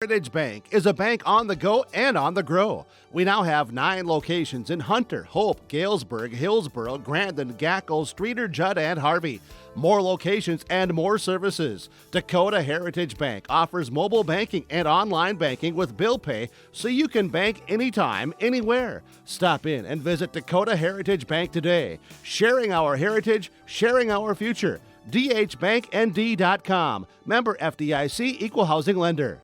Heritage Bank is a bank on the go and on the grow. We now have 9 locations in Hunter, Hope, Galesburg, Hillsborough, Grandin, Gackle, Streeter, Judd, and Harvey. More locations and more services. Dakota Heritage Bank offers mobile banking and online banking with bill pay so you can bank anytime, anywhere. Stop in and visit Dakota Heritage Bank today. Sharing our heritage, sharing our future. dhbanknd.com. Member FDIC, Equal Housing Lender.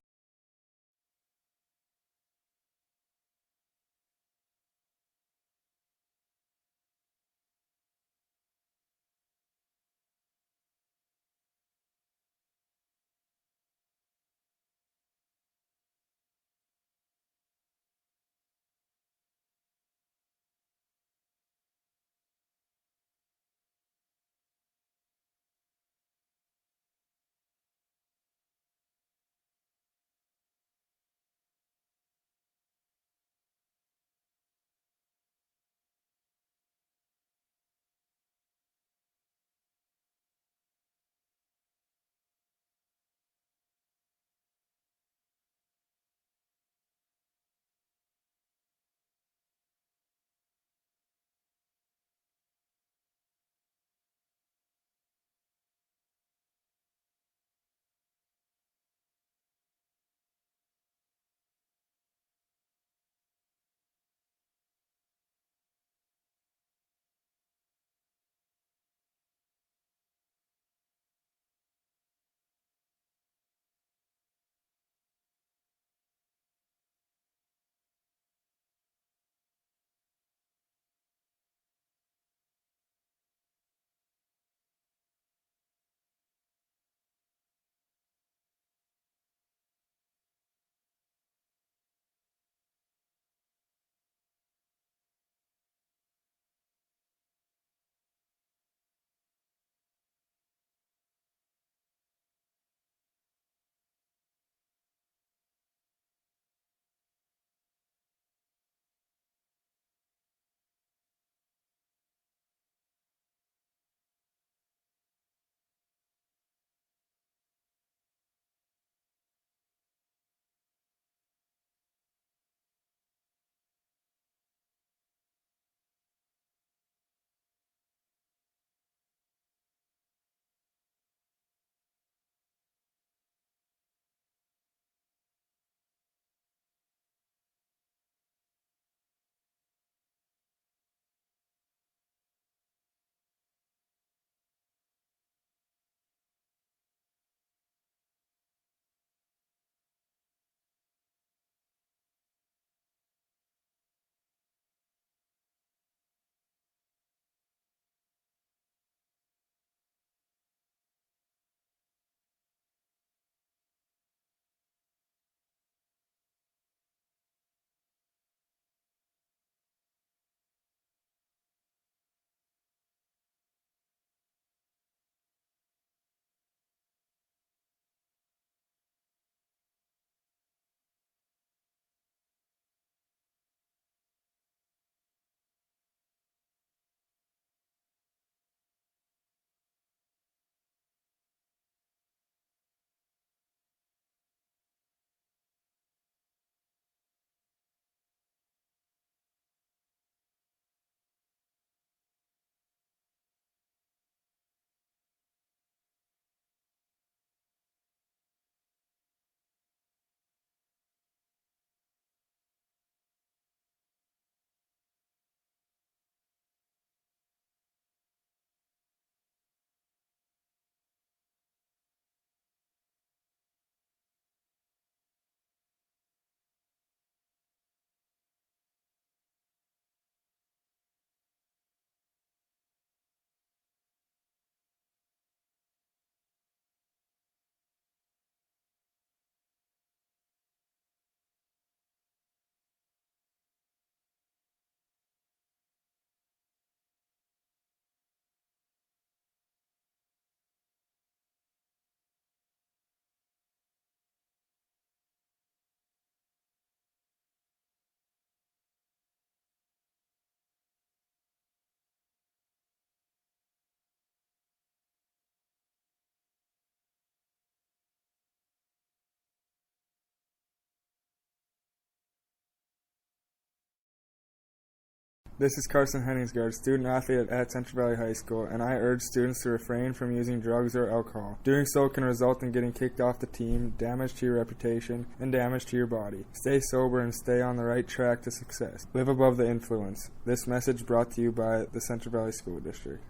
This is Carson Henningsgaard, student athlete at Central Valley High School, and I urge students to refrain from using drugs or alcohol. Doing so can result in getting kicked off the team, damage to your reputation, and damage to your body. Stay sober and stay on the right track to success. Live above the influence. This message brought to you by the Central Valley School District.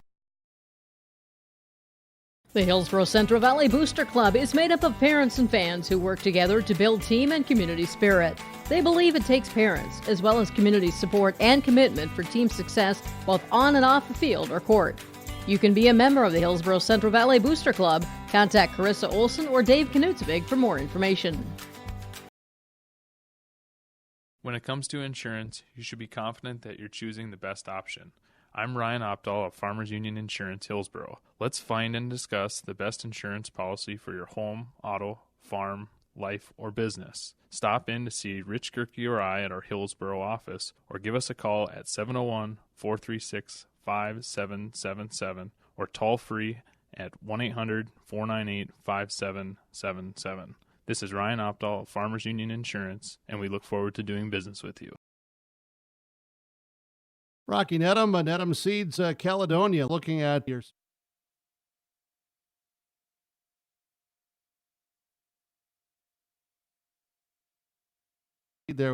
The Hillsborough Central Valley Booster Club is made up of parents and fans who work together to build team and community spirit. They believe it takes parents, as well as community support and commitment for team success, both on and off the field or court. You can be a member of the Hillsborough Central Valley Booster Club. Contact Carissa Olson or Dave Knutsvig for more information. When it comes to insurance, you should be confident that you're choosing the best option. I'm Ryan Opdahl of Farmers Union Insurance Hillsborough. Let's find and discuss the best insurance policy for your home, auto, farm, life, or business. Stop in to see Rich Gerke or I at our Hillsborough office, or give us a call at 701-436-5777 or toll free at 1-800-498-5777. This is Ryan Opdahl of Farmers Union Insurance, and we look forward to doing business with you. Rocky Nedham, Nedham Seeds, Caledonia, looking at your there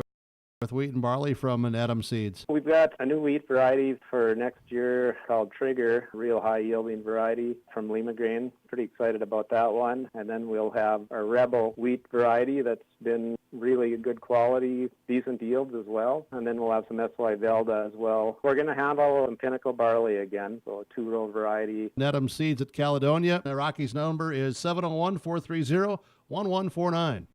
with wheat and barley from Nedham Seeds. We've got a new wheat variety for next year called Trigger, real high yielding variety from Lima Grain. Pretty excited about that one. And then we'll have a Rebel wheat variety that's been really good quality, decent yields as well. And then we'll have some SY Velda as well. We're going to handle some Pinnacle barley again, so a two-row variety. Nedham Seeds at Caledonia. Rocky's number is 701-430-1149.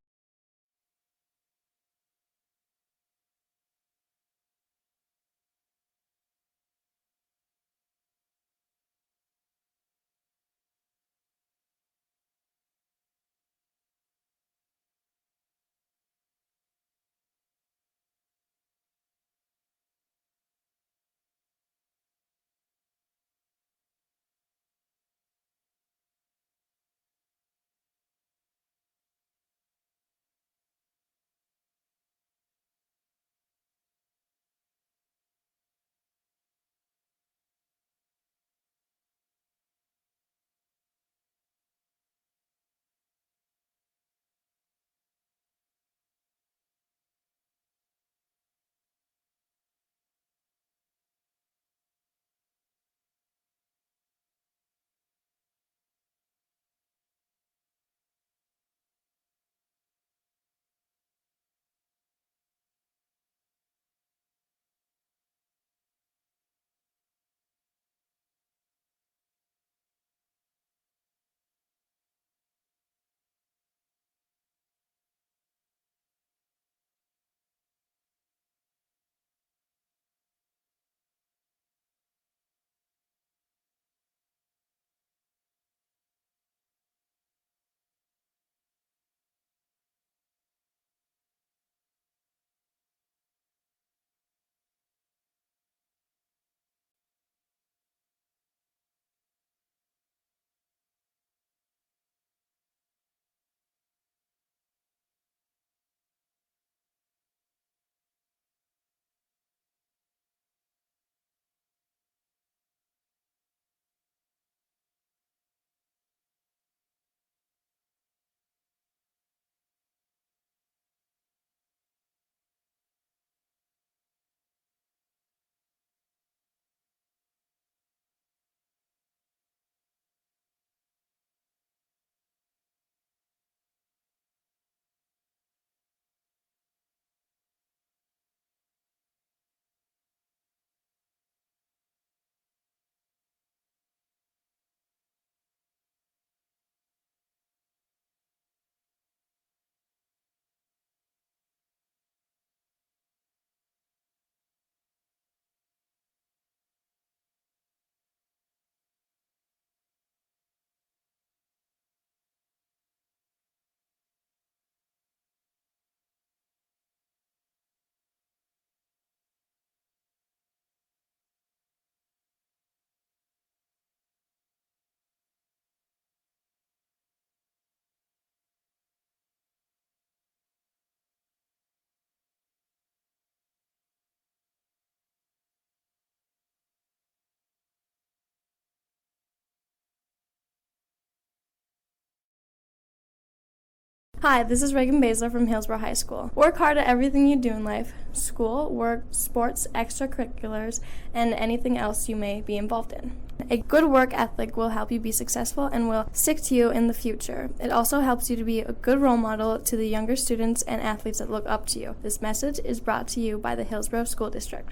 Hi, this is Reagan Baszler from Hillsborough High School. Work hard at everything you do in life: school, work, sports, extracurriculars, and anything else you may be involved in. A good work ethic will help you be successful and will stick to you in the future. It also helps you to be a good role model to the younger students and athletes that look up to you. This message is brought to you by the Hillsborough School District.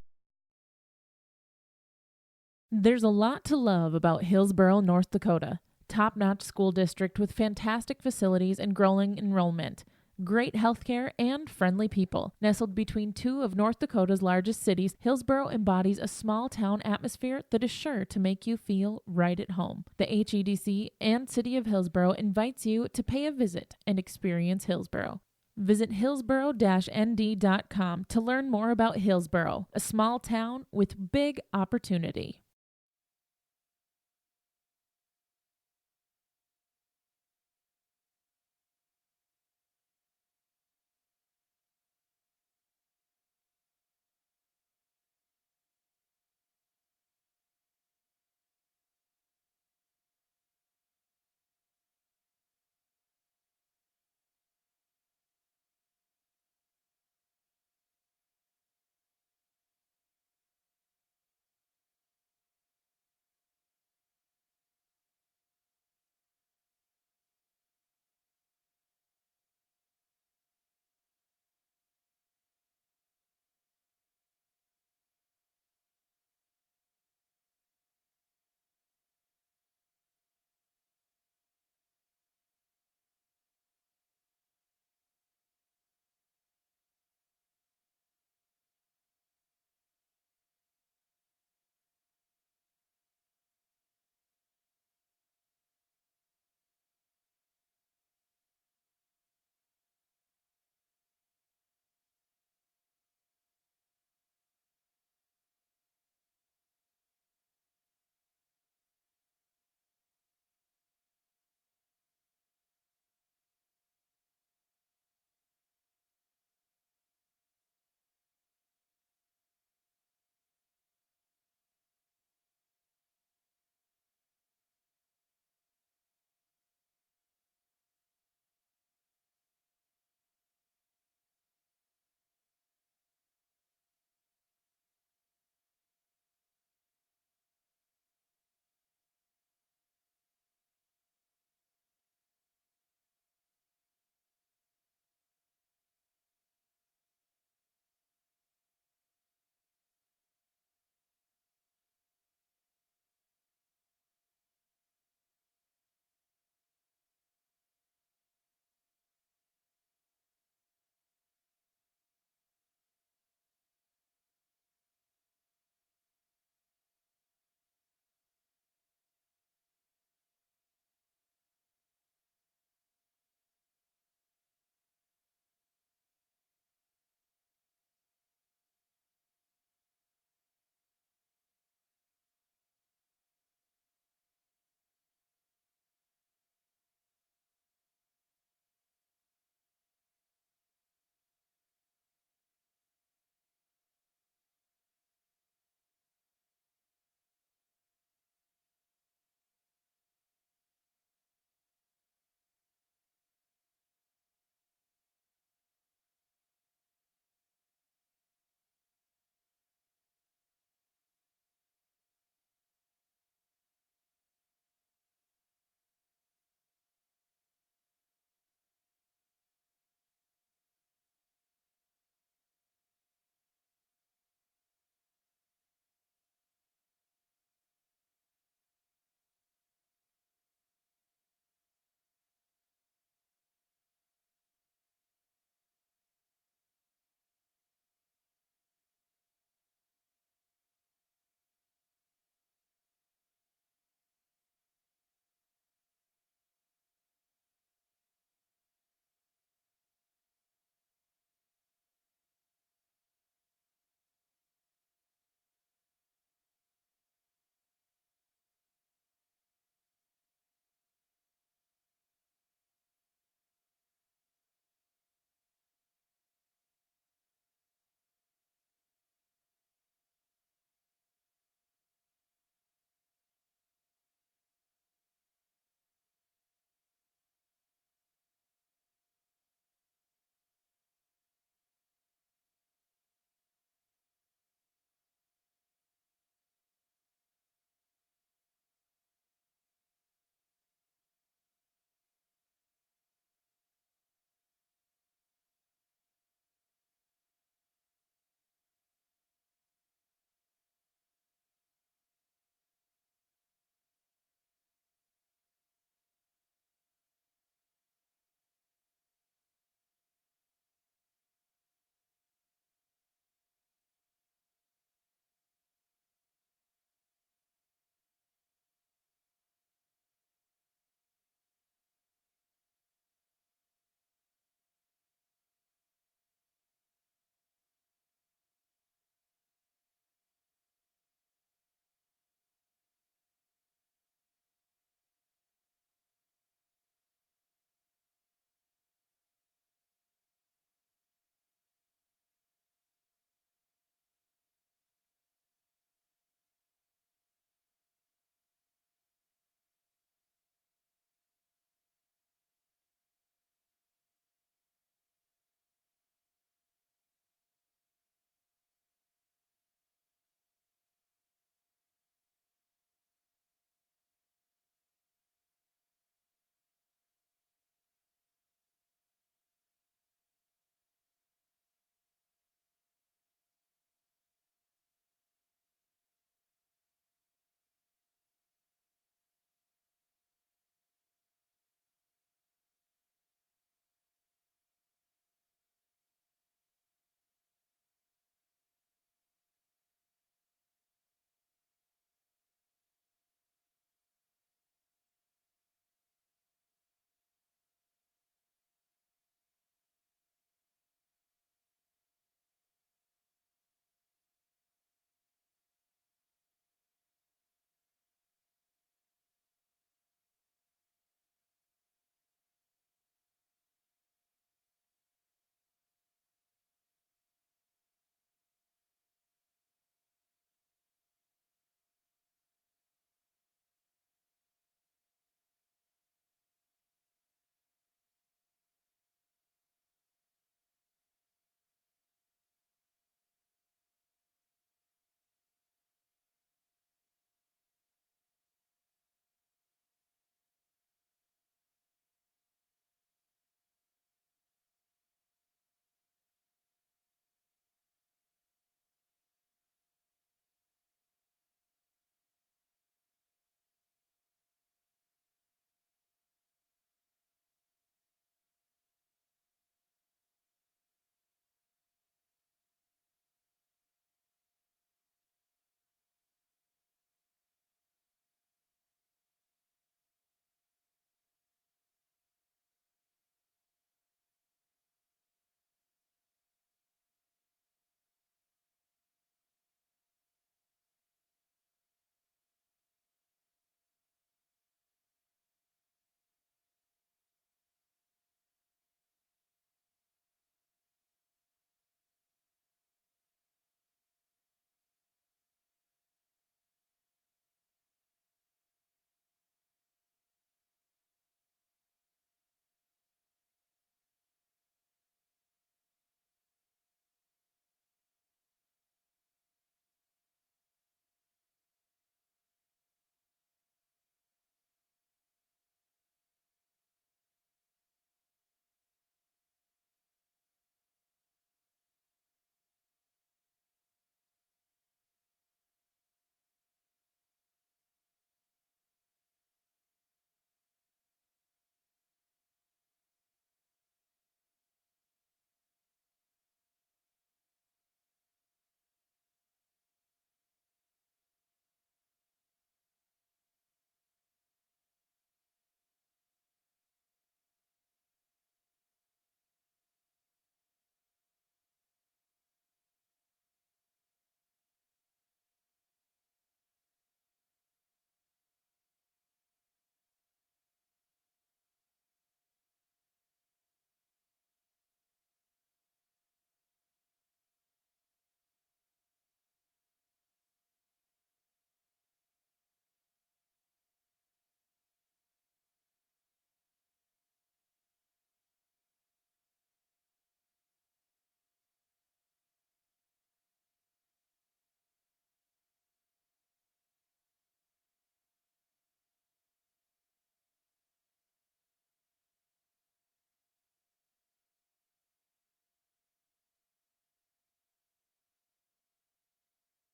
There's a lot to love about Hillsborough, North Dakota. Top-notch school district with fantastic facilities and growing enrollment, great healthcare, and friendly people. Nestled between two of North Dakota's largest cities, Hillsborough embodies a small-town atmosphere that is sure to make you feel right at home. The HEDC and City of Hillsborough invites you to pay a visit and experience Hillsborough. Visit hillsborough-nd.com to learn more about Hillsborough, a small town with big opportunity.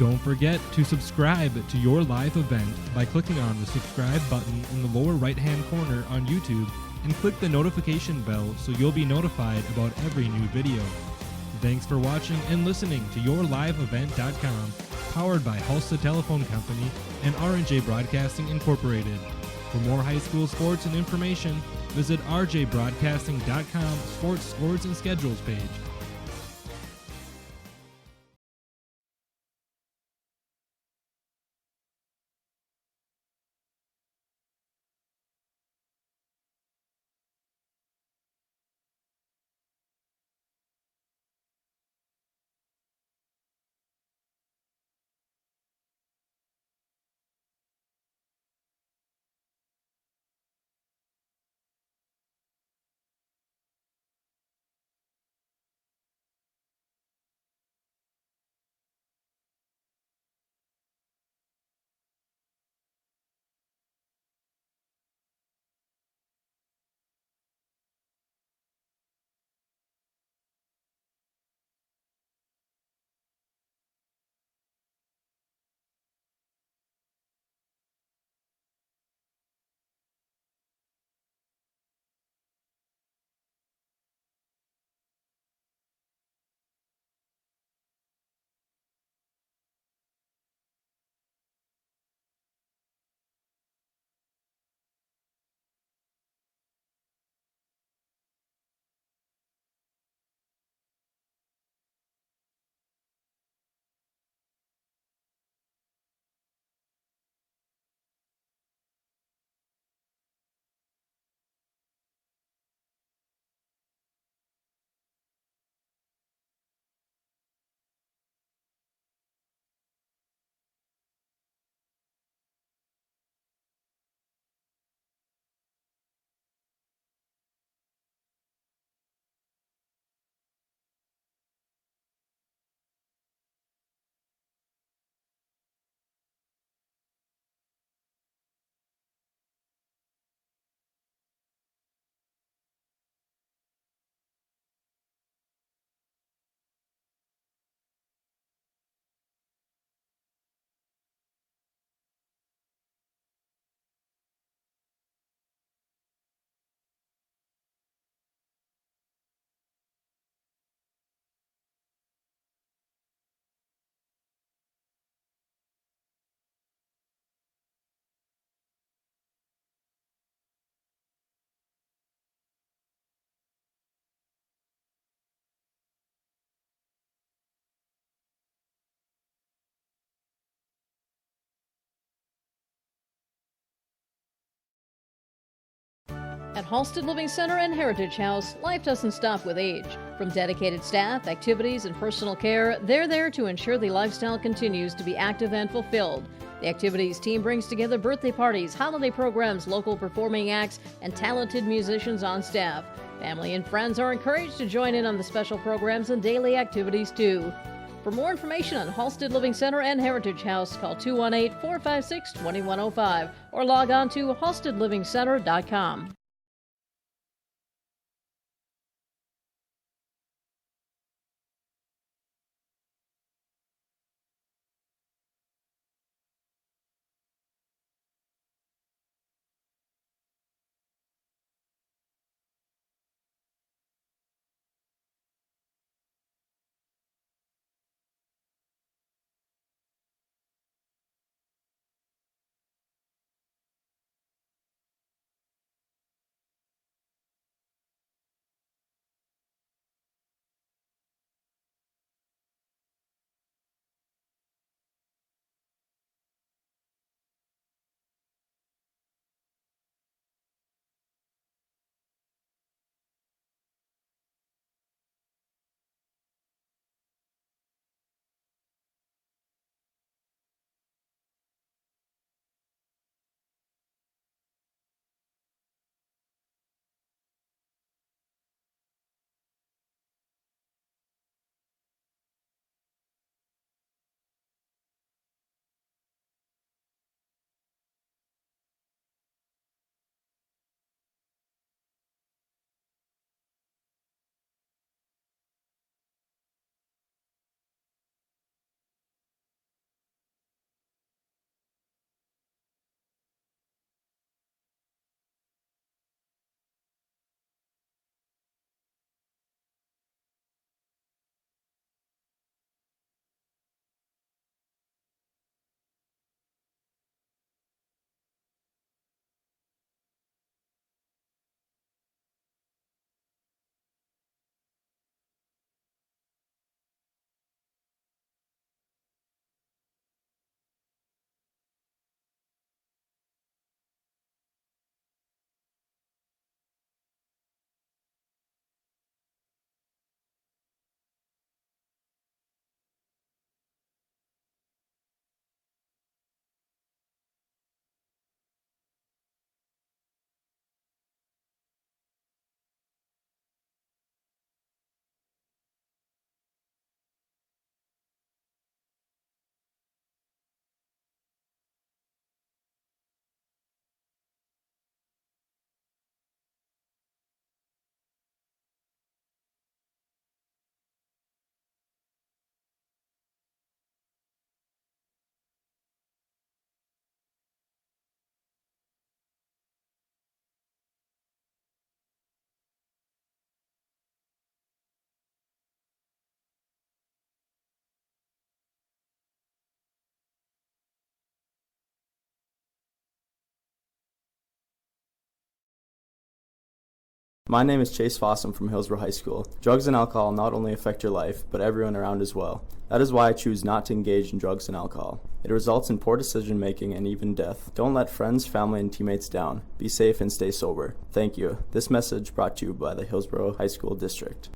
Don't forget to subscribe to your live event by clicking on the subscribe button in the lower right-hand corner on YouTube and click the notification bell so you'll be notified about every new video. Thanks for watching and listening to YourLiveEvent.com, powered by Hulsa Telephone Company and R&J Broadcasting Incorporated. For more high school sports and information, visit rjbroadcasting.com sports scores and schedules page. At Halsted Living Center and Heritage House, life doesn't stop with age. From dedicated staff, activities, and personal care, they're there to ensure the lifestyle continues to be active and fulfilled. The activities team brings together birthday parties, holiday programs, local performing acts, and talented musicians on staff. Family and friends are encouraged to join in on the special programs and daily activities too. For more information on Halsted Living Center and Heritage House, call 218-456-2105 or log on to halstedlivingcenter.com. My name is Chase Fossum from Hillsborough High School. Drugs and alcohol not only affect your life, but everyone around as well. That is why I choose not to engage in drugs and alcohol. It results in poor decision making and even death. Don't let friends, family, and teammates down. Be safe and stay sober. Thank you. This message brought to you by the Hillsborough High School District.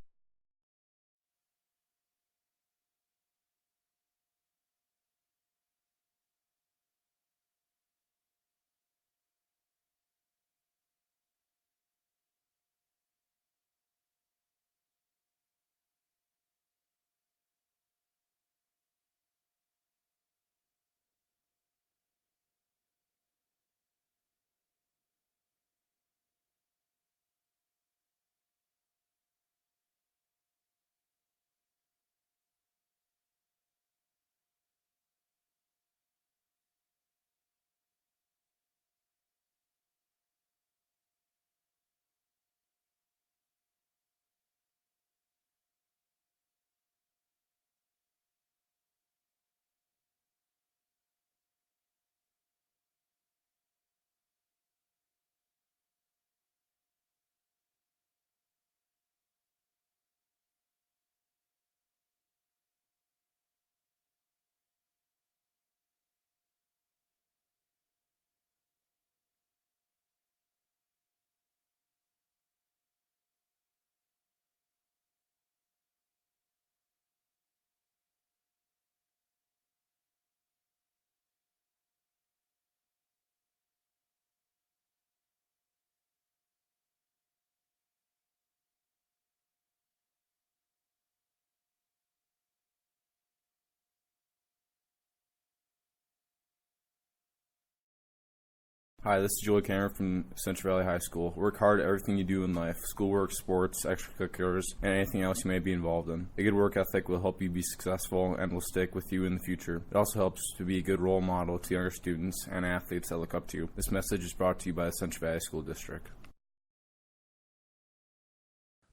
Hi, this is Joey Cameron from Central Valley High School. Work hard at everything you do in life, schoolwork, sports, extracurriculars, and anything else you may be involved in. A good work ethic will help you be successful and will stick with you in the future. It also helps to be a good role model to younger students and athletes that look up to you. This message is brought to you by the Central Valley School District.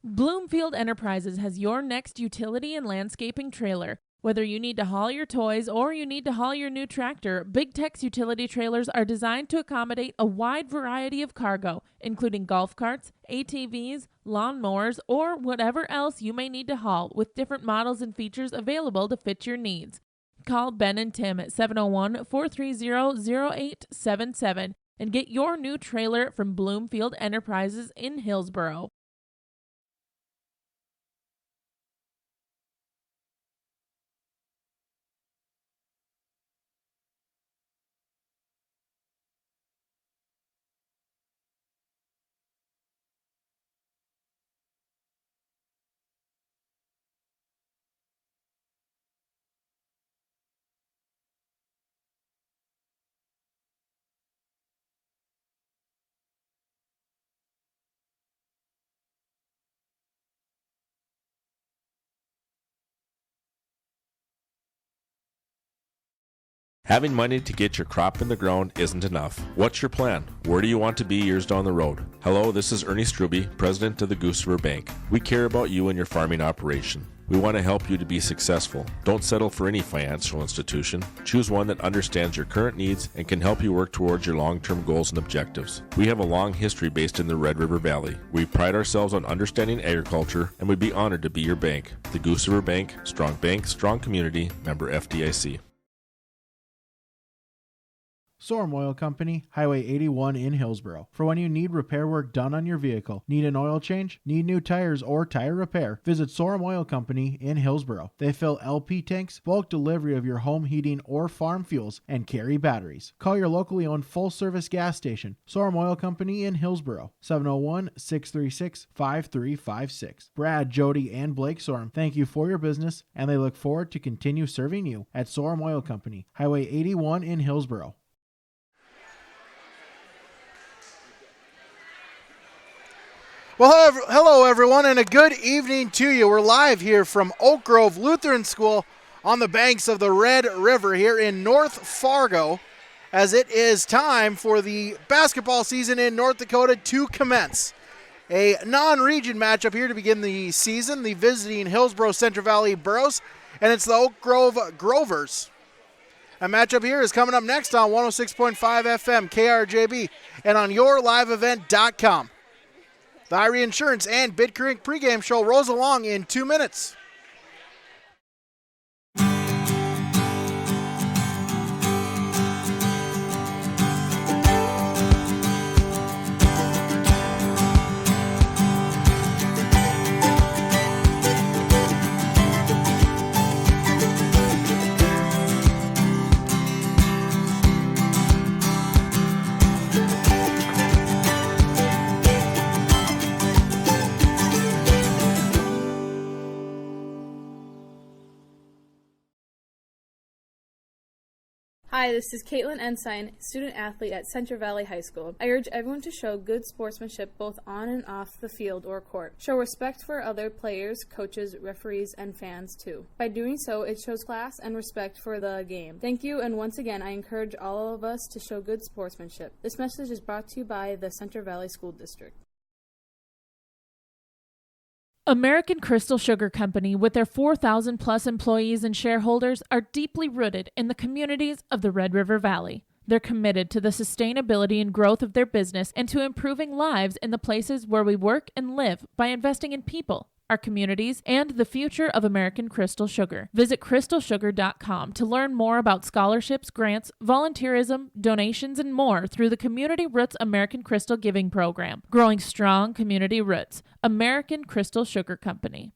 Bloomfield Enterprises has your next utility and landscaping trailer. Whether you need to haul your toys or you need to haul your new tractor, Big Tech's utility trailers are designed to accommodate a wide variety of cargo, including golf carts, ATVs, lawnmowers, or whatever else you may need to haul, with different models and features available to fit your needs. Call Ben and Tim at 701-430-0877 and get your new trailer from Bloomfield Enterprises in Hillsborough. Having money to get your crop in the ground isn't enough. What's your plan? Where do you want to be years down the road? Hello, this is Ernie Struby, president of the Goose River Bank. We care about you and your farming operation. We want to help you to be successful. Don't settle for any financial institution. Choose one that understands your current needs and can help you work towards your long-term goals and objectives. We have a long history based in the Red River Valley. We pride ourselves on understanding agriculture, and we'd be honored to be your bank. The Goose River Bank, strong community, member FDIC. Sorum Oil Company, Highway 81 in Hillsborough. For when you need repair work done on your vehicle, need an oil change, need new tires or tire repair, visit Sorum Oil Company in Hillsborough. They fill LP tanks, bulk delivery of your home heating or farm fuels, and carry batteries. Call your locally owned full-service gas station, Sorum Oil Company in Hillsborough, 701-636-5356. Brad, Jody, and Blake Sorum thank you for your business, and they look forward to continue serving you at Sorum Oil Company, Highway 81 in Hillsborough. Well, hello everyone, and a good evening to you. We're live here from Oak Grove Lutheran School on the banks of the Red River here in North Fargo, as it is time for the basketball season in North Dakota to commence. A non-region matchup here to begin the season, the visiting Hillsborough Central Valley Burros, and it's the Oak Grove Grovers. A matchup here is coming up next on 106.5 FM, KRJB, and on yourliveevent.com. The Irie Insurance and Bidker Inc. pregame show rolls along in 2 minutes. Hi, this is Caitlin Ensign, student athlete at Central Valley High School. I urge everyone to show good sportsmanship both on and off the field or court. Show respect for other players, coaches, referees, and fans too. By doing so, it shows class and respect for the game. Thank you, and once again, I encourage all of us to show good sportsmanship. This message is brought to you by the Central Valley School District. American Crystal Sugar Company, with their 4,000 plus employees and shareholders, are deeply rooted in the communities of the Red River Valley. They're committed to the sustainability and growth of their business and to improving lives in the places where we work and live by investing in people, our communities, and the future of American Crystal Sugar. Visit crystalsugar.com to learn more about scholarships, grants, volunteerism, donations, and more through the Community Roots American Crystal Giving Program. Growing strong community roots. American Crystal Sugar Company.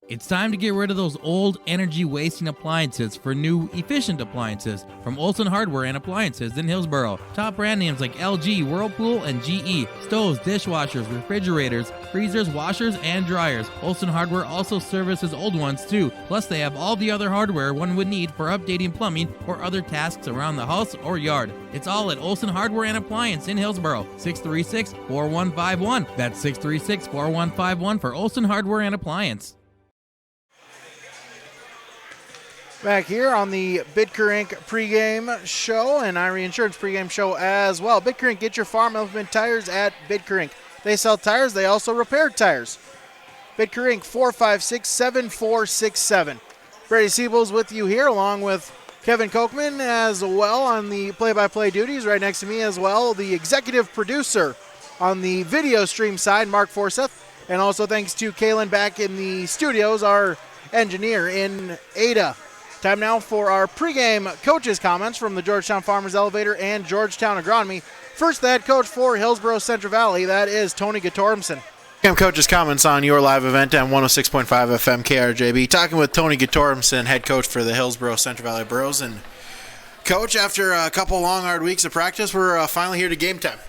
It's time to get rid of those old energy-wasting appliances for new, efficient appliances from Olson Hardware and Appliances in Hillsboro. Top brand names like LG, Whirlpool, and GE. Stoves, dishwashers, refrigerators, freezers, washers, and dryers. Olson Hardware also services old ones too. Plus, they have all the other hardware one would need for updating plumbing or other tasks around the house or yard. It's all at Olson Hardware and Appliance in Hillsboro. 636-4151. That's 636-4151 for Olson Hardware and Appliance. Back here on the Bidker Inc. pregame show and Irie Insurance pregame show as well. Bidker Inc. Get your farm implement tires at Bidker Inc. They sell tires. They also repair tires. Bidker Inc. 456-7467. Brady Siebel's with you here along with Kevin Kochman as well on the play-by-play duties. Right next to me as well, the executive producer on the video stream side, Mark Forseth. And also thanks to Kaylin back in the studios, our engineer in Ada. Time now for our pregame coaches' comments from the Georgetown Farmers Elevator and Georgetown Agronomy. First, the head coach for Hillsboro Central Valley, that is Tony Gatormson. Pregame coaches' comments on your live event on 106.5 FM KRJB. Talking with Tony Gatormson, head coach for the Hillsboro Central Valley Burros. And Coach, after a couple long, hard weeks of practice, we're finally here to game time.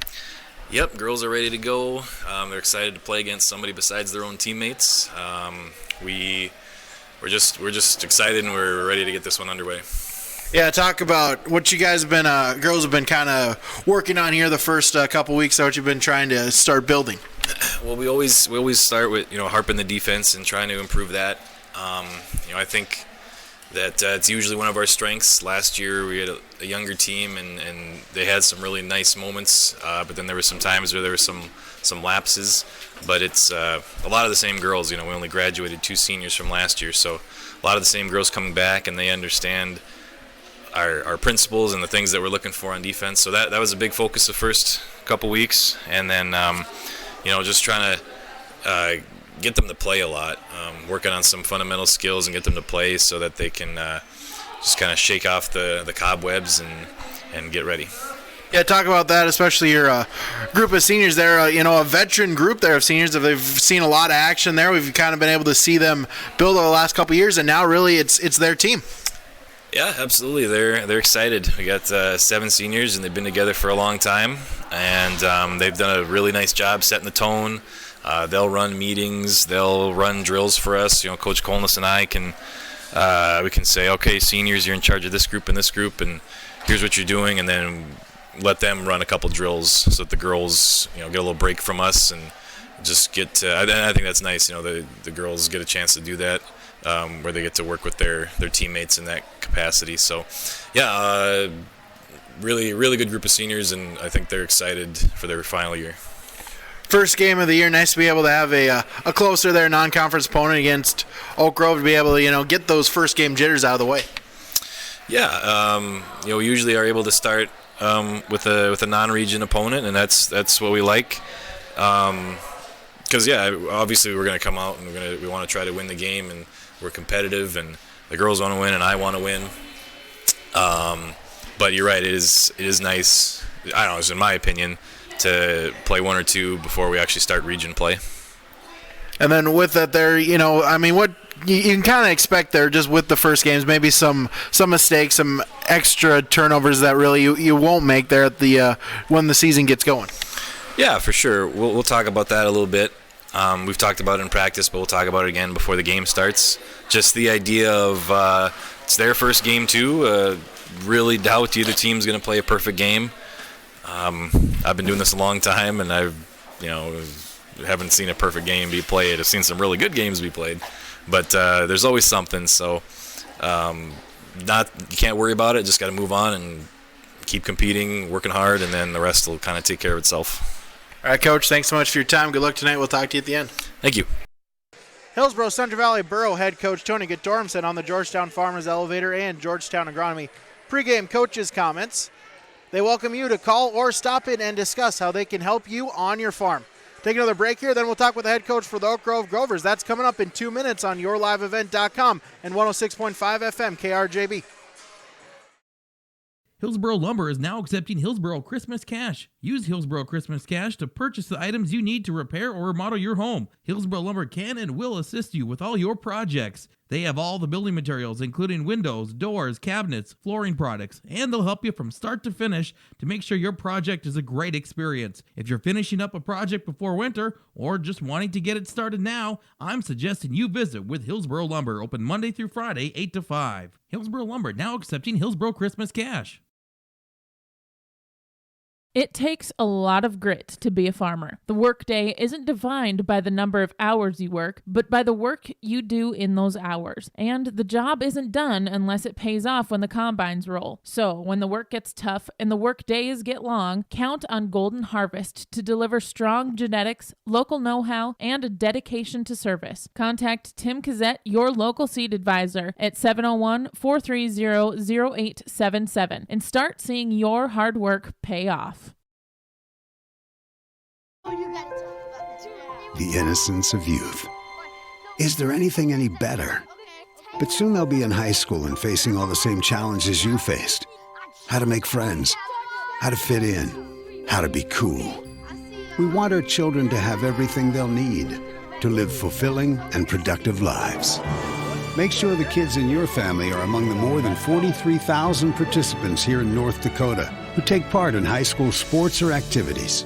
Yep, girls are ready to go. They're excited to play against somebody besides their own teammates. We're just excited and we're ready to get this one underway. Yeah, talk about what you guys have been, girls have been kind of working on here the first couple weeks. What you've been trying to start building. Well, we always start with harping the defense and trying to improve that. I think that it's usually one of our strengths. Last year we had a younger team and they had some really nice moments, but then there were some times where there were some lapses. But it's a lot of the same girls. We only graduated 2 seniors from last year, so a lot of the same girls coming back, and they understand our principles and the things that we're looking for on defense. So that was a big focus the first couple weeks, and then just trying to get them to play a lot, working on some fundamental skills and get them to play so that they can just kind of shake off the cobwebs and get ready. Yeah, talk about that, especially your group of seniors there. A veteran group there of seniors. They've seen a lot of action there. We've kind of been able to see them build over the last couple of years, and now really it's their team. Yeah, absolutely. They're excited. We got 7 seniors, and they've been together for a long time, and they've done a really nice job setting the tone. They'll run meetings. They'll run drills for us. Coach Colness and I we can say, okay, seniors, you're in charge of this group and this group, and here's what you're doing, and then let them run a couple drills so that the girls, get a little break from us and just get. I think that's nice. The girls get a chance to do that, where they get to work with their teammates in that capacity. So, yeah, really, really good group of seniors, and I think they're excited for their final year. First game of the year, nice to be able to have a closer there non-conference opponent against Oak Grove to be able to get those first game jitters out of the way. Yeah, we usually are able to start with a non-region opponent, and that's what we like. Because obviously we're going to come out and we want to try to win the game, and we're competitive, and the girls want to win, and I want to win. But you're right, it is nice. I don't know, it's in my opinion, to play one or two before we actually start region play. And then with that there, what you can kind of expect there just with the first games, maybe some mistakes, some extra turnovers that really you won't make there at the when the season gets going. Yeah, for sure. We'll talk about that a little bit. We've talked about it in practice, but we'll talk about it again before the game starts. Just the idea of it's their first game too. Really doubt either team's going to play a perfect game. I've been doing this a long time, and haven't seen a perfect game be played. I've seen some really good games be played, but there's always something. So you can't worry about it. Just got to move on and keep competing, working hard, and then the rest will kind of take care of itself. All right, Coach, thanks so much for your time. Good luck tonight. We'll talk to you at the end. Thank you. Hillsborough Central Valley Borough head coach Tony Guttormson on the Georgetown Farmers Elevator and Georgetown Agronomy pregame coaches comments. They welcome you to call or stop in and discuss how they can help you on your farm. Take another break here, then we'll talk with the head coach for the Oak Grove Grovers. That's coming up in 2 minutes on yourliveevent.com and 106.5 FM KRJB. Hillsborough Lumber is now accepting Hillsborough Christmas Cash. Use Hillsborough Christmas Cash to purchase the items you need to repair or remodel your home. Hillsborough Lumber can and will assist you with all your projects. They have all the building materials, including windows, doors, cabinets, flooring products, and they'll help you from start to finish to make sure your project is a great experience. If you're finishing up a project before winter or just wanting to get it started now, I'm suggesting you visit with Hillsborough Lumber, open Monday through Friday, 8 to 5. Hillsborough Lumber now accepting Hillsborough Christmas Cash. It takes a lot of grit to be a farmer. The workday isn't defined by the number of hours you work, but by the work you do in those hours. And the job isn't done unless it pays off when the combines roll. So when the work gets tough and the work days get long, count on Golden Harvest to deliver strong genetics, local know-how, and a dedication to service. Contact Tim Cazzette, your local seed advisor, at 701-430-0877 and start seeing your hard work pay off. The innocence of youth. Is there anything any better? But soon they'll be in high school and facing all the same challenges you faced. How to make friends, how to fit in, how to be cool. We want our children to have everything they'll need to live fulfilling and productive lives. Make sure the kids in your family are among the more than 43,000 participants here in North Dakota who take part in high school sports or activities.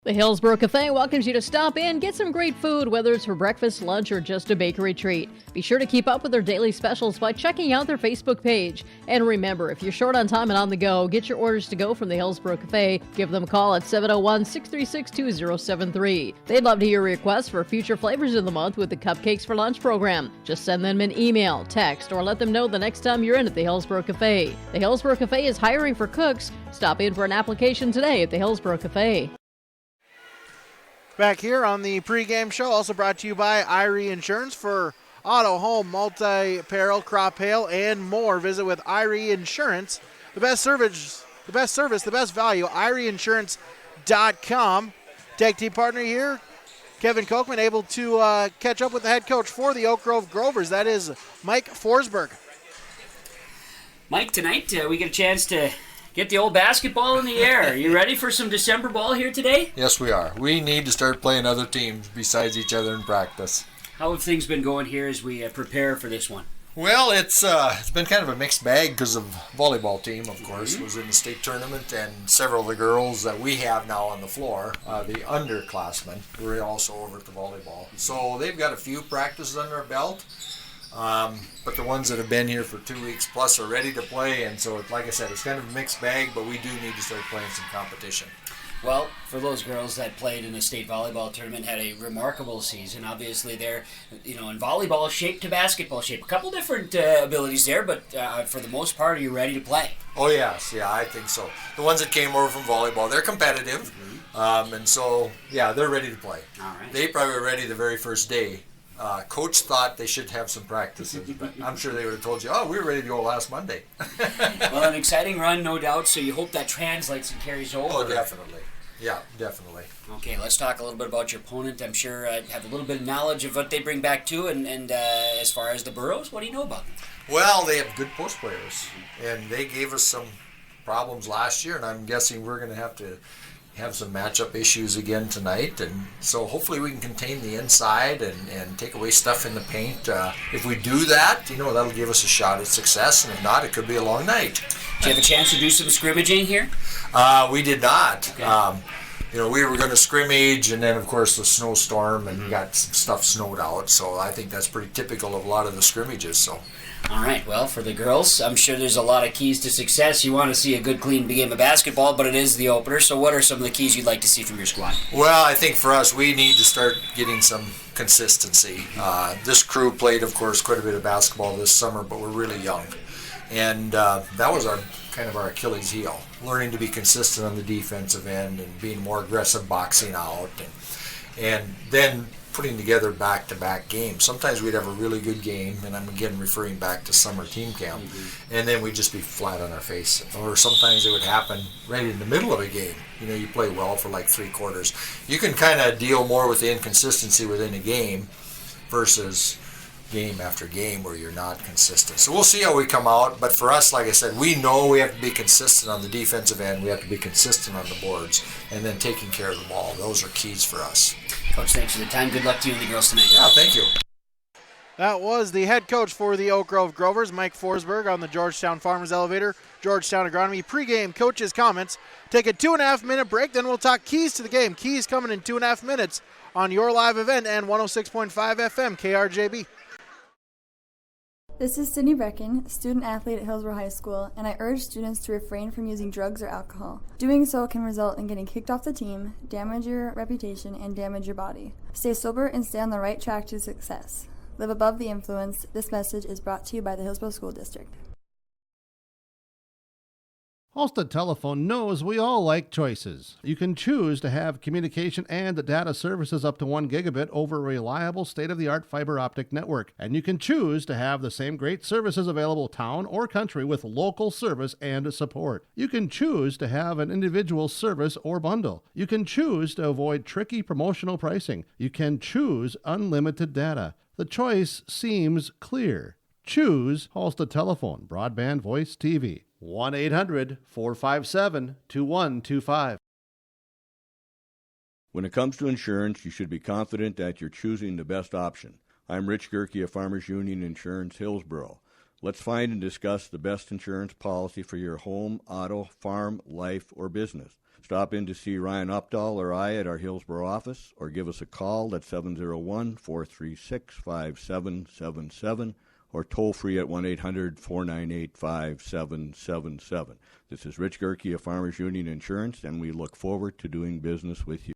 The Hillsborough Cafe welcomes you to stop in, get some great food, whether it's for breakfast, lunch, or just a bakery treat. Be sure to keep up with their daily specials by checking out their Facebook page. And remember, if you're short on time and on the go, get your orders to go from the Hillsborough Cafe. Give them a call at 701-636-2073. They'd love to hear requests for future flavors of the month with the Cupcakes for Lunch program. Just send them an email, text, or let them know the next time you're in at the Hillsborough Cafe. The Hillsborough Cafe is hiring for cooks. Stop in for an application today at the Hillsborough Cafe. Back here on the pregame show, also brought to you by Irie Insurance for auto, home, multi-peril, crop hail, and more. Visit with Irie Insurance. The best service, the best value, IrieInsurance.com. Tag team partner here, Kevin Kochman, able to catch up with the head coach for the Oak Grove Grovers. That is Mike Forsberg. Mike, tonight we get a chance to get the old basketball in the air. Are you ready for some December ball here today? Yes, we are. We need to start playing other teams besides each other in practice. How have things been going here as we prepare for this one? Well, it's been kind of a mixed bag because of volleyball team, of course, was in the state tournament, and several of the girls that we have now on the floor, the underclassmen, were also over at the volleyball. So they've got a few practices under their belt. But the ones that have been here for 2 weeks plus are ready to play, and so like I said, it's kind of a mixed bag, but we do need to start playing some competition. Well, for those girls that played in the state volleyball tournament, had a remarkable season. Obviously, they're in volleyball shape to basketball shape. A couple different abilities there, but for the most part, are you ready to play? Oh yes, yeah, I think so. The ones that came over from volleyball, they're competitive, and so yeah, they're ready to play. All right. They probably were ready the very first day. Coach thought they should have some practices, but I'm sure they would have told you, oh, we were ready to go last Monday. Well, an exciting run, no doubt, so you hope that translates and carries over. Oh, definitely. Yeah, definitely. Okay, let's talk a little bit about your opponent. I'm sure have a little bit of knowledge of what they bring back too, and as far as the Burros, what do you know about them? Well, they have good post players, and they gave us some problems last year, and I'm guessing we're going to have some matchup issues again tonight, and so hopefully we can contain the inside and take away stuff in the paint. If we do that, that'll give us a shot at success, and if not, it could be a long night. Did you have a chance to do some scrimmaging here? We did not. Okay. We were going to scrimmage, and then, of course, the snowstorm, and got some stuff snowed out, so I think that's pretty typical of a lot of the scrimmages. So. All right, well, for the girls, I'm sure there's a lot of keys to success. You want to see a good, clean game of basketball, but it is the opener, so what are some of the keys you'd like to see from your squad? Well, I think for us, we need to start getting some consistency. This crew played, of course, quite a bit of basketball this summer, but we're really young. And that was our Achilles heel, learning to be consistent on the defensive end and being more aggressive boxing out, and then putting together back-to-back games. Sometimes we'd have a really good game, and I'm again referring back to summer team camp, and then we'd just be flat on our face. Or sometimes it would happen right in the middle of a game. You play well for like 3 quarters. You can kind of deal more with the inconsistency within a game versus game after game where you're not consistent. So we'll see how we come out, but for us, like I said, we know we have to be consistent on the defensive end, we have to be consistent on the boards, and then taking care of the ball. Those are keys for us. Coach, thanks for the time. Good luck to you and the girls tonight. Yeah, thank you. That was the head coach for the Oak Grove Grovers, Mike Forsberg, on the Georgetown Farmers Elevator. Georgetown Agronomy pregame coaches' comments. Take a 2.5-minute break, then we'll talk keys to the game. Keys coming in 2.5 minutes on your live event and 106.5 FM KRJB. This is Sydney Brecken, student athlete at Hillsborough High School, and I urge students to refrain from using drugs or alcohol. Doing so can result in getting kicked off the team, damage your reputation, and damage your body. Stay sober and stay on the right track to success. Live above the influence. This message is brought to you by the Hillsborough School District. Halstead Telephone knows we all like choices. You can choose to have communication and data services up to 1 gigabit over a reliable state-of-the-art fiber optic network. And you can choose to have the same great services available town or country with local service and support. You can choose to have an individual service or bundle. You can choose to avoid tricky promotional pricing. You can choose unlimited data. The choice seems clear. Choose Halstead Telephone, broadband voice TV. 1-800-457-2125. When it comes to insurance, you should be confident that you're choosing the best option. I'm Rich Gerke of Farmers Union Insurance, Hillsborough. Let's find and discuss the best insurance policy for your home, auto, farm, life, or business. Stop in to see Ryan Updahl or I at our Hillsborough office, or give us a call at 701-436-5777, or toll-free at 1-800-498-5777. This is Rich Gerke of Farmers Union Insurance, and we look forward to doing business with you.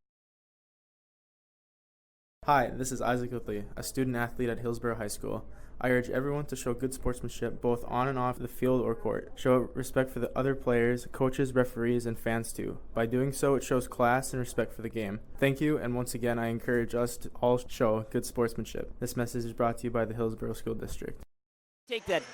Hi, this is Isaac Utley, a student athlete at Hillsborough High School. I urge everyone to show good sportsmanship both on and off the field or court. Show respect for the other players, coaches, referees, and fans too. By doing so, it shows class and respect for the game. Thank you, and once again, I encourage us to all show good sportsmanship. This message is brought to you by the Hillsborough School District. Take that.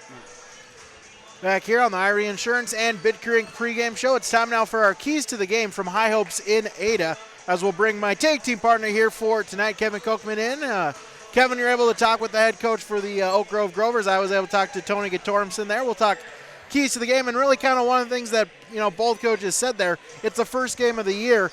Back here on the Irie Insurance and BitCrink pregame show, it's time now for our keys to the game from High Hopes in Ada, as we'll bring my tag team partner here for tonight, Kevin Kochman, in. Kevin, you're able to talk with the head coach for the Oak Grove Grovers. I was able to talk to Tony Gatormson there. We'll talk keys to the game, and really kind of one of the things that both coaches said there, it's the first game of the year.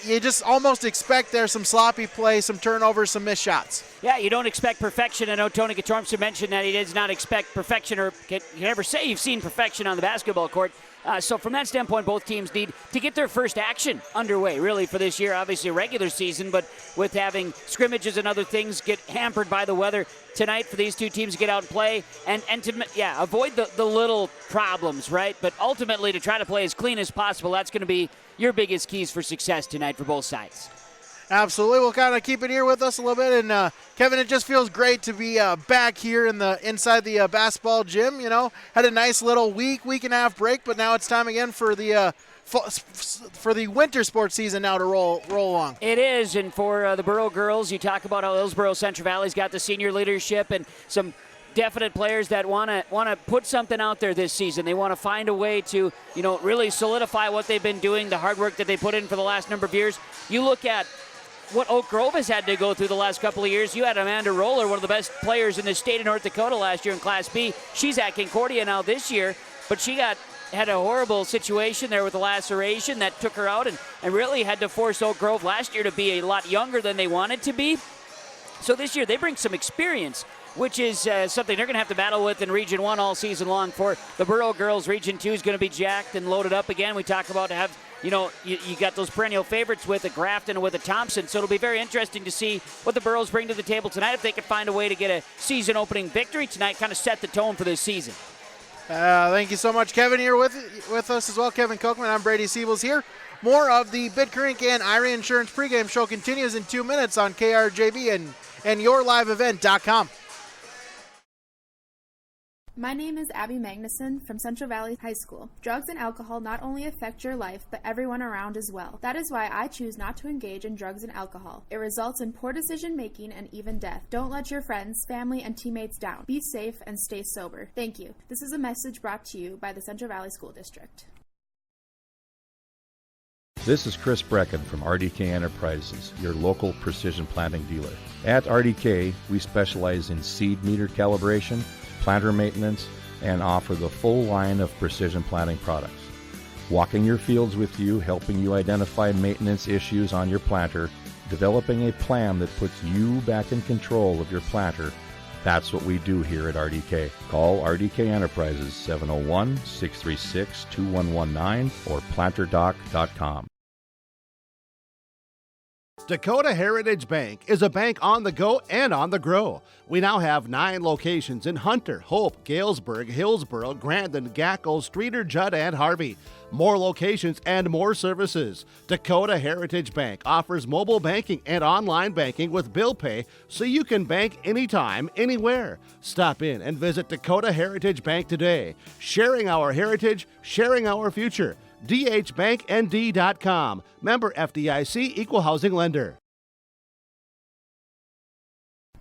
You just almost expect there's some sloppy play, some turnovers, some missed shots. Yeah, you don't expect perfection. I know Tony Gatormson mentioned that he does not expect perfection, or you can never say you've seen perfection on the basketball court. So from that standpoint, both teams need to get their first action underway, really, for this year. Obviously a regular season, but with having scrimmages and other things get hampered by the weather tonight for these two teams to get out and play and to avoid the little problems, right? But ultimately to try to play as clean as possible, that's going to be your biggest keys for success tonight for both sides. Absolutely. We'll kind of keep it here with us a little bit. And Kevin, it just feels great to be back here inside the basketball gym. Had a nice little week and a half break, but now it's time again for the for the winter sports season now to roll along. It is, and for the Borough girls, you talk about how Hillsborough Central Valley's got the senior leadership and some definite players that want to put something out there this season. They want to find a way to, really solidify what they've been doing, the hard work that they put in for the last number of years. You look at what Oak Grove has had to go through the last couple of years. You had Amanda Roller, one of the best players in the state of North Dakota last year in Class B. She's at Concordia now this year, but she had a horrible situation there with a laceration that took her out and really had to force Oak Grove last year to be a lot younger than they wanted to be. So this year they bring some experience, which is something they're going to have to battle with in Region 1 all season long. For the Borough girls, Region 2 is going to be jacked and loaded up again. We talk about to have, you got those perennial favorites with a Grafton and with a Thompson. So it'll be very interesting to see what the Boroughs bring to the table tonight. If they can find a way to get a season opening victory tonight, kind of set the tone for this season. Thank you so much, Kevin, here with us as well. Kevin Kochman, I'm Brady Siebels here. More of the Bidkerink and Ira Insurance pregame show continues in 2 minutes on KRJB and yourliveevent.com. My name is Abby Magnuson from Central Valley High School. Drugs and alcohol not only affect your life, but everyone around as well. That is why I choose not to engage in drugs and alcohol. It results in poor decision making and even death. Don't let your friends, family, and teammates down. Be safe and stay sober. Thank you. This is a message brought to you by the Central Valley School District. This is Chris Brecken from RDK Enterprises, your local precision planting dealer. At RDK, we specialize in seed meter calibration, planter maintenance, and offer the full line of precision planting products. Walking your fields with you, helping you identify maintenance issues on your planter, developing a plan that puts you back in control of your planter. That's what we do here at RDK. Call RDK Enterprises 701-636-2119 or planterdoc.com. Dakota Heritage Bank is a bank on the go and on the grow. We now have 9 locations in Hunter, Hope, Galesburg, Hillsborough, Grandin, Gackle, Streeter, Judd, and Harvey. More locations and more services. Dakota Heritage Bank offers mobile banking and online banking with bill pay so you can bank anytime, anywhere. Stop in and visit Dakota Heritage Bank today. Sharing our heritage, sharing our future. dhbanknd.com. Member FDIC, Equal Housing Lender.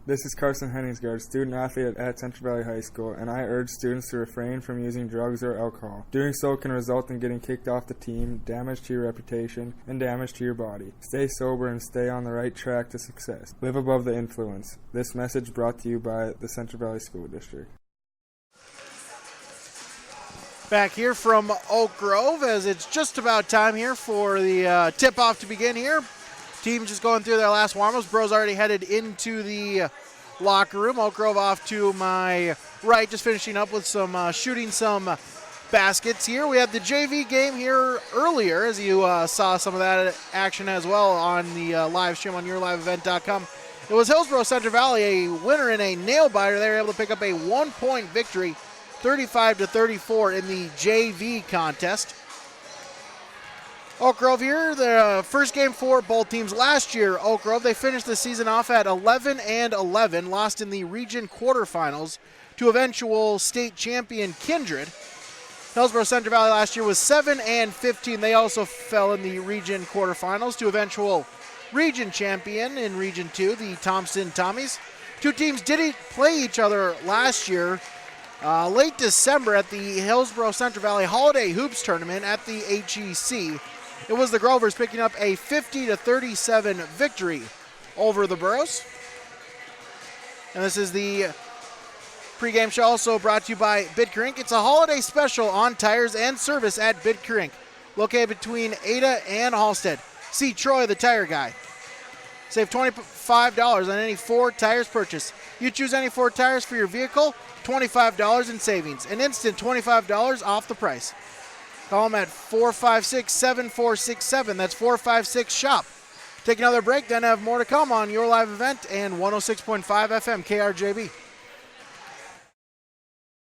This is Carson Henningsgaard, student athlete at Central Valley High School, and I urge students to refrain from using drugs or alcohol. Doing so can result in getting kicked off the team, damage to your reputation, and damage to your body. Stay sober and stay on the right track to success. Live above the influence. This message brought to you by the Central Valley School District. Back here from Oak Grove, as it's just about time here for the tip-off to begin here. Team just going through their last warm-ups. Bros already headed into the locker room. Oak Grove off to my right, just finishing up with some shooting some baskets here. We had the JV game here earlier, as you saw some of that action as well on the live stream on yourliveevent.com. It was Hillsborough Central Valley, a winner in a nail-biter. They were able to pick up a 1-point victory, 35-34 in the JV contest. Oak Grove here, the first game for both teams last year. Oak Grove, they finished the season off at 11-11, lost in the region quarterfinals to eventual state champion Kindred. Hillsborough Central Valley last year was 7-15. They also fell in the region quarterfinals to eventual region champion in Region 2, the Thompson Tommies. Two teams did play each other last year. Late December at the Hillsborough Central Valley Holiday Hoops Tournament at the HEC. It was the Grovers picking up a 50-37 victory over the Burros. And this is the pregame show also brought to you by Bidkerink. It's a holiday special on tires and service at Bidkerink, located between Ada and Halstead. See Troy, the tire guy. Save $25 on any 4 tires purchase. You choose any 4 tires for your vehicle, $25 in savings. An instant $25 off the price. Call them at 456-7467. That's 456-SHOP. Take another break, then have more to come on Your Live Event and 106.5 FM KRJB.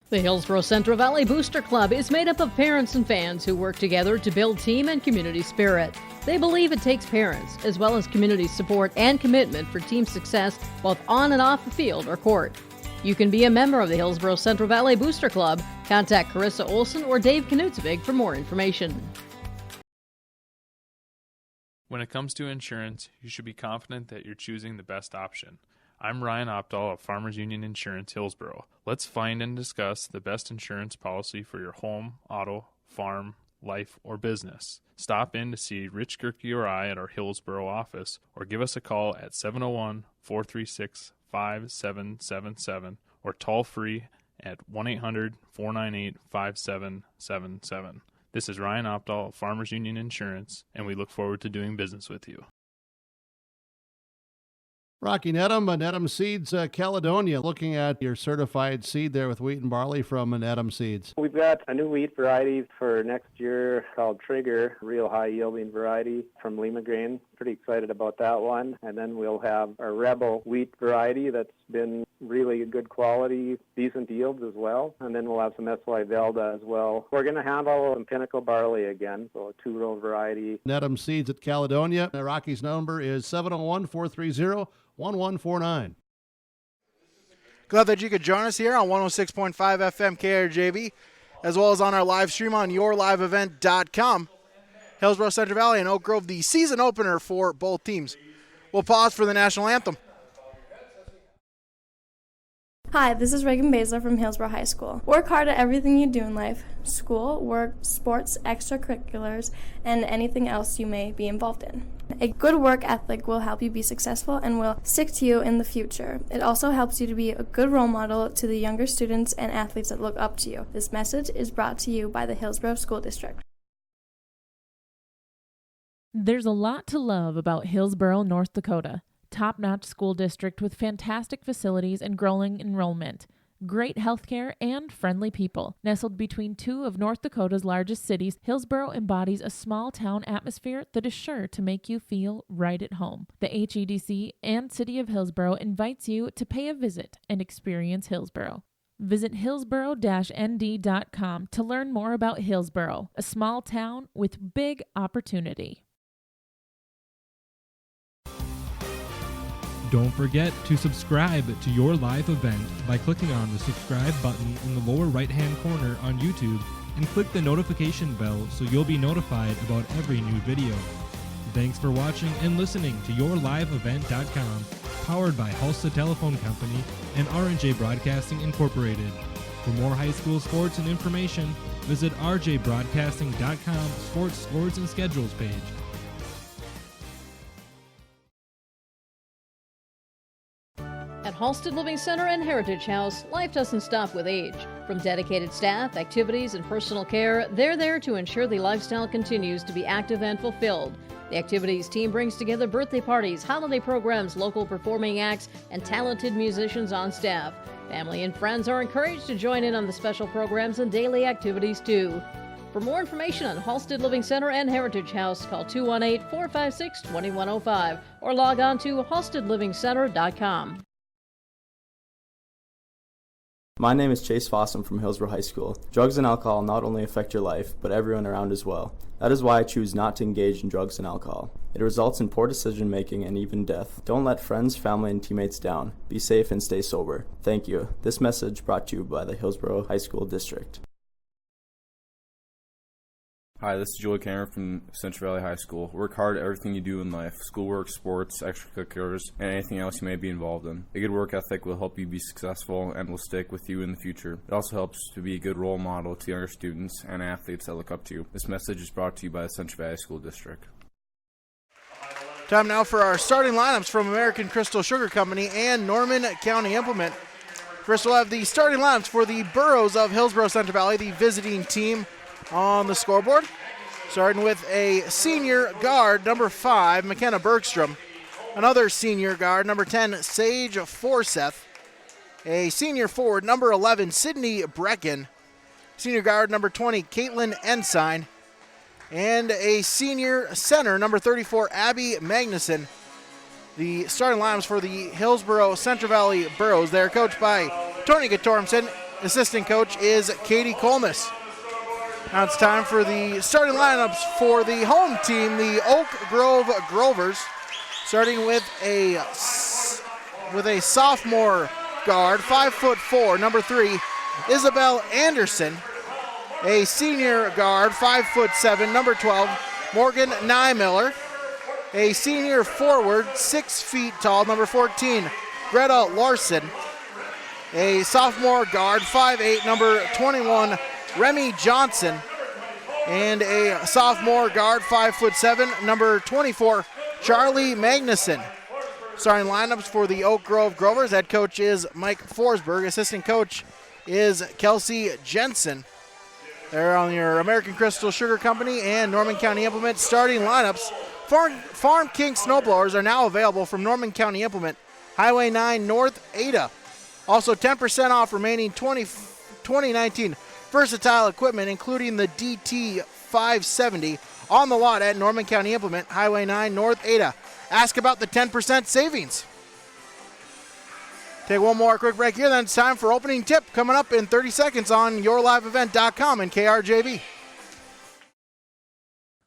The Hillsborough Central Valley Booster Club is made up of parents and fans who work together to build team and community spirit. They believe it takes parents, as well as community support and commitment for team success, both on and off the field or court. You can be a member of the Hillsborough Central Valley Booster Club. Contact Carissa Olson or Dave Knutsvig for more information. When it comes to insurance, you should be confident that you're choosing the best option. I'm Ryan Opdahl of Farmers Union Insurance Hillsborough. Let's find and discuss the best insurance policy for your home, auto, farm, life, or business. Stop in to see Rich Gerke or I at our Hillsborough office, or give us a call at 701-436-5777 or toll free at 1-800-498-5777. This is Ryan Opdahl of Farmers Union Insurance, and we look forward to doing business with you. Rocky Nedham, Nedham Seeds, Caledonia. Looking at your certified seed there with wheat and barley from Nedham Seeds. We've got a new wheat variety for next year called Trigger, real high-yielding variety from Lima Grain. Pretty excited about that one. And then we'll have our Rebel wheat variety that's been really good quality, decent yields as well. And then we'll have some SY Velda as well. We're going to handle some Pinnacle barley again, so a two-row variety. Nedham Seeds at Caledonia. Rocky's number is 701-430-1149. Glad that you could join us here on 106.5 FM KRJB, as well as on our live stream on yourliveevent.com. Hillsborough Central Valley and Oak Grove, the season opener for both teams. We'll pause for the national anthem. Hi, this is Reagan Baszler from Hillsborough High School. Work hard at everything you do in life: school, work, sports, extracurriculars, and anything else you may be involved in. A good work ethic will help you be successful and will stick to you in the future. It also helps you to be a good role model to the younger students and athletes that look up to you. This message is brought to you by the Hillsborough School District. There's a lot to love about Hillsborough, North Dakota. Top-notch school district with fantastic facilities and growing enrollment. Great healthcare and friendly people. Nestled between two of North Dakota's largest cities, Hillsborough embodies a small-town atmosphere that is sure to make you feel right at home. The HEDC and City of Hillsborough invites you to pay a visit and experience Hillsborough. Visit hillsborough-nd.com to learn more about Hillsborough, a small town with big opportunity. Don't forget to subscribe to your live event by clicking on the subscribe button in the lower right-hand corner on YouTube and click the notification bell so you'll be notified about every new video. Thanks for watching and listening to yourliveevent.com, powered by Hulsa Telephone Company and R&J Broadcasting Incorporated. For more high school sports and information, visit rjbroadcasting.com sports scores and schedules page. At Halsted Living Center and Heritage House, life doesn't stop with age. From dedicated staff, activities, and personal care, they're there to ensure the lifestyle continues to be active and fulfilled. The activities team brings together birthday parties, holiday programs, local performing acts, and talented musicians on staff. Family and friends are encouraged to join in on the special programs and daily activities too. For more information on Halsted Living Center and Heritage House, call 218-456-2105 or log on to halstedlivingcenter.com. My name is Chase Fossum from Hillsborough High School. Drugs and alcohol not only affect your life, but everyone around as well. That is why I choose not to engage in drugs and alcohol. It results in poor decision making and even death. Don't let friends, family, and teammates down. Be safe and stay sober. Thank you. This message brought to you by the Hillsborough High School District. Hi, this is Joey Cameron from Central Valley High School. Work hard at everything you do in life: schoolwork, sports, extracurriculars, and anything else you may be involved in. A good work ethic will help you be successful and will stick with you in the future. It also helps to be a good role model to younger students and athletes that look up to you. This message is brought to you by the Central Valley School District. Time now for our starting lineups from American Crystal Sugar Company and Norman County Implement. First, we'll have the starting lineups for the Burros of Hillsborough Central Valley, the visiting team, on the scoreboard. Starting with a senior guard, number 5, McKenna Bergstrom. Another senior guard, number 10, Sage Forseth. A senior forward, number 11, Sydney Brecken. Senior guard, number 20, Caitlin Ensign. And a senior center, number 34, Abby Magnuson. The starting lineups for the Hillsborough Central Valley Burros. They're coached by Tony Gatormson. Assistant coach is Katie Colmus. Now it's time for the starting lineups for the home team, the Oak Grove Grovers. Starting with a sophomore guard, 5'4", number 3, Isabel Anderson. A senior guard, 5'7", number 12, Morgan Niemiller. A senior forward, 6 feet tall, number 14, Greta Larson. A sophomore guard, 5'8", number 21, Remy Johnson. And a sophomore guard, 5'7", number 24, Charlie Magnuson. Starting lineups for the Oak Grove Grovers. Head coach is Mike Forsberg. Assistant coach is Kelsey Jensen. They're on your American Crystal Sugar Company and Norman County Implement starting lineups. Farm King snowblowers are now available from Norman County Implement, Highway 9 North, Ada. Also 10% off remaining 2019 versatile equipment, including the DT 570, on the lot at Norman County Implement, Highway 9 North, Ada. Ask about the 10% savings. Take one more quick break here, then it's time for opening tip coming up in 30 seconds on yourliveevent.com and KRJB.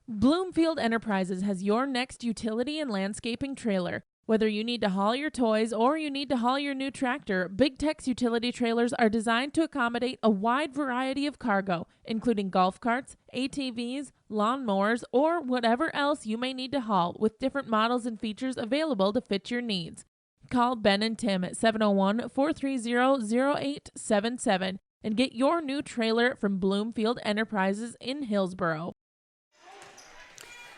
Bloomfield Enterprises has your next utility and landscaping trailer. Whether you need to haul your toys or you need to haul your new tractor, Big Tex utility trailers are designed to accommodate a wide variety of cargo, including golf carts, ATVs, lawnmowers, or whatever else you may need to haul, with different models and features available to fit your needs. Call Ben and Tim at 701-430-0877 and get your new trailer from Bloomfield Enterprises in Hillsboro.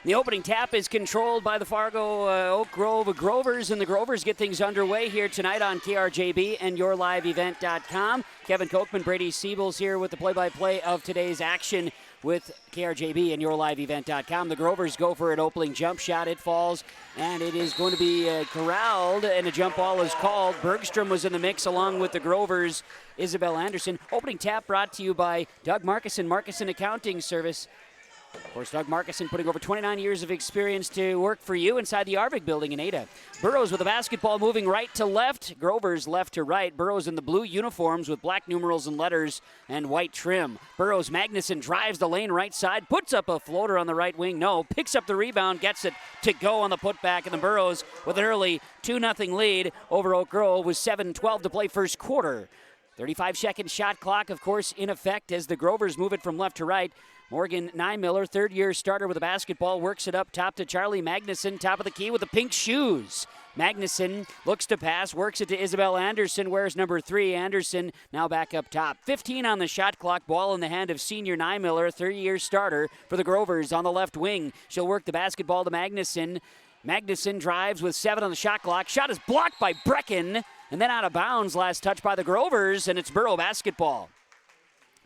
The opening tap is controlled by the Fargo Oak Grove Grovers, and the Grovers get things underway here tonight on KRJB and yourliveevent.com. Kevin Kochman, Brady Siebels here with the play-by-play of today's action with KRJB and yourliveevent.com. The Grovers go for an opening jump shot. It falls, and it is going to be corralled, and a jump ball is called. Bergstrom was in the mix along with the Grovers. Isabel Anderson. Opening tap brought to you by Doug Markison, Markison Accounting Service. Of course, Doug Markison putting over 29 years of experience to work for you inside the Arvik building in Ada. Burrows with the basketball moving right to left. Grovers left to right. Burrows in the blue uniforms with black numerals and letters and white trim. Burrows, Magnuson drives the lane right side, puts up a floater on the right wing. No, picks up the rebound, gets it to go on the putback. And the Burrows with an early 2-0 lead over Oak Grove with 7:12 to play first quarter. 35-second shot clock, of course, in effect as the Grovers move it from left to right. Morgan Nymiller, third-year starter with a basketball, works it up top to Charlie Magnuson, top of the key with the pink shoes. Magnuson looks to pass, works it to Isabel Anderson, wears number 3. Anderson now back up top. 15 on the shot clock, ball in the hand of senior Nymiller, third-year starter for the Grovers on the left wing. She'll work the basketball to Magnuson. Magnuson drives with 7 on the shot clock. Shot is blocked by Brecken, and then out of bounds, last touch by the Grovers, and it's Borough basketball.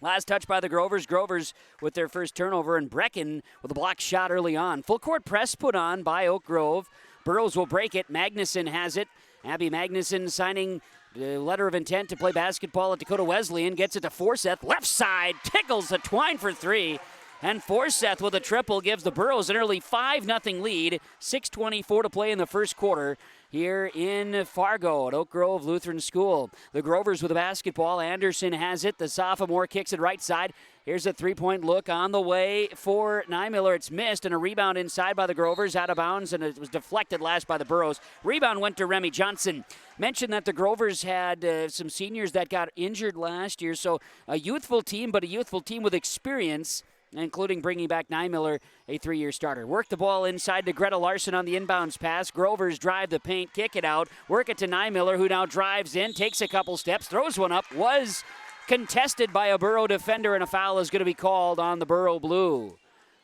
Last touch by the Grovers. Grovers with their first turnover, and Brecken with a block shot early on. Full court press put on by Oak Grove. Burrows will break it. Magnuson has it. Abby Magnuson signing the letter of intent to play basketball at Dakota Wesleyan. Gets it to Forseth. Left side. Tickles the twine for 3. And Forseth with a triple gives the Burrows an early 5-0 lead. 6:24 to play in the first quarter here in Fargo at Oak Grove Lutheran School. The Grovers with the basketball. Anderson has it. The sophomore kicks it right side. Here's a three-point look on the way for Nymiller. It's missed, and a rebound inside by the Grovers, out of bounds, and it was deflected last by the Burrows. Rebound went to Remy Johnson. Mentioned that the Grovers had some seniors that got injured last year, so a youthful team, but a youthful team with experience, including bringing back Nymiller, a 3-year starter. Work the ball inside to Greta Larson on the inbounds pass. Grovers drive the paint, kick it out, work it to Nymiller, who now drives in, takes a couple steps, throws one up, was contested by a Borough defender, and a foul is going to be called on the Borough Blue.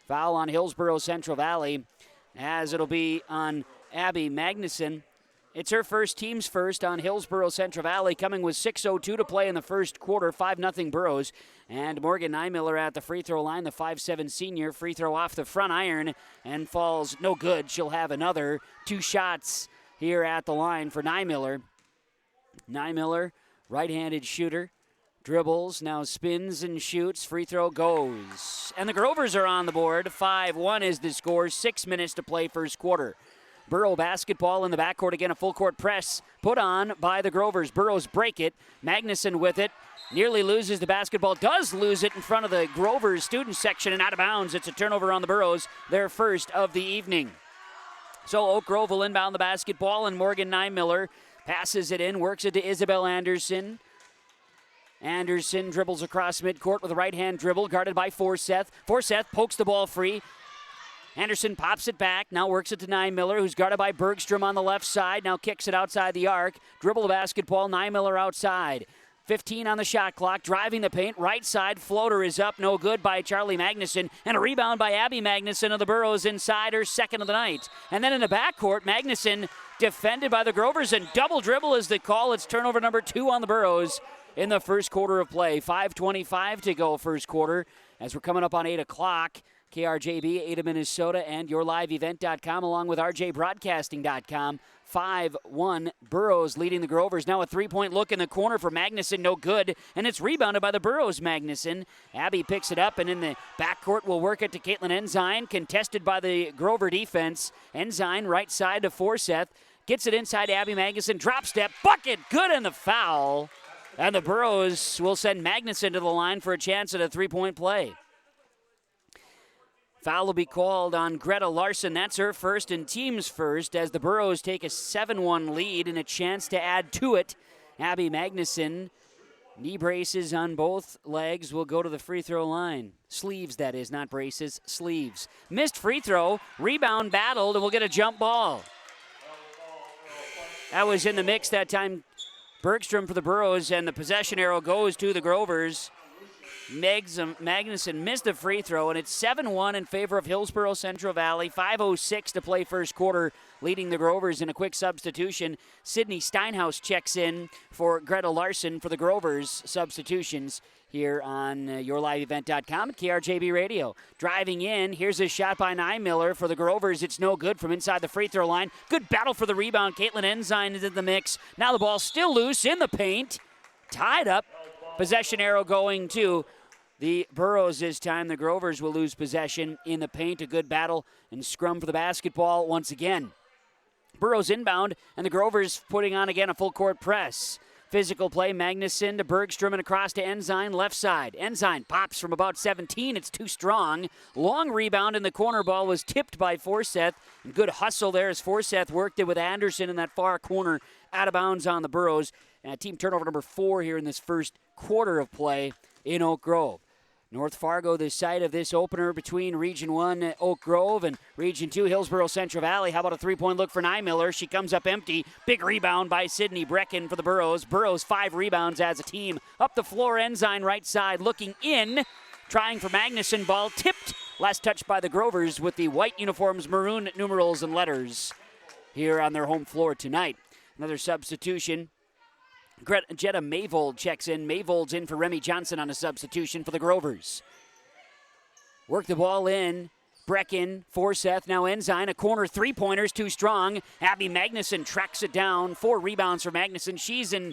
Foul on Hillsboro Central Valley, as it'll be on Abby Magnuson. It's her first, team's first on Hillsboro Central Valley, coming with 6:02 to play in the first quarter, 5-0 Burrows. And Morgan Nymiller at the free throw line, the 5'7" senior. Free throw off the front iron and falls no good. She'll have another 2 shots here at the line for Nymiller. Nymiller, right-handed shooter, dribbles, now spins and shoots. Free throw goes. And the Grovers are on the board. 5-1 is the score. 6 minutes to play first quarter. Borough basketball in the backcourt again, a full court press put on by the Grovers. Burrows break it. Magnuson with it. Nearly loses the basketball. Does lose it in front of the Grovers student section and out of bounds. It's a turnover on the Burrows, their first of the evening. So Oak Grove will inbound the basketball, and Morgan Nymiller passes it in, works it to Isabel Anderson. Anderson dribbles across midcourt with a right-hand dribble, guarded by Forseth. Forseth pokes the ball free. Anderson pops it back, now works it to Niemiller, who's guarded by Bergstrom on the left side, now kicks it outside the arc. Dribble the basketball, Niemiller outside. 15 on the shot clock, driving the paint, right side, floater is up, no good by Charlie Magnuson, and a rebound by Abby Magnuson of the Burros inside, her second of the night. And then in the backcourt, Magnuson defended by the Grovers, and double dribble is the call. It's turnover number 2 on the Burros in the first quarter of play. 5:25 to go first quarter as we're coming up on 8 o'clock. KRJB, Ada, Minnesota, and YourLiveEvent.com, along with RJBroadcasting.com. 5-1, Burros leading the Grovers. Now a three-point look in the corner for Magnuson, no good, and it's rebounded by the Burros Magnuson. Abby picks it up, and in the backcourt will work it to Caitlin Ensign, contested by the Grover defense. Ensign, right side to Forseth, gets it inside to Abby Magnuson, drop step, bucket, good, and the foul. And the Burros will send Magnuson to the line for a chance at a three-point play. Foul will be called on Greta Larson. That's her first and team's first as the Burros take a 7-1 lead and a chance to add to it. Abby Magnuson, knee braces on both legs, will go to the free throw line. Sleeves, that is, not braces, sleeves. Missed free throw, rebound battled, and we'll get a jump ball. That was in the mix that time. Bergstrom for the Burros, and the possession arrow goes to the Grovers. Magnuson missed the free throw, and it's 7-1 in favor of Hillsborough Central Valley. 5:06 to play first quarter, leading the Grovers in a quick substitution. Sydney Steinhaus checks in for Greta Larson for the Grovers substitutions here on YourLiveEvent.com at KRJB Radio. Driving in, here's a shot by Niemiller for the Grovers. It's no good from inside the free throw line. Good battle for the rebound. Caitlin Ensign is in the mix. Now the ball still loose in the paint. Tied up. Possession arrow going to the Burros this time. The Grovers will lose possession in the paint. A good battle and scrum for the basketball once again. Burros inbound, and the Grovers putting on again a full court press. Physical play, Magnuson to Bergstrom and across to Ensign, left side. Ensign pops from about 17. It's too strong. Long rebound in the corner. Ball was tipped by Forseth. And good hustle there as Forseth worked it with Anderson in that far corner. Out of bounds on the Burros. Team turnover number 4 here in this first quarter of play in Oak Grove. North Fargo, the site of this opener between Region 1 Oak Grove and Region 2 Hillsborough Central Valley. How about a three-point look for Niemiller? She comes up empty. Big rebound by Sydney Brecken for the Burros. Burros 5 rebounds as a team. Up the floor, Ensign right side looking in. Trying for Magnuson, ball tipped. Last touch by the Grovers with the white uniforms, maroon numerals and letters here on their home floor tonight. Another substitution. Jetta Mayvold checks in. Mayvold's in for Remy Johnson on a substitution for the Grovers. Work the ball in. Brecken, Forseth, now Ensign. A corner three-pointer's too strong. Abby Magnuson tracks it down. 4 rebounds for Magnuson. She's in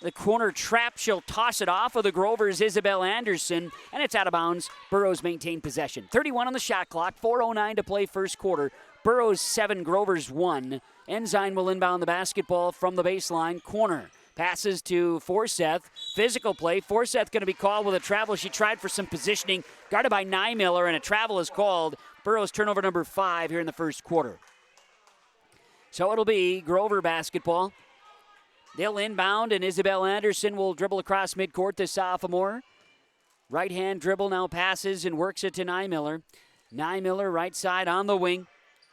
the corner trap. She'll toss it off of the Grovers' Isabel Anderson, and it's out of bounds. Burros maintain possession. 31 on the shot clock. 4:09 to play first quarter. Burros 7, Grovers 1. Ensign will inbound the basketball from the baseline corner. Passes to Forseth. Physical play. Forseth going to be called with a travel. She tried for some positioning. Guarded by Niemiller, and a travel is called. Burros turnover number 5 here in the first quarter. So it'll be Grover basketball. They'll inbound, and Isabel Anderson will dribble across midcourt, the sophomore. Right-hand dribble, now passes and works it to Niemiller. Niemiller right side on the wing.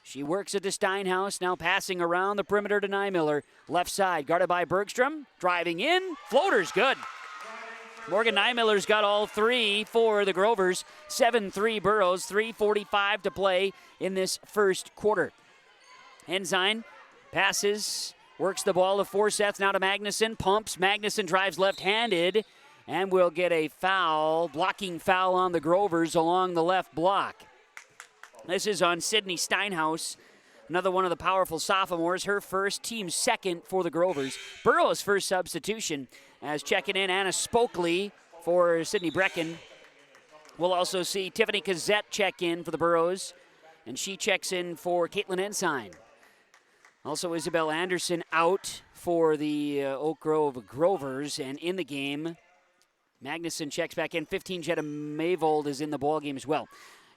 She works it to Steinhaus, now passing around the perimeter to Niemiller. Left side, guarded by Bergstrom. Driving in, floater's good. Morgan Niemiller's got all 3 for the Grovers. 7-3 Burros, 3:45 to play in this first quarter. Ensign passes, works the ball to Forseth, now to Magnuson. Pumps, Magnuson drives left-handed, and we'll get a foul, blocking foul on the Grovers along the left block. This is on Sydney Steinhaus, another one of the powerful sophomores. Her first, team second for the Grovers. Burros' first substitution as checking in Anna Spokley for Sydney Brecken. We'll also see Tiffany Cazzette check in for the Burros, and she checks in for Caitlin Ensign. Also Isabel Anderson out for the Oak Grove Grovers, and in the game, Magnuson checks back in. 15, Jetta Mayvold is in the ballgame as well.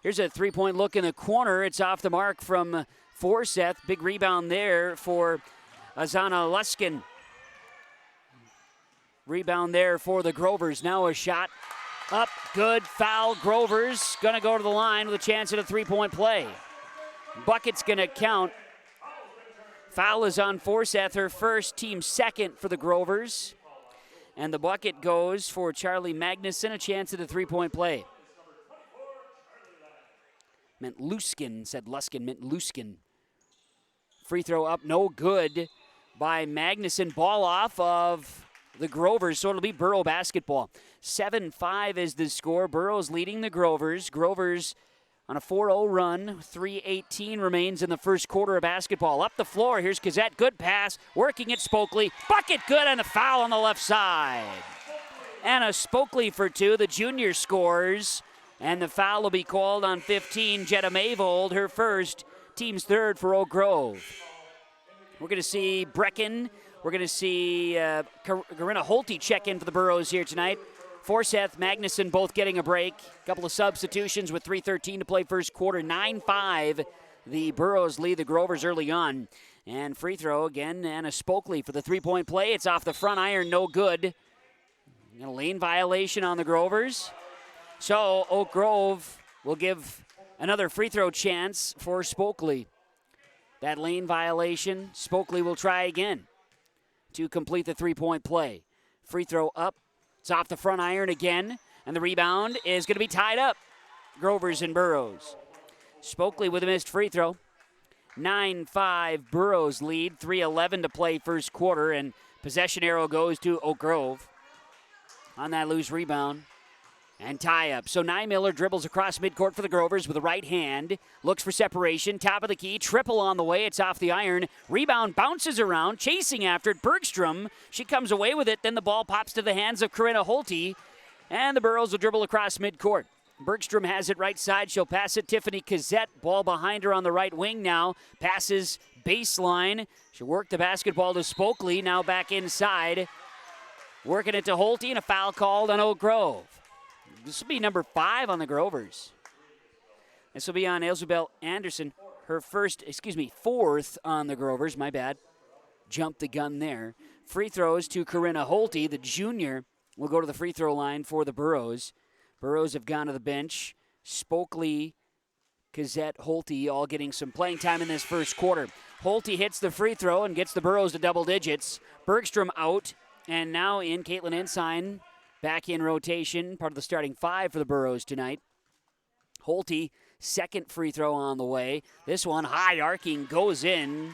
Here's a three-point look in the corner. It's off the mark from Forseth. Big rebound there for Azana Luskin. Rebound there for the Grovers. Now a shot up, good, foul. Grovers going to go to the line with a chance at a three-point play. Bucket's going to count. Foul is on Forseth, her first, team second for the Grovers. And the bucket goes for Charlie Magnuson, a chance at a three-point play. Meant Luskin, said Luskin, meant Luskin. Free throw up, no good by Magnuson. Ball off of the Grovers, so it'll be Borough basketball. 7-5 is the score. Borough's leading the Grovers. Grovers on a 4-0 run. 3:18 remains in the first quarter of basketball. Up the floor, here's Kazette. Good pass, working at Spokley. Bucket good, and a foul on the left side. Anna Spokley for two. The junior scores, and the foul will be called on 15. Jetta Mavold, her first, team's third for Oak Grove. We're going to see Brecken. We're going to see Corinna Holte check in for the Burrows here tonight. Forseth, Magnuson both getting a break. A couple of substitutions with 3:13 to play first quarter. 9-5. The Burrows lead the Grovers early on. And free throw again, Anna Spokley for the three-point play. It's off the front iron, no good. A lane violation on the Grovers. So Oak Grove will give another free throw chance for Spokley. That lane violation, Spokley will try again to complete the three-point play. Free throw up. It's off the front iron again, and the rebound is going to be tied up. Grovers and Burrows. Spokley with a missed free throw. 9-5 Burrows lead. 3:11 to play first quarter, and possession arrow goes to Oak Grove on that loose rebound. And tie-up. So Miller dribbles across midcourt for the Grovers with a right hand. Looks for separation. Top of the key. Triple on the way. It's off the iron. Rebound bounces around. Chasing after it. Bergstrom. She comes away with it. Then the ball pops to the hands of Corinna Holte. And the Burrows will dribble across midcourt. Bergstrom has it right side. She'll pass it. Tiffany Kazette. Ball behind her on the right wing now. Passes baseline. She'll work the basketball to Spokley. Now back inside. Working it to Holte, and a foul called on Oak Grove. This will be number 5 on the Grovers. This will be on Elzabel Anderson. Her fourth on the Grovers. My bad. Jumped the gun there. Free throws to Corinna Holte. The junior will go to the free throw line for the Burrows. Burrows have gone to the bench. Spokley, Kazette, Holte all getting some playing time in this first quarter. Holte hits the free throw and gets the Burrows to double digits. Bergstrom out. And now in Caitlin Ensign. Back in rotation, part of the starting 5 for the Burrows tonight. Holte, second free throw on the way. This one, high arcing, goes in.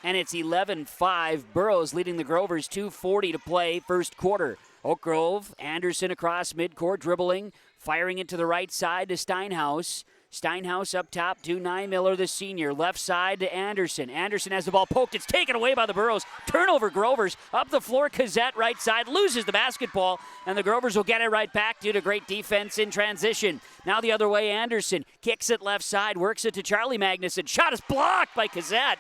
And it's 11-5. Burrows leading the Grovers, 2:40 to play first quarter. Oak Grove, Anderson across midcourt, dribbling, firing it to the right side to Steinhaus. Steinhaus up top to Miller, the senior. Left side to Anderson. Anderson has the ball poked. It's taken away by the Burrows. Turnover Grovers. Up the floor, Kazette right side. Loses the basketball, and the Grovers will get it right back due to great defense in transition. Now the other way, Anderson kicks it left side. Works it to Charlie Magnuson. Shot is blocked by Kazette.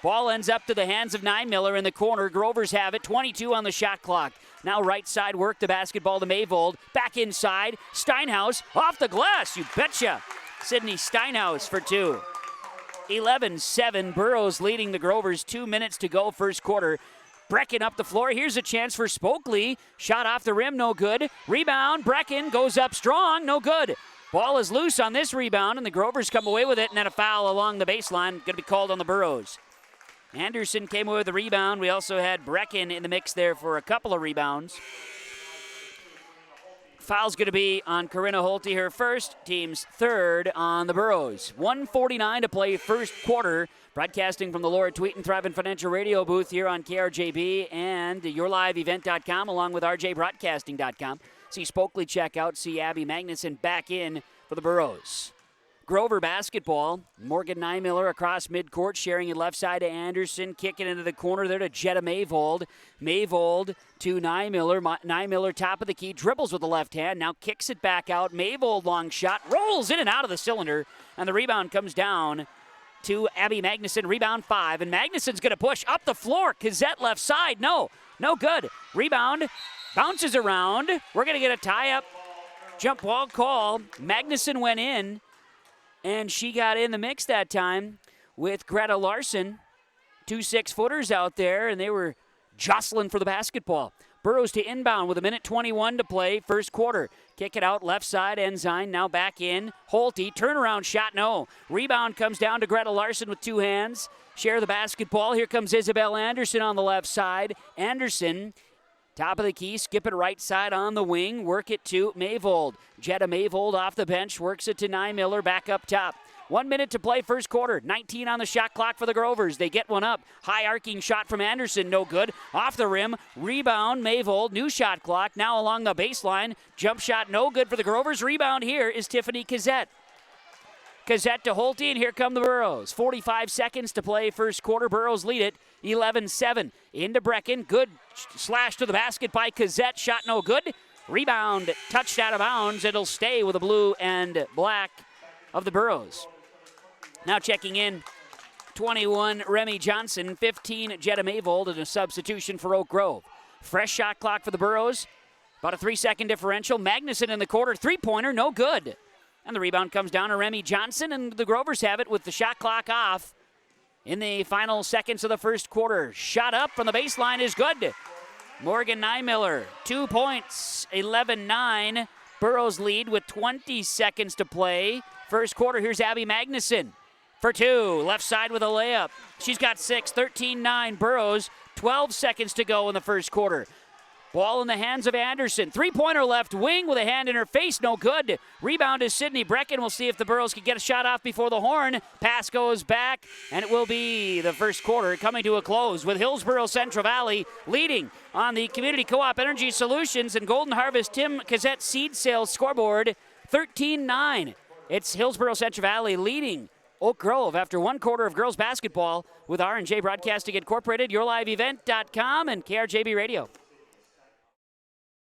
Ball ends up to the hands of Miller in the corner. Grovers have it. 22 on the shot clock. Now right side work the basketball to Mavold. Back inside. Steinhaus off the glass. You betcha. Sydney Steinhaus for 2. 11-7. Burrows leading the Grovers. 2 minutes to go first quarter. Brecken up the floor. Here's a chance for Spokley. Shot off the rim, no good. Rebound. Brecken goes up strong, no good. Ball is loose on this rebound, and the Grovers come away with it, and then a foul along the baseline. Going to be called on the Burrows. Anderson came away with the rebound. We also had Brecken in the mix there for a couple of rebounds. Foul's going to be on Corinna Holte, her first, team's third on the Burrows. 1:49 to play first quarter. Broadcasting from the Laura Tweeten Thriving Financial Radio booth here on KRJB and YourLiveEvent.com along with RJBroadcasting.com. See Spokley check out, see Abby Magnuson back in for the Burrows. Grover basketball. Morgan Miller across midcourt, sharing it left side to Anderson, kicking into the corner there to Jetta Mavold. Mavold to Miller. Miller top of the key, dribbles with the left hand, now kicks it back out. Mavold long shot, rolls in and out of the cylinder, and the rebound comes down to Abby Magnuson. Rebound 5, and Magnuson's going to push up the floor. Kazette left side, no good. Rebound, bounces around. We're going to get a tie-up jump ball call. Magnuson went in, and she got in the mix that time with Greta Larson. 2 6-footers out there, and they were Jocelyn for the basketball. Burrows to inbound with 1:21 to play, first quarter. Kick it out left side, Ensign now back in. Holte, turnaround shot, no. Rebound comes down to Greta Larson with 2 hands. Share the basketball. Here comes Isabel Anderson on the left side. Anderson, top of the key, skip it right side on the wing. Work it to Mayvold. Jetta Mayvold off the bench, works it to Miller back up top. 1 minute to play, first quarter. 19 on the shot clock for the Grovers. They get one up. High arcing shot from Anderson, no good. Off the rim, rebound, Mayvold. New shot clock, now along the baseline. Jump shot, no good for the Grovers. Rebound here is Tiffany Kazette. Kazette to Holte, and here come the Burrows. 45 seconds to play, first quarter. Burrows lead it 11-7. Into Brecken. Good slash to the basket by Kazette. Shot no good. Rebound touched out of bounds. It'll stay with the blue and black of the Burrows. Now checking in, 21, Remy Johnson, 15, Jetta Mayvold, and a substitution for Oak Grove. Fresh shot clock for the Burrows, about a 3-second differential. Magnuson in the quarter, three-pointer, no good. And the rebound comes down to Remy Johnson, and the Grovers have it with the shot clock off in the final seconds of the first quarter. Shot up from the baseline is good. Morgan Nymiller, 2 points, 11-9. Burrows lead with 20 seconds to play. First quarter, here's Abby Magnuson for 2. Left side with a layup. She's got 6, 13-9. Burrows, 12 seconds to go in the first quarter. Ball in the hands of Anderson. Three-pointer left wing with a hand in her face. No good. Rebound is Sydney Brecken. We'll see if the Burrows can get a shot off before the horn. Pass goes back, and it will be the first quarter coming to a close with Hillsborough Central Valley leading on the Community Co-op Energy Solutions and Golden Harvest Tim Kazette Seed Sales scoreboard, 13-9. It's Hillsborough Central Valley leading Oak Grove after 1 quarter of girls basketball with R&J Broadcasting Incorporated, YourLiveEvent.com, and KRJB Radio.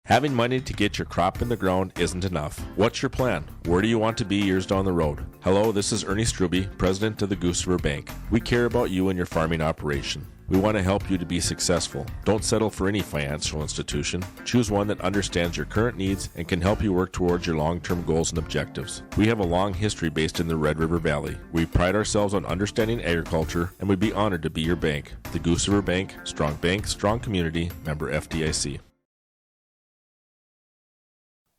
Having money to get your crop in the ground isn't enough. What's your plan? Where do you want to be years down the road? Hello, this is Ernie Struby, president of the Goose River Bank. We care about you and your farming operation. We want to help you to be successful. Don't settle for any financial institution. Choose one that understands your current needs and can help you work towards your long-term goals and objectives. We have a long history based in the Red River Valley. We pride ourselves on understanding agriculture, and we'd be honored to be your bank. The Goose River Bank, strong bank, strong community, member FDIC.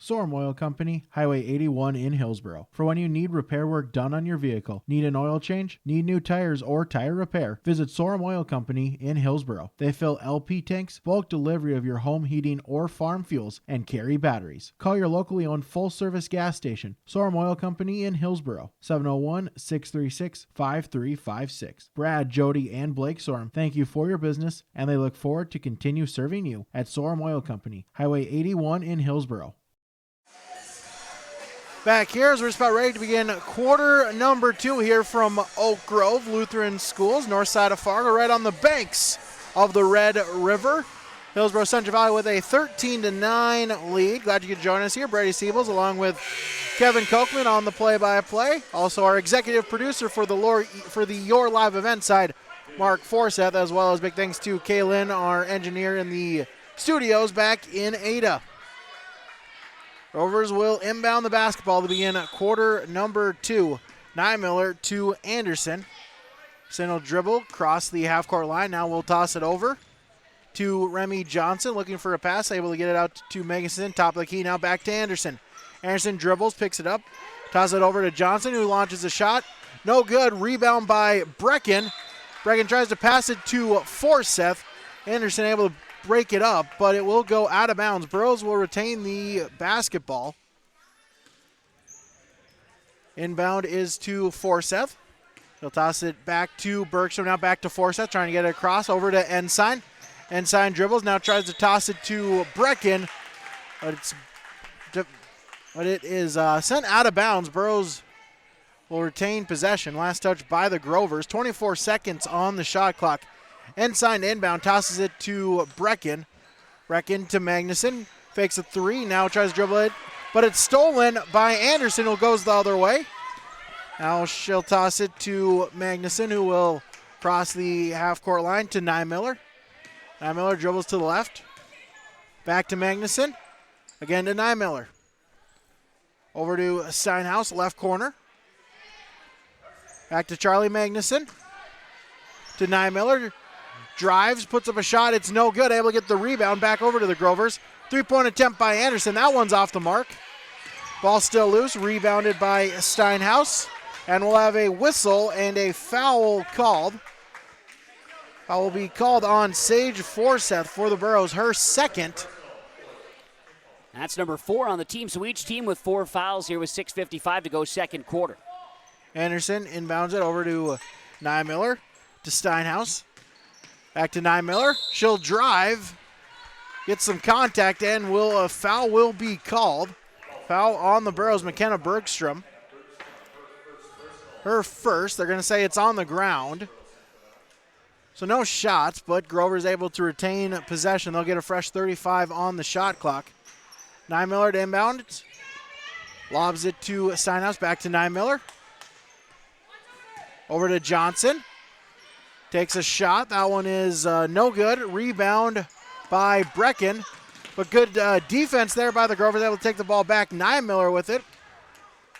Sorum Oil Company, Highway 81 in Hillsborough. For when you need repair work done on your vehicle, need an oil change, need new tires or tire repair, visit Sorum Oil Company in Hillsborough. They fill LP tanks, bulk delivery of your home heating or farm fuels, and carry batteries. Call your locally owned full-service gas station, Sorum Oil Company in Hillsborough, 701-636-5356. Brad, Jody, and Blake Sorum thank you for your business, and they look forward to continue serving you at Sorum Oil Company, Highway 81 in Hillsborough. Back here as we're just about ready to begin quarter number 2 here from Oak Grove Lutheran Schools, north side of Fargo, right on the banks of the Red River. Hillsborough Central Valley with a 13-9 lead. Glad you could join us here. Brady Siebels along with Kevin Kochman on the play-by-play. Also our executive producer for the Your Live event side, Mark Forseth, as well as big thanks to Kaylin, our engineer in the studios back in Ada. Rovers will inbound the basketball to begin quarter number 2. Nymiller to Anderson. Anderson will dribble, cross the half-court line. Now we'll toss it over to Remy Johnson, looking for a pass, able to get it out to Meganson. Top of the key, now back to Anderson. Anderson dribbles, picks it up, tosses it over to Johnson, who launches a shot. No good. Rebound by Brecken. Brecken tries to pass it to Forseth. Anderson able to break it up, but it will go out of bounds. Burrows will retain the basketball. Inbound is to Forseth. He'll toss it back to Bergstrom, now back to Forseth, trying to get it across over to Ensign. Ensign dribbles, now tries to toss it to Brecken, but it is sent out of bounds. Burrows will retain possession. Last touch by the Grovers. 24 seconds on the shot clock. Ensign inbound, tosses it to Brecken. Brecken to Magnuson, fakes a 3, now tries to dribble it, but it's stolen by Anderson, who goes the other way. Now she'll toss it to Magnuson, who will cross the half-court line to Nymiller. Nymiller dribbles to the left. Back to Magnuson. Again to Nymiller. Over to Steinhaus, left corner. Back to Charlie Magnuson. To Nymiller. drives, puts up a shot. It's no good. Able to get the rebound back over to the Grovers. 3-point attempt by Anderson. That one's off the mark. Ball still loose. Rebounded by Steinhaus. And we'll have a whistle and a foul called. Foul will be called on Sage Forseth for the Burros, her second. That's number 4 on the team, so each team with 4 fouls here with 6:55 to go second quarter. Anderson inbounds it over to Niemiller, to Steinhaus. Back to Niemiller. She'll drive, get some contact, and a foul will be called. Foul on the Burros, McKenna Bergstrom. Her first. They're going to say it's on the ground. So no shots, but Grover's able to retain possession. They'll get a fresh 35 on the shot clock. Niemiller to inbound. Lobs it to Steinhaus. Back to Niemiller. Over to Johnson. Takes a shot. That one is no good. Rebound by Brecken. But good defense there by the Grovers. Able to take the ball back. Niemiller with it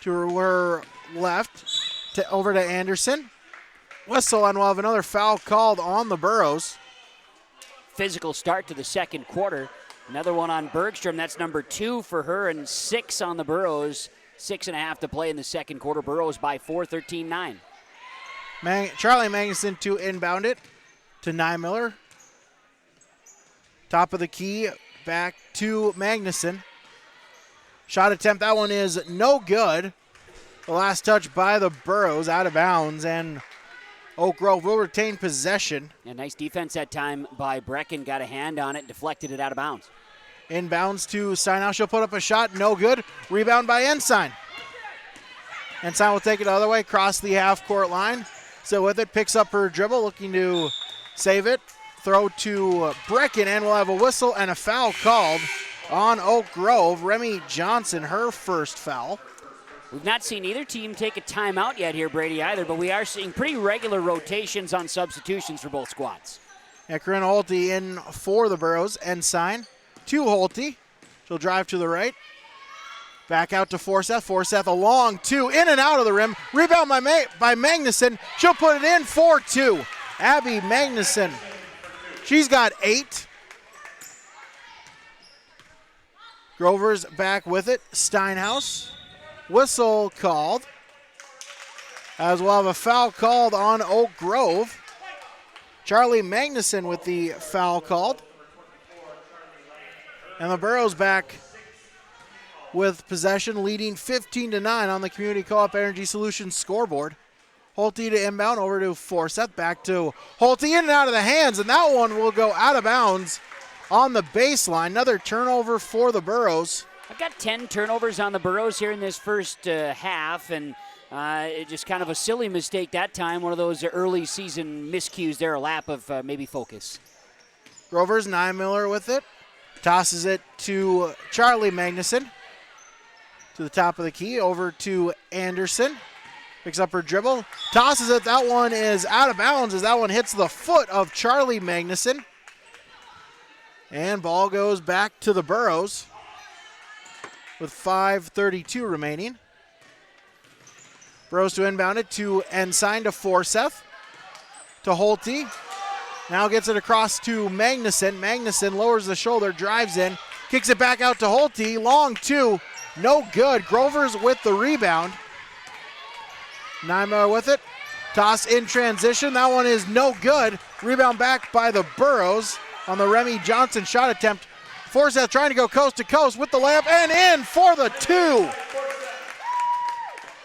to her left. Over to Anderson. Whistle, and we'll have another foul called on the Burros. Physical start to the second quarter. Another one on Bergstrom. That's number 2 for her, and 6 on the Burros. 6.5 to play in the second quarter. Burros by 4, 13-9. Charlie Magnuson to inbound it to Niemiller. Top of the key, back to Magnuson. Shot attempt, that one is no good. The last touch by the Burros, out of bounds, and Oak Grove will retain possession. Yeah, nice defense that time by Brecken. Got a hand on it, deflected it out of bounds. Inbounds to Steinhaus. She'll put up a shot, no good. Rebound by Ensign. Ensign will take it the other way, cross the half-court line. So with it, picks up her dribble, looking to save it. Throw to Brecken, and we'll have a whistle and a foul called on Oak Grove. Remy Johnson, her first foul. We've not seen either team take a timeout yet here, Brady, either, but we are seeing pretty regular rotations on substitutions for both squads. Yeah, Corinna Holte in for the Burros. Ensign to Holte. She'll drive to the right. Back out to Forseth. Forseth a long 2, in and out of the rim. Rebound by Magnuson. She'll put it in 4-2. Abby Magnuson. She's got 8. Grover's back with it. Steinhaus. Whistle called, as we'll have a foul called on Oak Grove. Charlie Magnuson with the foul called. And the Burros back with possession, leading 15-9 on the Community Co-op Energy Solutions scoreboard. Holte to inbound, over to Forseth, back to Holte, in and out of the hands, and that one will go out of bounds on the baseline. Another turnover for the Burros. I've got 10 turnovers on the Burros here in this first half, and it just kind of a silly mistake that time. One of those early season miscues there, a lap of maybe focus. Grover's Niemiller with it. Tosses it to Charlie Magnuson. To the top of the key, over to Anderson. Picks up her dribble. Tosses it. That one is out of bounds as that one hits the foot of Charlie Magnuson. And ball goes back to the Burros with 5:32 remaining. Burros to inbound it to Ensign to Forseth. To Holte. Now gets it across to Magnuson. Magnuson lowers the shoulder, drives in, kicks it back out to Holte. Long 2, no good. Grover's with the rebound. Niemiller with it. Toss in transition. That one is no good. Rebound back by the Burros on the Remy Johnson shot attempt. Forseth trying to go coast to coast with the layup and in for the 2.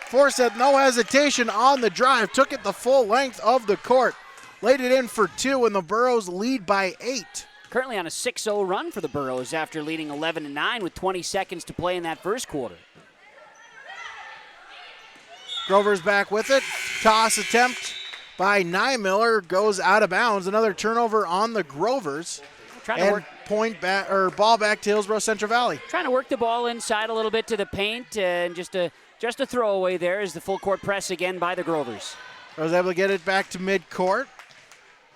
Forseth, no hesitation on the drive. Took it the full length of the court. Laid it in for 2, and the Burros lead by 8. Currently on a 6-0 run for the Burros after leading 11-9 with 20 seconds to play in that first quarter. Grover's back with it. Toss attempt by Niemiller goes out of bounds. Another turnover on the Grovers. Trying to work ball back to Hillsborough Central Valley. Trying to work the ball inside a little bit to the paint, and just a throwaway there is the full court press again by the Grovers. I was able to get it back to midcourt.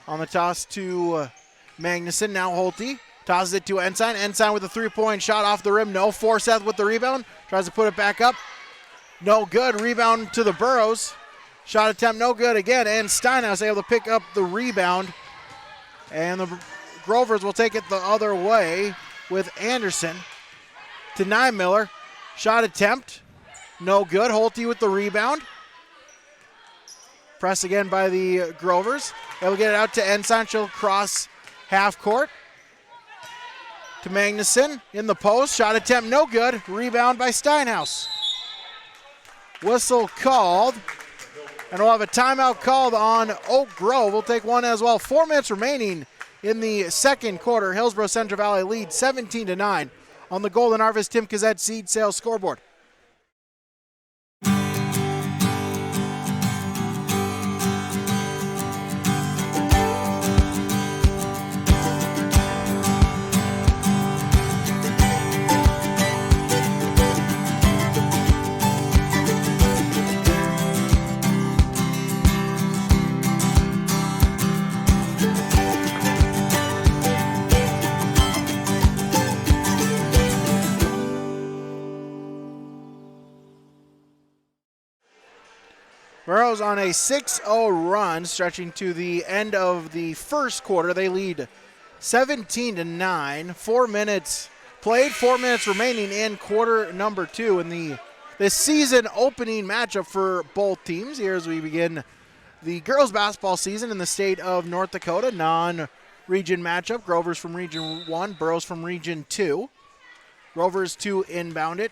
On the toss to Magnuson, now Holte. Tosses it to Ensign. Ensign with a 3-point shot off the rim. No. Forseth with the rebound. Tries to put it back up. No good. Rebound to the Burros. Shot attempt no good again. And Steinhaus able to pick up the rebound. And the Grovers will take it the other way with Anderson to Niemiller. Shot attempt, no good. Holte with the rebound. Press again by the Grovers. They'll get it out to Ensign. She'll cross half court to Magnuson in the post. Shot attempt, no good. Rebound by Steinhaus. Whistle called. And we'll have a timeout called on Oak Grove. We'll take one as well. 4 minutes remaining in the second quarter. Hillsborough Central Valley leads 17-9 on the Golden Harvest Tim Kazette Seed Sales scoreboard. Burroughs on a 6-0 run stretching to the end of the first quarter. They lead 17-9. 4 minutes played, 4 minutes remaining in quarter number 2 in the season opening matchup for both teams here as we begin the girls basketball season in the state of North Dakota. Non-region matchup. Grovers from Region 1, Burroughs from Region 2. Grovers to inbound it.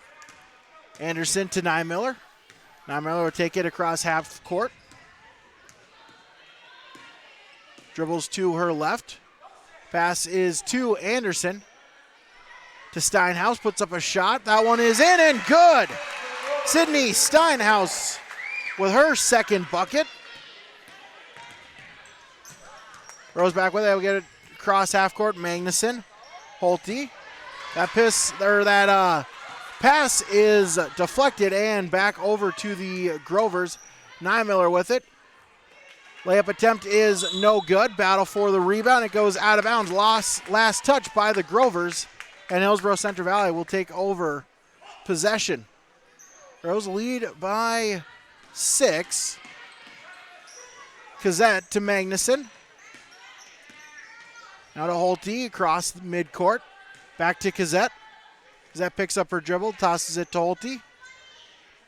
Anderson to Niemiller. Niemiller will take it across half court. Dribbles to her left. Pass is to Anderson. To Steinhaus, puts up a shot. That one is in and good. Sydney Steinhaus with her second bucket. Rose back with it. We'll get it across half court. Magnuson, Holte. That pass is deflected and back over to the Grovers. Niemiller with it. Layup attempt is no good. Battle for the rebound. It goes out of bounds. Last touch by the Grovers. And Hillsborough Central Valley will take over possession. Rose lead by 6. Kazette to Magnuson. Now to Holte across the midcourt. Back to Kazette. Kazette picks up her dribble, tosses it to Holte.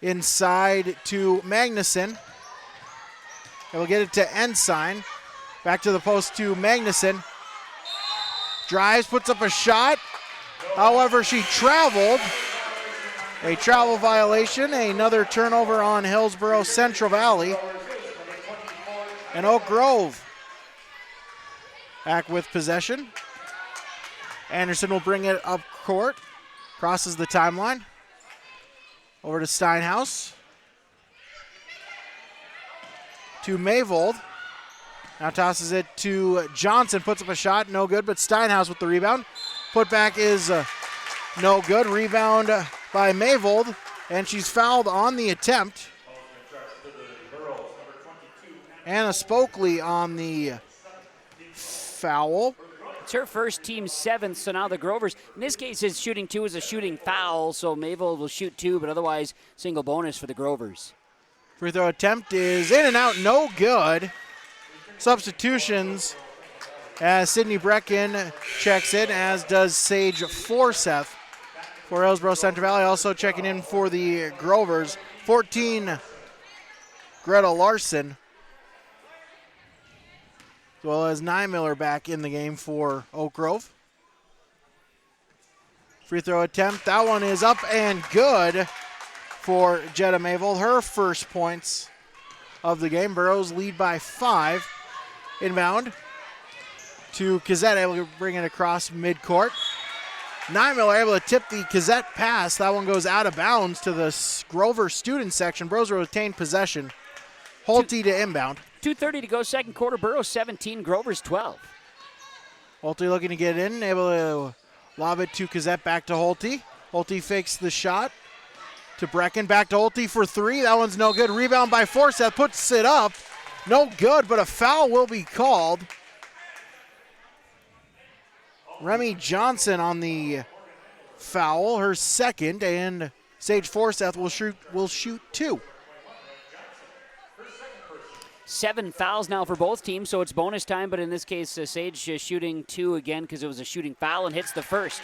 Inside to Magnuson. And we'll get it to Ensign. Back to the post to Magnuson. Drives, puts up a shot. However, she traveled. A travel violation, another turnover on Hillsborough Central Valley. And Oak Grove back with possession. Anderson will bring it up court. Crosses the timeline. Over to Steinhaus. To Mayvold. Now tosses it to Johnson. Puts up a shot. No good, but Steinhaus with the rebound. Putback is no good. Rebound by Mayvold. And she's fouled on the attempt. Anna Spokley on the foul. It's her first, team 7th, so now the Grovers, in this case, is shooting 2 is a shooting foul, so Mayville will shoot 2, but otherwise single bonus for the Grovers. Free throw attempt is in and out, no good. Substitutions as Sydney Brecken checks in, as does Sage Forseth for Hillsborough Central Valley. Also checking in for the Grovers, 14, Greta Larson. As well as Niemiller back in the game for Oak Grove. Free throw attempt. That one is up and good for Jetta Mayville. Her first points of the game. Burroughs lead by 5. Inbound to Kazette, able to bring it across midcourt. Niemiller able to tip the Kazette pass. That one goes out of bounds to the Grover student section. Burroughs will retain possession. Holte to inbound. 2:30 to go, second quarter. Burroughs 17, Grovers 12. Holte looking to get in, able to lob it to Kazette, back to Holte. Holte fakes the shot to Brecken, back to Holte for 3. That one's no good. Rebound by Forseth, puts it up. No good, but a foul will be called. Remy Johnson on the foul, her second, and Sage Forseth will shoot 2. 7 fouls now for both teams, so it's bonus time, but in this case, Sage shooting 2 again because it was a shooting foul and hits the first.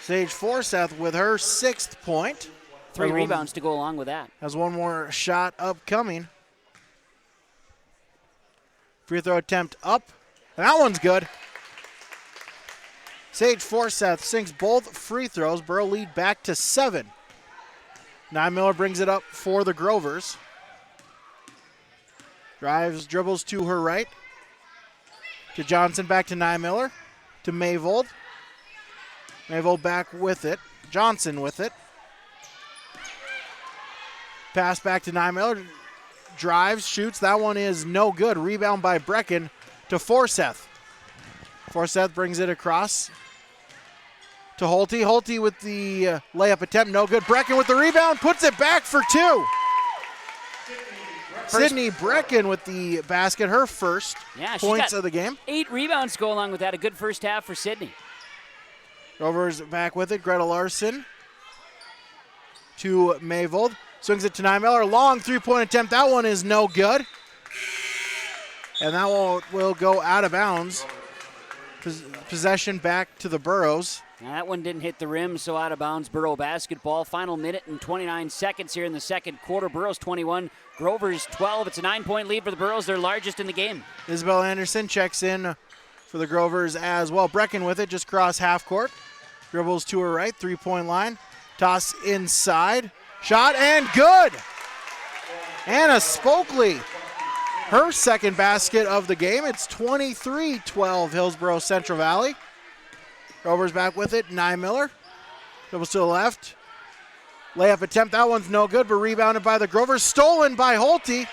Sage Forseth with her 6th point. 3 rebounds to go along with that. Has one more shot upcoming. Free throw attempt up, and that one's good. Sage Forseth sinks both free throws. Borough lead back to 7. Miller brings it up for the Grovers. Drives, dribbles to her right. To Johnson, back to Miller. To Mayvold. Mayvold back with it. Johnson with it. Pass back to Miller. Drives, shoots. That one is no good. Rebound by Brecken to Forseth. Forseth brings it across to Holte. Holte with the layup attempt, no good. Brecken with the rebound, puts it back for 2. Sydney Brecken with the basket, her first points of the game. 8 rebounds go along with that. A good first half for Sydney. Rovers back with it. Greta Larson to Mayvold. Swings it to Miller. Long 3-point attempt. That one is no good. And that one will go out of bounds. Possession back to the Burrows. Now that one didn't hit the rim, so out of bounds. Borough basketball. Final minute and 29 seconds here in the second quarter. Burrows 21, Grovers 12. It's a 9-point lead for the Burrows, their largest in the game. Isabel Anderson checks in for the Grovers as well. Brecken with it, just cross half court. Dribbles to her right, 3-point line. Toss inside. Shot and good. Anna Spokley, her second basket of the game. It's 23-12 Hillsborough Central Valley. Rovers back with it. Miller. Dribbles to the left. Layup attempt. That one's no good, but rebounded by the Grovers. Stolen by Holte.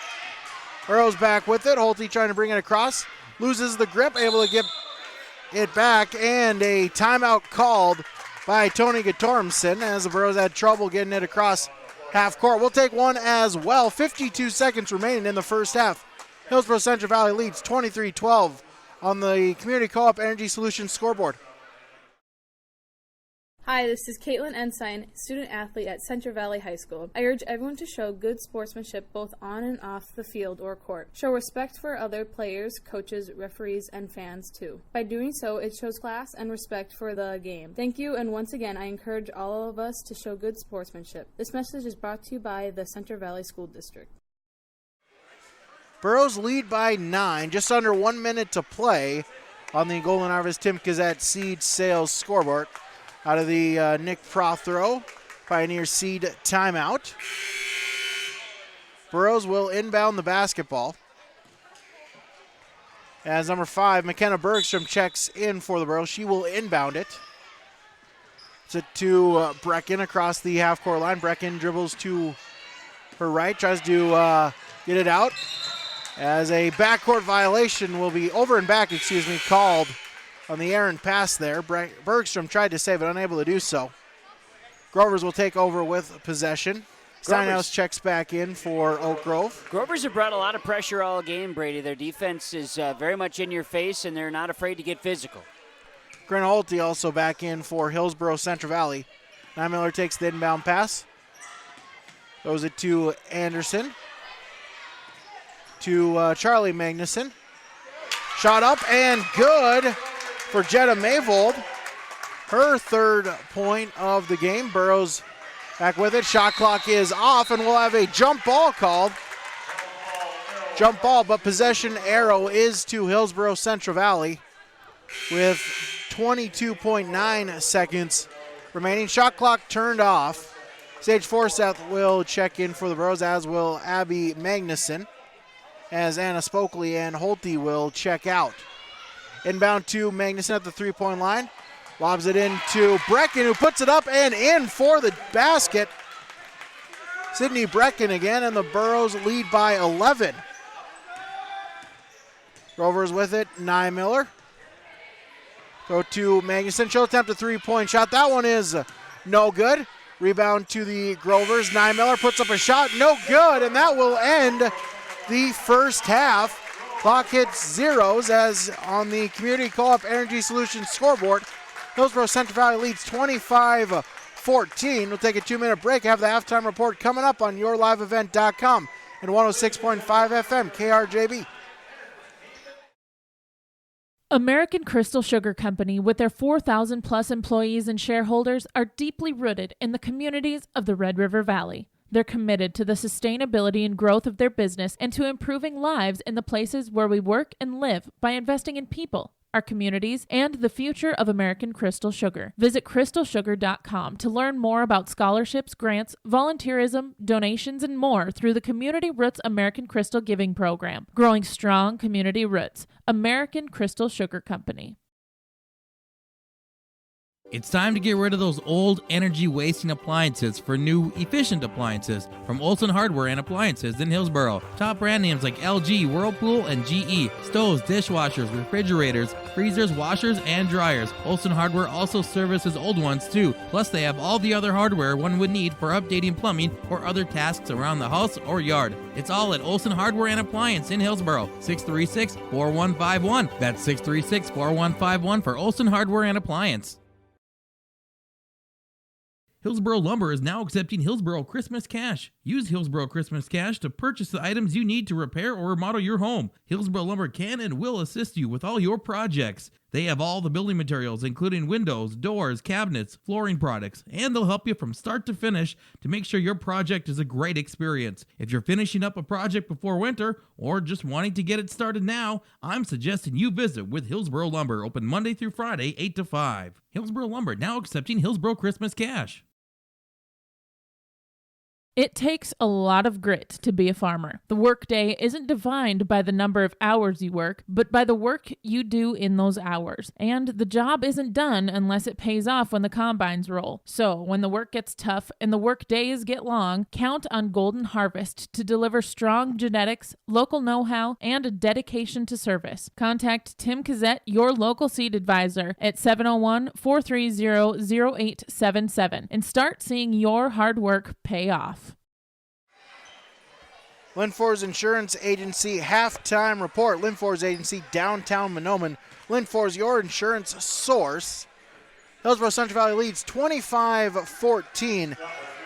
Burrows back with it. Holte trying to bring it across. Loses the grip. Able to get it back. And a timeout called by Tony Gatormson as the Burrows had trouble getting it across half court. We'll take one as well. 52 seconds remaining in the first half. Hillsborough Central Valley leads 23-12 on the Community Co-op Energy Solutions scoreboard. Hi, this is Caitlin Ensign, student athlete at Central Valley High School. I urge everyone to show good sportsmanship both on and off the field or court. Show respect for other players, coaches, referees, and fans too. By doing so, it shows class and respect for the game. Thank you, and once again, I encourage all of us to show good sportsmanship. This message is brought to you by the Central Valley School District. Burrows lead by 9, just under 1 minute to play on the Golden Harvest Tim Kazette Seed Sales scoreboard. Out of the Nick Prothro Pioneer Seed timeout. Burrows will inbound the basketball. As number 5, McKenna Bergstrom checks in for the Burrows. She will inbound it. It's to Brecken across the half-court line. Brecken dribbles to her right, tries to get it out. As a backcourt violation will be, called on the errant pass there. Bergstrom tried to save it, unable to do so. Grovers will take over with possession. Steinhaus checks back in for Oak Grove. Grovers have brought a lot of pressure all game, Brady. Their defense is very much in your face, and they're not afraid to get physical. Grenna Holte also back in for Hillsborough Central Valley. Miller takes the inbound pass. Throws it to Anderson. To Charlie Magnuson. Shot up and good for Jetta Mayvold. Her 3rd point of the game. Burrows back with it. Shot clock is off, and we'll have a jump ball called. Jump ball, but possession arrow is to Hillsborough Central Valley with 22.9 seconds remaining. Shot clock turned off. Sage Forseth will check in for the Burrows, as will Abby Magnuson, as Anna Spokley and Holte will check out. Inbound to Magnuson at the 3-point line. Lobs it in to Brecken, who puts it up and in for the basket. Sydney Brecken again, and the Burrows lead by 11. Rovers with it, Miller. Go to Magnuson. She'll attempt a 3-point shot. That one is no good. Rebound to the Grovers. Miller puts up a shot. No good, and that will end the first half. Clock hits zeros as on the Community Co-op Energy Solutions scoreboard. Hillsborough Central Valley leads 25-14. We'll take a 2-minute break. Have the halftime report coming up on yourliveevent.com. and 106.5 FM KRJB. American Crystal Sugar Company, with their 4,000 plus employees and shareholders, are deeply rooted in the communities of the Red River Valley. They're committed to the sustainability and growth of their business and to improving lives in the places where we work and live by investing in people, our communities, and the future of American Crystal Sugar. Visit crystalsugar.com to learn more about scholarships, grants, volunteerism, donations, and more through the Community Roots American Crystal Giving Program. Growing strong community roots. American Crystal Sugar Company. It's time to get rid of those old energy-wasting appliances for new, efficient appliances from Olson Hardware and Appliances in Hillsboro. Top brand names like LG, Whirlpool, and GE. Stoves, dishwashers, refrigerators, freezers, washers, and dryers. Olson Hardware also services old ones too. Plus, they have all the other hardware one would need for updating plumbing or other tasks around the house or yard. It's all at Olson Hardware and Appliance in Hillsboro. 636-4151. That's 636-4151 for Olson Hardware and Appliance. Hillsboro Lumber is now accepting Hillsboro Christmas Cash. Use Hillsboro Christmas Cash to purchase the items you need to repair or remodel your home. Hillsboro Lumber can and will assist you with all your projects. They have all the building materials, including windows, doors, cabinets, flooring products, and they'll help you from start to finish to make sure your project is a great experience. If you're finishing up a project before winter or just wanting to get it started now, I'm suggesting you visit with Hillsboro Lumber, open Monday through Friday, 8 to 5. Hillsboro Lumber now accepting Hillsboro Christmas Cash. It takes a lot of grit to be a farmer. The workday isn't defined by the number of hours you work, but by the work you do in those hours. And the job isn't done unless it pays off when the combines roll. So when the work gets tough and the work days get long, count on Golden Harvest to deliver strong genetics, local know-how, and a dedication to service. Contact Tim Cazzette, your local seed advisor, at 701-430-0877 and start seeing your hard work pay off. Linfors Insurance Agency halftime report. Linfors Agency, downtown Mahnomen. Linfors, your insurance source. Hillsboro Central Valley leads 25-14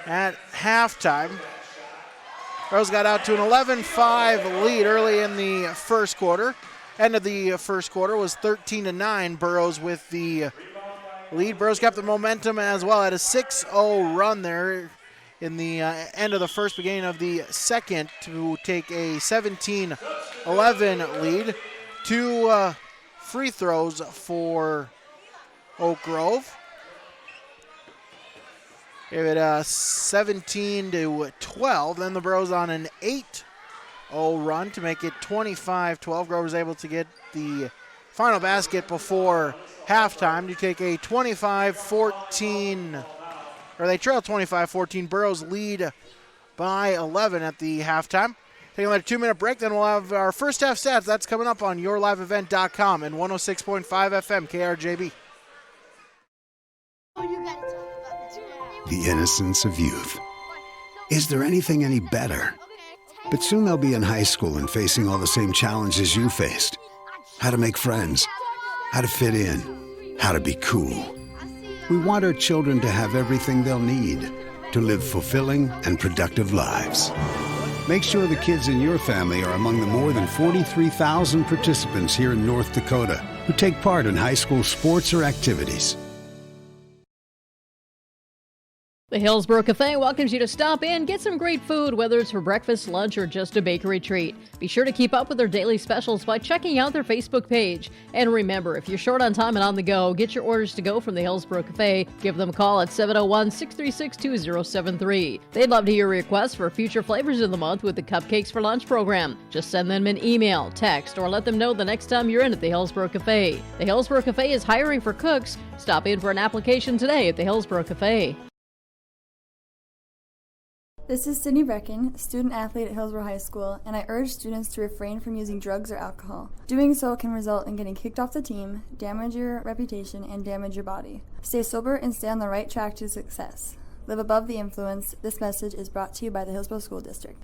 at halftime. Rose got out to an 11-5 lead early in the first quarter. End of the first quarter was 13-9. Burroughs with the lead. Burroughs kept the momentum as well. Had a 6-0 run there in the end of the first, beginning of the second, to take a 17-11 lead. Two free throws for Oak Grove. Gave it 17-12. Then the Burros on an 8-0 run to make it 25-12. Grove was able to get the final basket before halftime to take a 25-14, or they trail 25-14. Burroughs lead by 11 at the halftime. Taking another 2-minute break, then we'll have our first half stats. That's coming up on yourliveevent.com and 106.5 FM KRJB. The innocence of youth. Is there anything any better? But soon they'll be in high school and facing all the same challenges you faced. How to make friends, how to fit in, how to be cool. We want our children to have everything they'll need to live fulfilling and productive lives. Make sure the kids in your family are among the more than 43,000 participants here in North Dakota who take part in high school sports or activities. The Hillsboro Cafe welcomes you to stop in, get some great food, whether it's for breakfast, lunch, or just a bakery treat. Be sure to keep up with their daily specials by checking out their Facebook page. And remember, if you're short on time and on the go, get your orders to go from the Hillsboro Cafe. Give them a call at 701-636-2073. They'd love to hear requests for future flavors of the month with the Cupcakes for Lunch program. Just send them an email, text, or let them know the next time you're in at the Hillsboro Cafe. The Hillsboro Cafe is hiring for cooks. Stop in for an application today at the Hillsboro Cafe. This is Sydney Brecken, student athlete at Hillsboro High School, and I urge students to refrain from using drugs or alcohol. Doing so can result in getting kicked off the team, damage your reputation, and damage your body. Stay sober and stay on the right track to success. Live above the influence. This message is brought to you by the Hillsboro School District.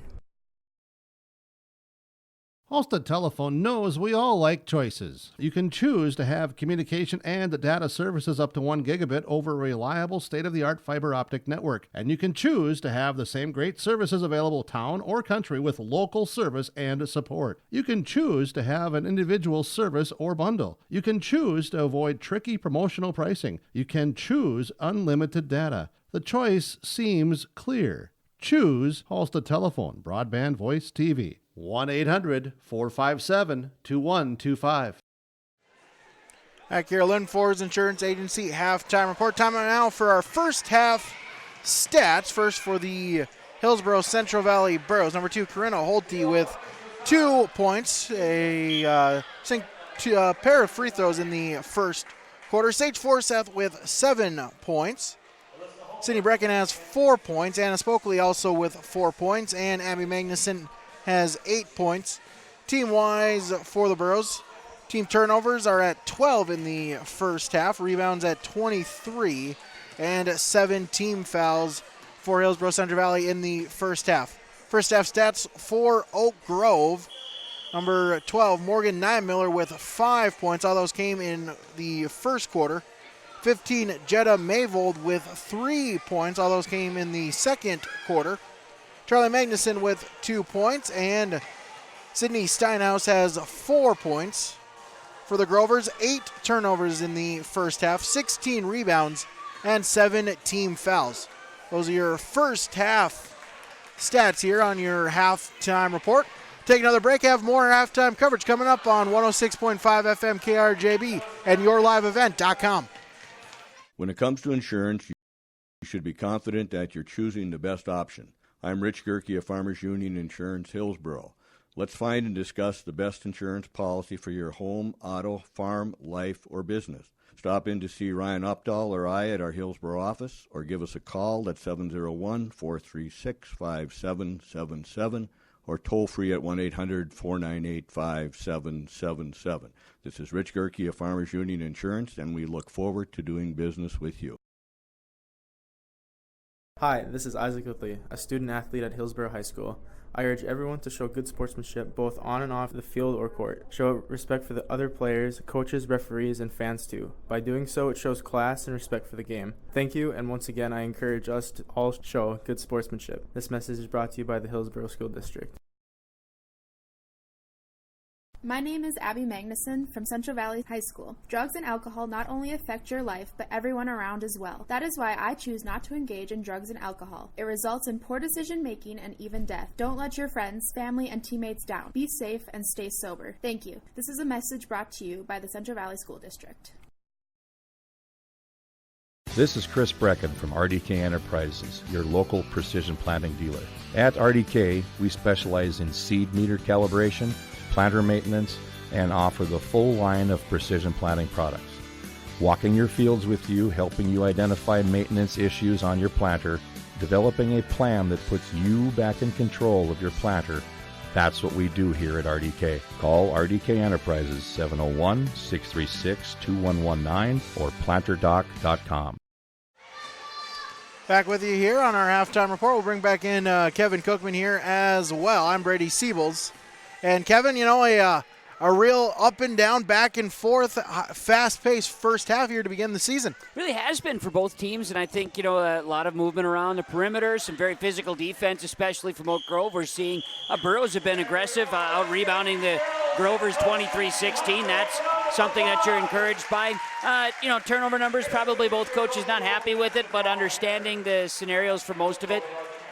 Halstead Telephone knows we all like choices. You can choose to have communication and data services up to 1 gigabit over a reliable state-of-the-art fiber optic network. And you can choose to have the same great services available town or country with local service and support. You can choose to have an individual service or bundle. You can choose to avoid tricky promotional pricing. You can choose unlimited data. The choice seems clear. Choose Halstead Telephone, broadband voice TV. 1-800-457-2125. Back here, Lynn Ford's Insurance Agency halftime report. Time now for our first half stats. First for the Hillsborough Central Valley Burros. Number 2, Corinna Holte with 2 points. A pair of free throws in the first quarter. Sage Forseth with 7 points. Sydney Brecken has 4 points. Anna Spokley also with 4 points. And Abby Magnuson has 8 points. Team-wise for the Burros, team turnovers are at 12 in the first half, rebounds at 23, and 7 team fouls for Hillsborough Central Valley in the first half. First half stats for Oak Grove. Number 12, Morgan Niemiller with 5 points. All those came in the first quarter. 15, Jetta Mayvold with 3 points. All those came in the second quarter. Charlie Magnuson with 2 points, and Sydney Steinhaus has 4 points. For the Grovers, 8 turnovers in the first half, 16 rebounds, and 7 team fouls. Those are your first half stats here on your halftime report. Take another break, have more halftime coverage coming up on 106.5 FM KRJB and yourliveevent.com. When it comes to insurance, you should be confident that you're choosing the best option. I'm Rich Gerke of Farmers Union Insurance, Hillsborough. Let's find and discuss the best insurance policy for your home, auto, farm, life, or business. Stop in to see Ryan Updahl or I at our Hillsborough office, or give us a call at 701-436-5777, or toll free at 1-800-498-5777. This is Rich Gerke of Farmers Union Insurance, and we look forward to doing business with you. Hi, this is Isaac Whitley, a student athlete at Hillsborough High School. I urge everyone to show good sportsmanship both on and off the field or court. Show respect for the other players, coaches, referees, and fans too. By doing so, it shows class and respect for the game. Thank you, and once again, I encourage us to all show good sportsmanship. This message is brought to you by the Hillsborough School District. My name is Abby Magnuson from Central Valley High School. Drugs and alcohol not only affect your life, but everyone around as well. That is why I choose not to engage in drugs and alcohol. It results in poor decision making and even death. Don't let your friends, family, and teammates down. Be safe and stay sober. Thank you. This is a message brought to you by the Central Valley School District. This is Chris Brecken from RDK Enterprises, your local precision planting dealer. At RDK, we specialize in seed meter calibration, planter maintenance, and offer the full line of precision planting products. Walking your fields with you, helping you identify maintenance issues on your planter, developing a plan that puts you back in control of your planter. That's what we do here at RDK. Call RDK Enterprises 701-636-2119 or planterdoc.com. Back with you here on our halftime report. We'll bring back in Kevin Cookman here as well. I'm Brady Siebels. And Kevin, you know, a real up and down, back and forth, fast-paced first half here to begin the season. Really has been for both teams, and I think, you know, a lot of movement around the perimeter, some very physical defense, especially from Oak Grove. We're seeing Burros have been aggressive, out-rebounding the Grovers 23-16. That's something that you're encouraged by. You know, turnover numbers, probably both coaches not happy with it, but understanding the scenarios for most of it.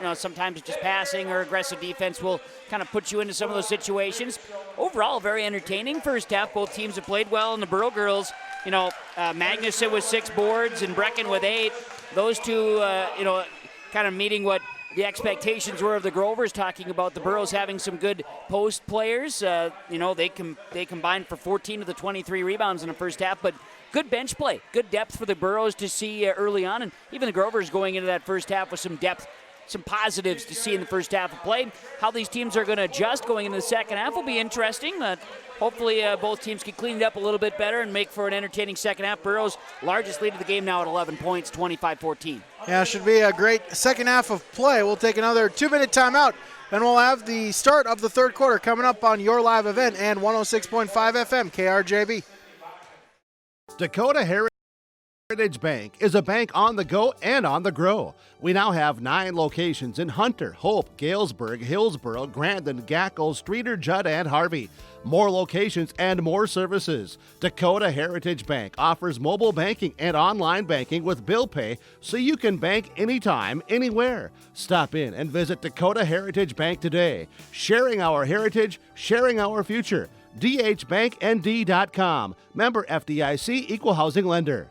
You know, sometimes just passing or aggressive defense will kind of put you into some of those situations. Overall, very entertaining first half. Both teams have played well, and the Burro girls, you know, Magnuson with 6 boards and Brecken with 8. Those two, you know, kind of meeting what the expectations were of the Grovers, talking about the Burros having some good post players. You know, they combined for 14 of the 23 rebounds in the first half, but good bench play, good depth for the Burros to see early on, and even the Grovers going into that first half with some depth, some positives to see in the first half of play. How these teams are going to adjust going into the second half will be interesting. Hopefully both teams can clean it up a little bit better and make for an entertaining second half. Burros, largest lead of the game now at 11 points, 25-14. Yeah, it should be a great second half of play. We'll take another 2-minute timeout And we'll have the start of the third quarter coming up on your live event and 106.5 FM KRJB. Dakota Heritage Bank is a bank on the go and on the grow. We now have 9 locations in Hunter, Hope, Galesburg, Hillsboro, Grandin, Gackle, Streeter, Judd, and Harvey. More locations and more services. Dakota Heritage Bank offers mobile banking and online banking with bill pay so you can bank anytime, anywhere. Stop in and visit Dakota Heritage Bank today. Sharing our heritage, sharing our future. dhbanknd.com. Member FDIC, Equal Housing Lender.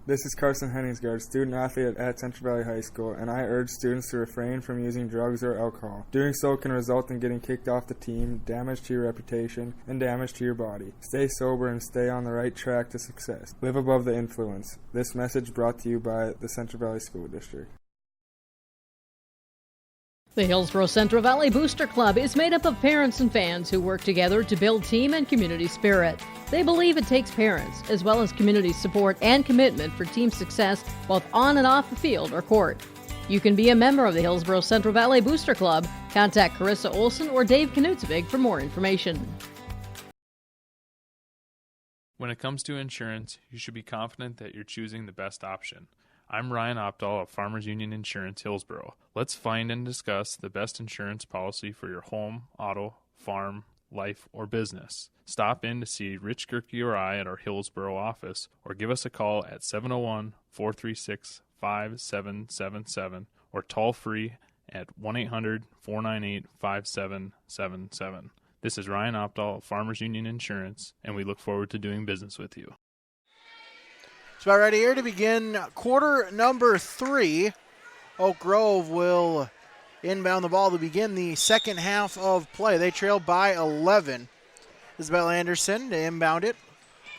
This is Carson Henningsgaard, student athlete at Central Valley High School, and I urge students to refrain from using drugs or alcohol. Doing so can result in getting kicked off the team, damage to your reputation, and damage to your body. Stay sober and stay on the right track to success. Live above the influence. This message brought to you by the Central Valley School District. The Hillsboro Central Valley Booster Club is made up of parents and fans who work together to build team and community spirit. They believe it takes parents, as well as community support and commitment for team success, both on and off the field or court. You can be a member of the Hillsboro Central Valley Booster Club. Contact Carissa Olson or Dave Knutsvig for more information. When it comes to insurance, you should be confident that you're choosing the best option. I'm Ryan Opdahl of Farmers Union Insurance Hillsboro. Let's find and discuss the best insurance policy for your home, auto, farm, life, or business. Stop in to see Rich Gerke or I at our Hillsboro office, or give us a call at 701-436-5777 or toll free at 1-800-498-5777. This is Ryan Opdahl of Farmers Union Insurance, and we look forward to doing business with you. It's about ready here to begin quarter number 3. Oak Grove will inbound the ball to begin the second half of play. They trail by 11. Isabel Anderson to inbound it.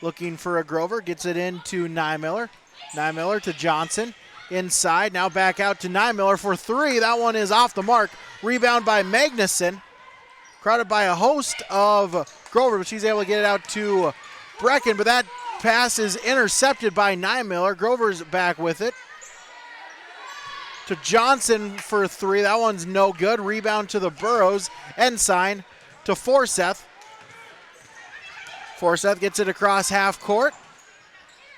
Looking for a Grover. Gets it into Nymiller. Nymiller to Johnson. Inside. Now back out to Nymiller for 3. That one is off the mark. Rebound by Magnuson. Crowded by a host of Grover, but she's able to get it out to Brecken, but that pass is intercepted by Nymiller. Grover's back with it. To Johnson for 3. That one's no good. Rebound to the Burrows. Ensign to Forseth. Forseth gets it across half court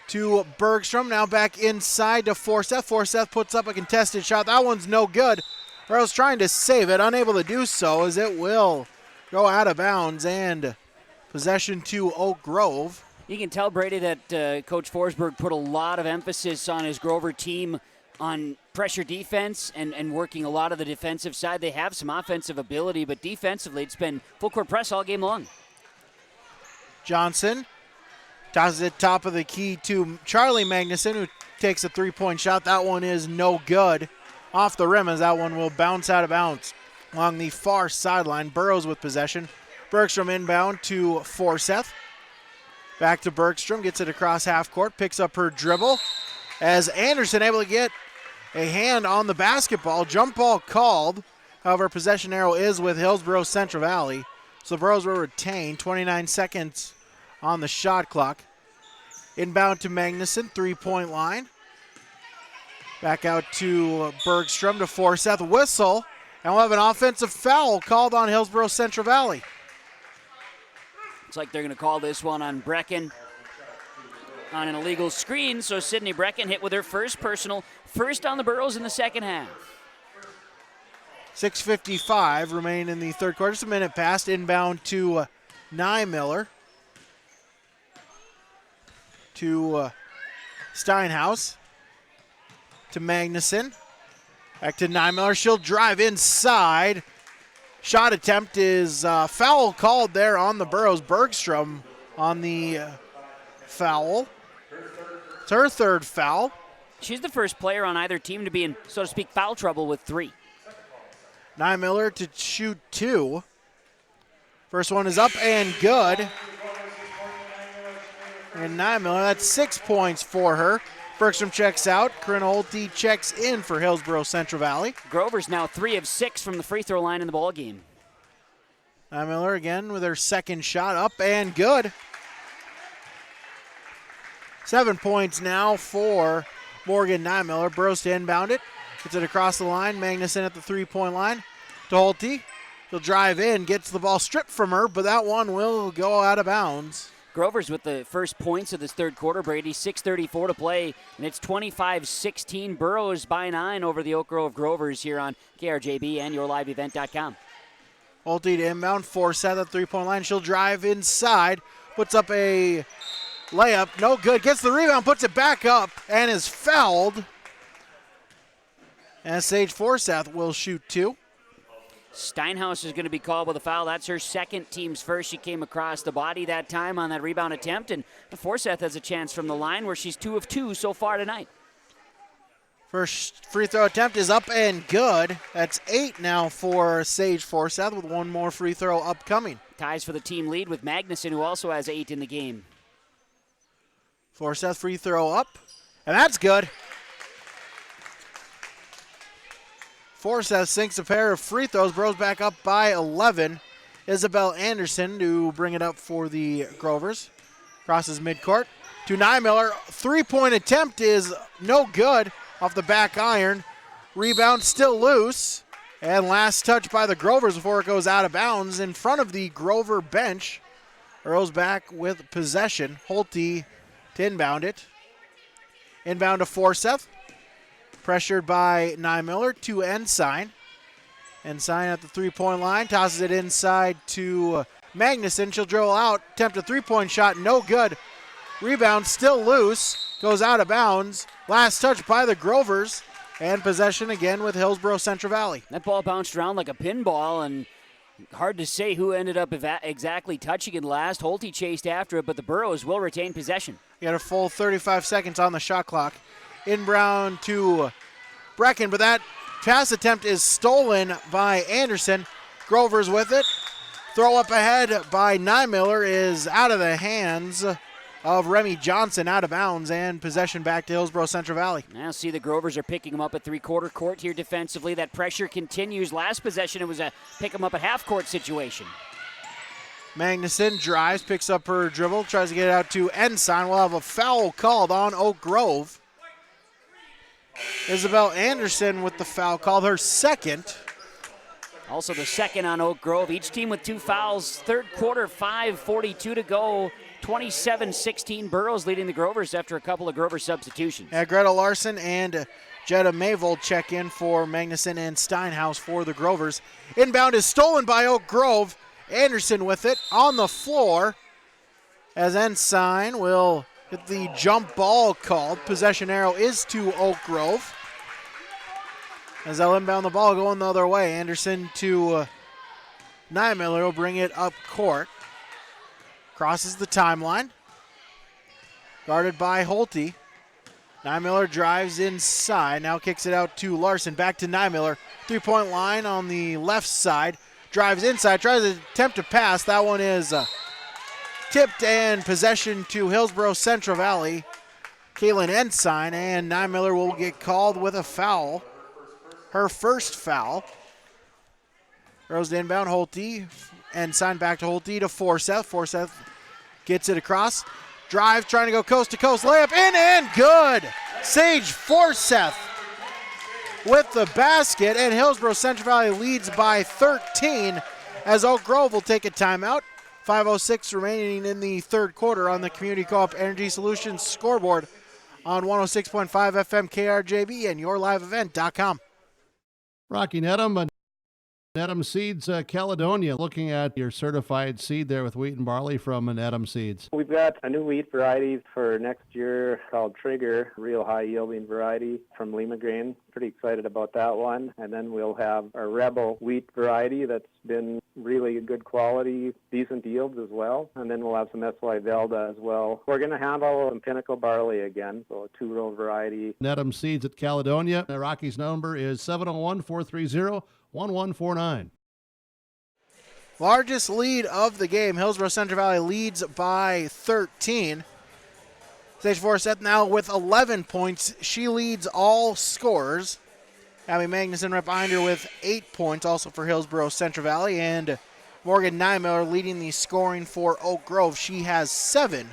to Bergstrom. Now back inside to Forseth. Forseth puts up a contested shot. That one's no good. Burrows trying to save it. Unable to do so as it will go out of bounds and possession to Oak Grove. You can tell, Brady, that Coach Forsberg put a lot of emphasis on his Grover team on pressure defense and working a lot of the defensive side. They have some offensive ability, but defensively it's been full court press all game long. Johnson tosses it top of the key to Charlie Magnuson, who takes a three-point shot. That one is no good. Off the rim as that one will bounce out of bounds along the far sideline. Burrows with possession. Bergstrom inbound to Forseth. Back to Bergstrom, gets it across half court, picks up her dribble as Anderson able to get a hand on the basketball. Jump ball called. However, possession arrow is with Hillsboro Central Valley. So the Burrows will retain. 29 seconds on the shot clock. Inbound to Magnuson, three-point line. Back out to Bergstrom to Forseth. Whistle, and we'll have an offensive foul called on Hillsboro Central Valley. Looks like they're going to call this one on Brecken on an illegal screen. So Sydney Brecken hit with her first personal, first on the Burrows in the second half. 6:55 remaining in the third quarter. Just a minute past. Inbound to Nymiller. To Steinhaus. To Magnuson. Back to Nymiller. She'll drive inside. Shot attempt is foul called there on the Burrows. Bergstrom on the foul. It's her third foul. She's the first player on either team to be in, so to speak, foul trouble with 3. Nymiller to shoot 2. First one is up and good. And Nymiller, that's 6 points for her. Bergstrom checks out. Corinne Holte checks in for Hillsboro Central Valley. Grover's now 3 of 6 from the free throw line in the ball game. Nymiller again with her second shot up and good. 7 points now for Morgan Nymiller. Burrows to inbound it. Gets it across the line. Magnuson at the three-point line to Holte. He'll drive in, gets the ball stripped from her, but that one will go out of bounds. Grover's with the first points of this third quarter, Brady. 6:34 to play, and it's 25-16. Burrows by 9 over the Oak Grove Grovers here on KRJB and yourliveevent.com. Holte to inbound, Forseth at the three-point line. She'll drive inside, puts up a layup, no good. Gets the rebound, puts it back up, and is fouled. And Sage Forseth will shoot 2. Steinhaus is going to be called with a foul. That's her second, team's first. She came across the body that time on that rebound attempt, and Forseth has a chance from the line where she's 2 of 2 so far tonight. First free throw attempt is up and good. That's 8 now for Sage Forseth with one more free throw upcoming. Ties for the team lead with Magnuson, who also has 8 in the game. Forseth free throw up, and that's good. Forseth sinks a pair of free throws, Burrows back up by 11. Isabel Anderson to bring it up for the Grovers. Crosses midcourt to Niemiller. Three-point attempt is no good off the back iron. Rebound still loose. And last touch by the Grovers before it goes out of bounds in front of the Grover bench. Earls back with possession. Holte to inbound it. Inbound to Forseth. Pressured by Niemiller to Ensign. Ensign at the three-point line. Tosses it inside to Magnuson. She'll dribble out. Attempt a three-point shot. No good. Rebound still loose. Goes out of bounds. Last touch by the Grovers. And possession again with Hillsborough Central Valley. That ball bounced around like a pinball, and hard to say who ended up exactly touching it last. Holte chased after it, but the Burrows will retain possession. You got a full 35 seconds on the shot clock. Inbound to Brecken, but that pass attempt is stolen by Anderson. Grover's with it. Throw up ahead by Niemiller is out of the hands of Remy Johnson, out of bounds, and possession back to Hillsborough Central Valley. Now see the Grovers are picking them up at three-quarter court here defensively. That pressure continues. Last possession, it was a pick them up at half-court situation. Magnuson drives, picks up her dribble, tries to get it out to Ensign. We'll have a foul called on Oak Grove. Isabel Anderson with the foul called, her second. Also the second on Oak Grove. Each team with 2 fouls. Third quarter, 5:42 to go. 27-16, Burrows leading the Grovers after a couple of Grover substitutions. Yeah, Greta Larson and Jetta Mayvold check in for Magnuson and Steinhaus for the Grovers. Inbound is stolen by Oak Grove. Anderson with it on the floor as Ensign will get the jump ball called. Possession arrow is to Oak Grove. As they'll inbound the ball going the other way. Anderson to Niemiller will bring it up court. Crosses the timeline. Guarded by Holte. Niemiller drives inside. Now kicks it out to Larson. Back to Niemiller. Three-point line on the left side. Drives inside. Tries to attempt to pass. That one is tipped, and possession to Hillsborough Central Valley. Kaylin Ensign, and Niemiller will get called with a foul. Her first foul. Throws to inbound Holte. Ensign back to Holte to Forseth. Forseth gets it across. Drive, trying to go coast to coast. Layup in and good. Sage Forseth with the basket, and Hillsborough Central Valley leads by 13 as Oak Grove will take a timeout. 5:06 remaining in the third quarter on the Community Co-op Energy Solutions scoreboard on 106.5 FM KRJB and yourliveevent.com. Rocky Nedham, Nedham Seeds, Caledonia, looking at your certified seed there with wheat and barley from Nedham Seeds. We've got a new wheat variety for next year called Trigger, real high yielding variety from Lima Grain. Pretty excited about that one. And then we'll have our Rebel wheat variety that's been really good quality, decent yields as well. And then we'll have some SY Velda as well. We're going to handle some Pinnacle barley again, so a 2-row variety. Nedham Seeds at Caledonia. Rocky's number is 701-430-1149. Largest lead of the game. Hillsborough Central Valley leads by 13. Sage Forseth now with 11 points. She leads all scorers. Abby Magnuson right behind her with 8 points, also for Hillsborough Central Valley. And Morgan Niemiller leading the scoring for Oak Grove. She has 7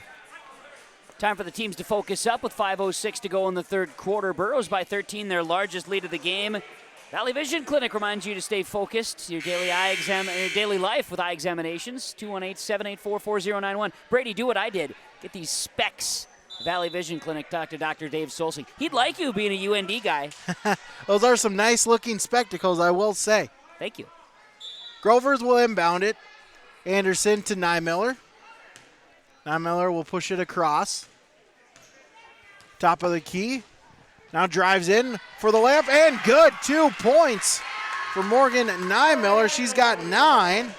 Time for the teams to focus up with 5:06 to go in the third quarter. Burrows by 13, their largest lead of the game. Valley Vision Clinic reminds you to stay focused. Your daily life with eye examinations. 218-784-4091. Brady, do what I did. Get these specs. Valley Vision Clinic. Talk to Dr. Dave Solsey. He'd like you being a UND guy. Those are some nice-looking spectacles, I will say. Thank you. Grovers will inbound it. Anderson to Nymiller. Nymiller will push it across. Top of the key. Now drives in for the layup, and good. 2 points for Morgan Nymiller. She's got 9.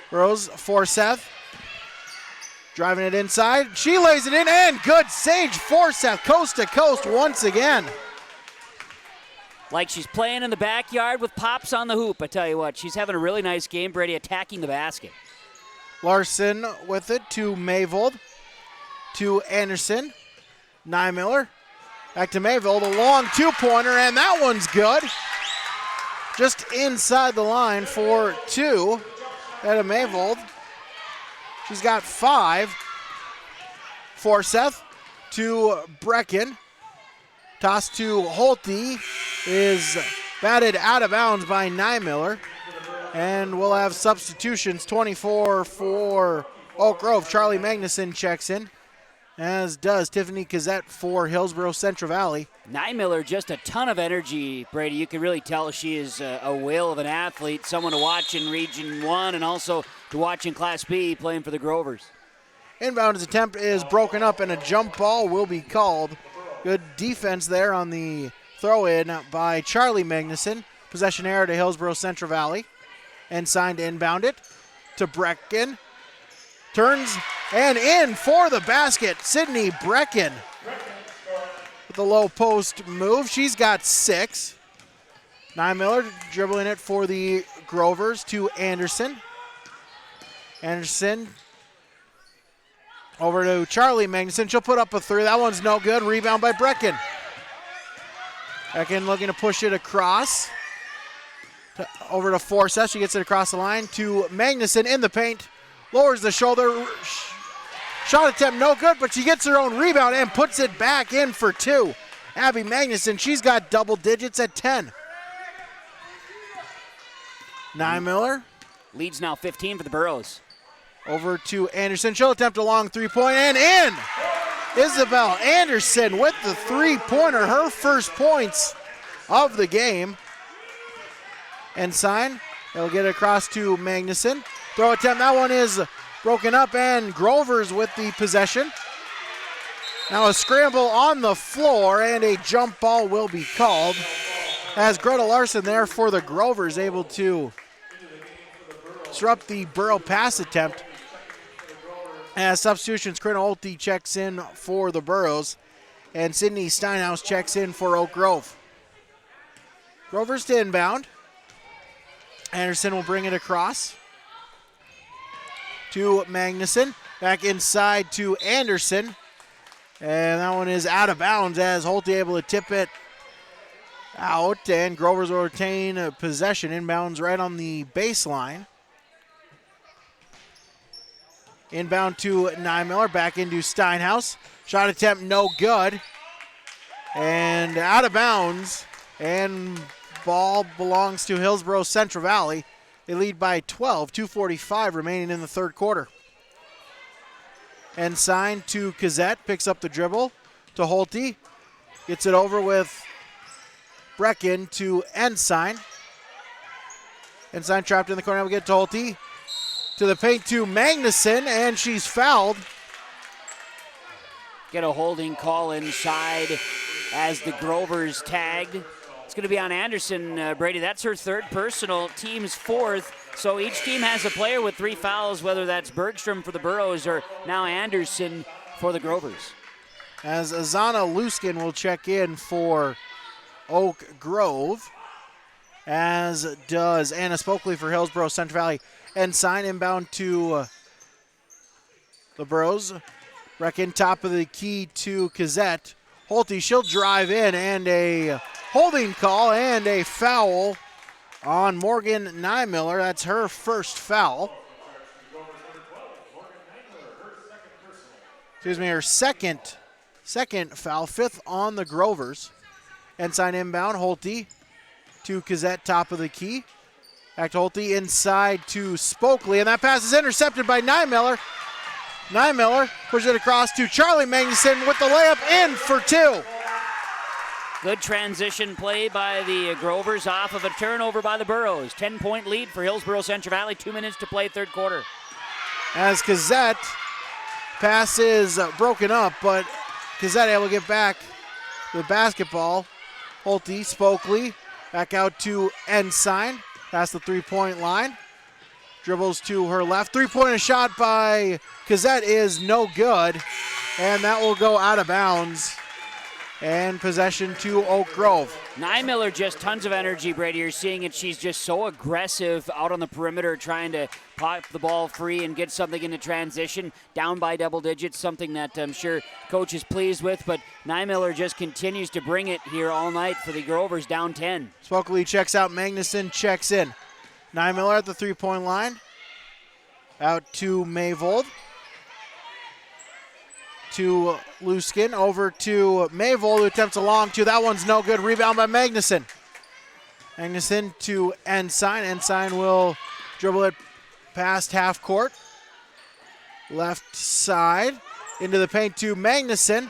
Rose Forseth driving it inside. She lays it in, and good. Sage Forseth coast to coast once again. Like she's playing in the backyard with pops on the hoop, I tell you what. She's having a really nice game, Brady, attacking the basket. Larson with it to Mayvold. To Anderson. Nymiller. Back to Mayvold. A long 2-pointer, and that one's good. Just inside the line for 2 at Mayvold. She's got 5. Forseth to Brecken. Toss to Holte is batted out of bounds by Nymiller. And we'll have substitutions. 24 for Oak Grove. Charlie Magnuson checks in, as does Tiffany Cazzette for Hillsborough Central Valley. Nymiller, just a ton of energy, Brady. You can really tell she is a whale of an athlete, someone to watch in Region 1 and also to watch in Class B playing for the Grovers. Inbounds attempt is broken up, and a jump ball will be called. Good defense there on the throw-in by Charlie Magnuson. Possession error to Hillsborough Central Valley. And signed to inbound it to Brecken. Turns and in for the basket. Sydney Brecken with a low post move. She's got 6. Nymiller dribbling it for the Grovers to Anderson. Anderson over to Charlie Magnuson. She'll put up a 3. That one's no good. Rebound by Brecken. Brecken looking to push it across. Over to Forseth. She gets it across the line to Magnuson in the paint. Lowers the shoulder. Shot attempt no good, but she gets her own rebound and puts it back in for 2. Abby Magnuson, she's got double digits at 10. Nymiller. Leads now 15 for the Burros. Over to Anderson. She'll attempt a long 3-point and in. Isabel Anderson with the 3-pointer. Her first points of the game. Ensign, they'll get it across to Magnuson. Throw attempt, that one is broken up, and Grovers with the possession. Now a scramble on the floor, and a jump ball will be called, as Greta Larson there for the Grovers able to disrupt the Burrow pass attempt. As substitutions, Corinna Holte checks in for the Burrows, and Sydney Steinhaus checks in for Oak Grove. Grovers to inbound. Anderson will bring it across to Magnuson. Back inside to Anderson. And that one is out of bounds as Holte able to tip it out. And Grovers will retain possession. Inbounds right on the baseline. Inbound to Nymiller. Back into Steinhaus. Shot attempt no good. And out of bounds. And ball belongs to Hillsborough Central Valley. They lead by 12, 2:45 remaining in the third quarter. Ensign to Cazzette, picks up the dribble to Holte. Gets it over with Brecken to Ensign. Ensign trapped in the corner, we get to Holte. To the paint to Magnuson, and she's fouled. Get a holding call inside as the Grovers tagged. It's going to be on Anderson, Brady. That's her 3rd personal, team's 4th. So each team has a player with 3 fouls, whether that's Bergstrom for the Burros or now Anderson for the Grovers. As Azana Luskin will check in for Oak Grove, as does Anna Spokley for Hillsborough Central Valley. Ensign inbound to the Burros. Brecken top of the key to Cazzette. Holte, she'll drive in, and a holding call and a foul on Morgan Nymiller. That's her first foul. her second foul, fifth on the Grovers. Ensign inbound, Holte to Kazette, top of the key. Back to Holte, inside to Spokley, and that pass is intercepted by Nymiller. Nymiller pushes it across to Charlie Magnuson with the layup in for two. Good transition play by the Grovers off of a turnover by the Burros. 10-point lead for Hillsborough Central Valley, 2 minutes to play third quarter. As Kazette, pass is broken up, but Kazette able to get back the basketball. Holte, Spokley, back out to Ensign, past the three-point line. Dribbles to her left. Three-pointer shot by Kazette is no good, and that will go out of bounds. And possession to Oak Grove. Nymiller, just tons of energy, Brady. You're seeing it. She's just so aggressive out on the perimeter, trying to pop the ball free and get something into transition. Down by double digits, something that I'm sure coach is pleased with. But Nymiller just continues to bring it here all night for the Grovers, down 10. Spokley checks out. Magnuson checks in. Nymiller at the three-point line. Out to Mayvold. To Luskin, over to Mayvold, who attempts a long two. That one's no good. Rebound by Magnuson. Magnuson to Ensign. Ensign will dribble it past half court. Left side into the paint to Magnuson.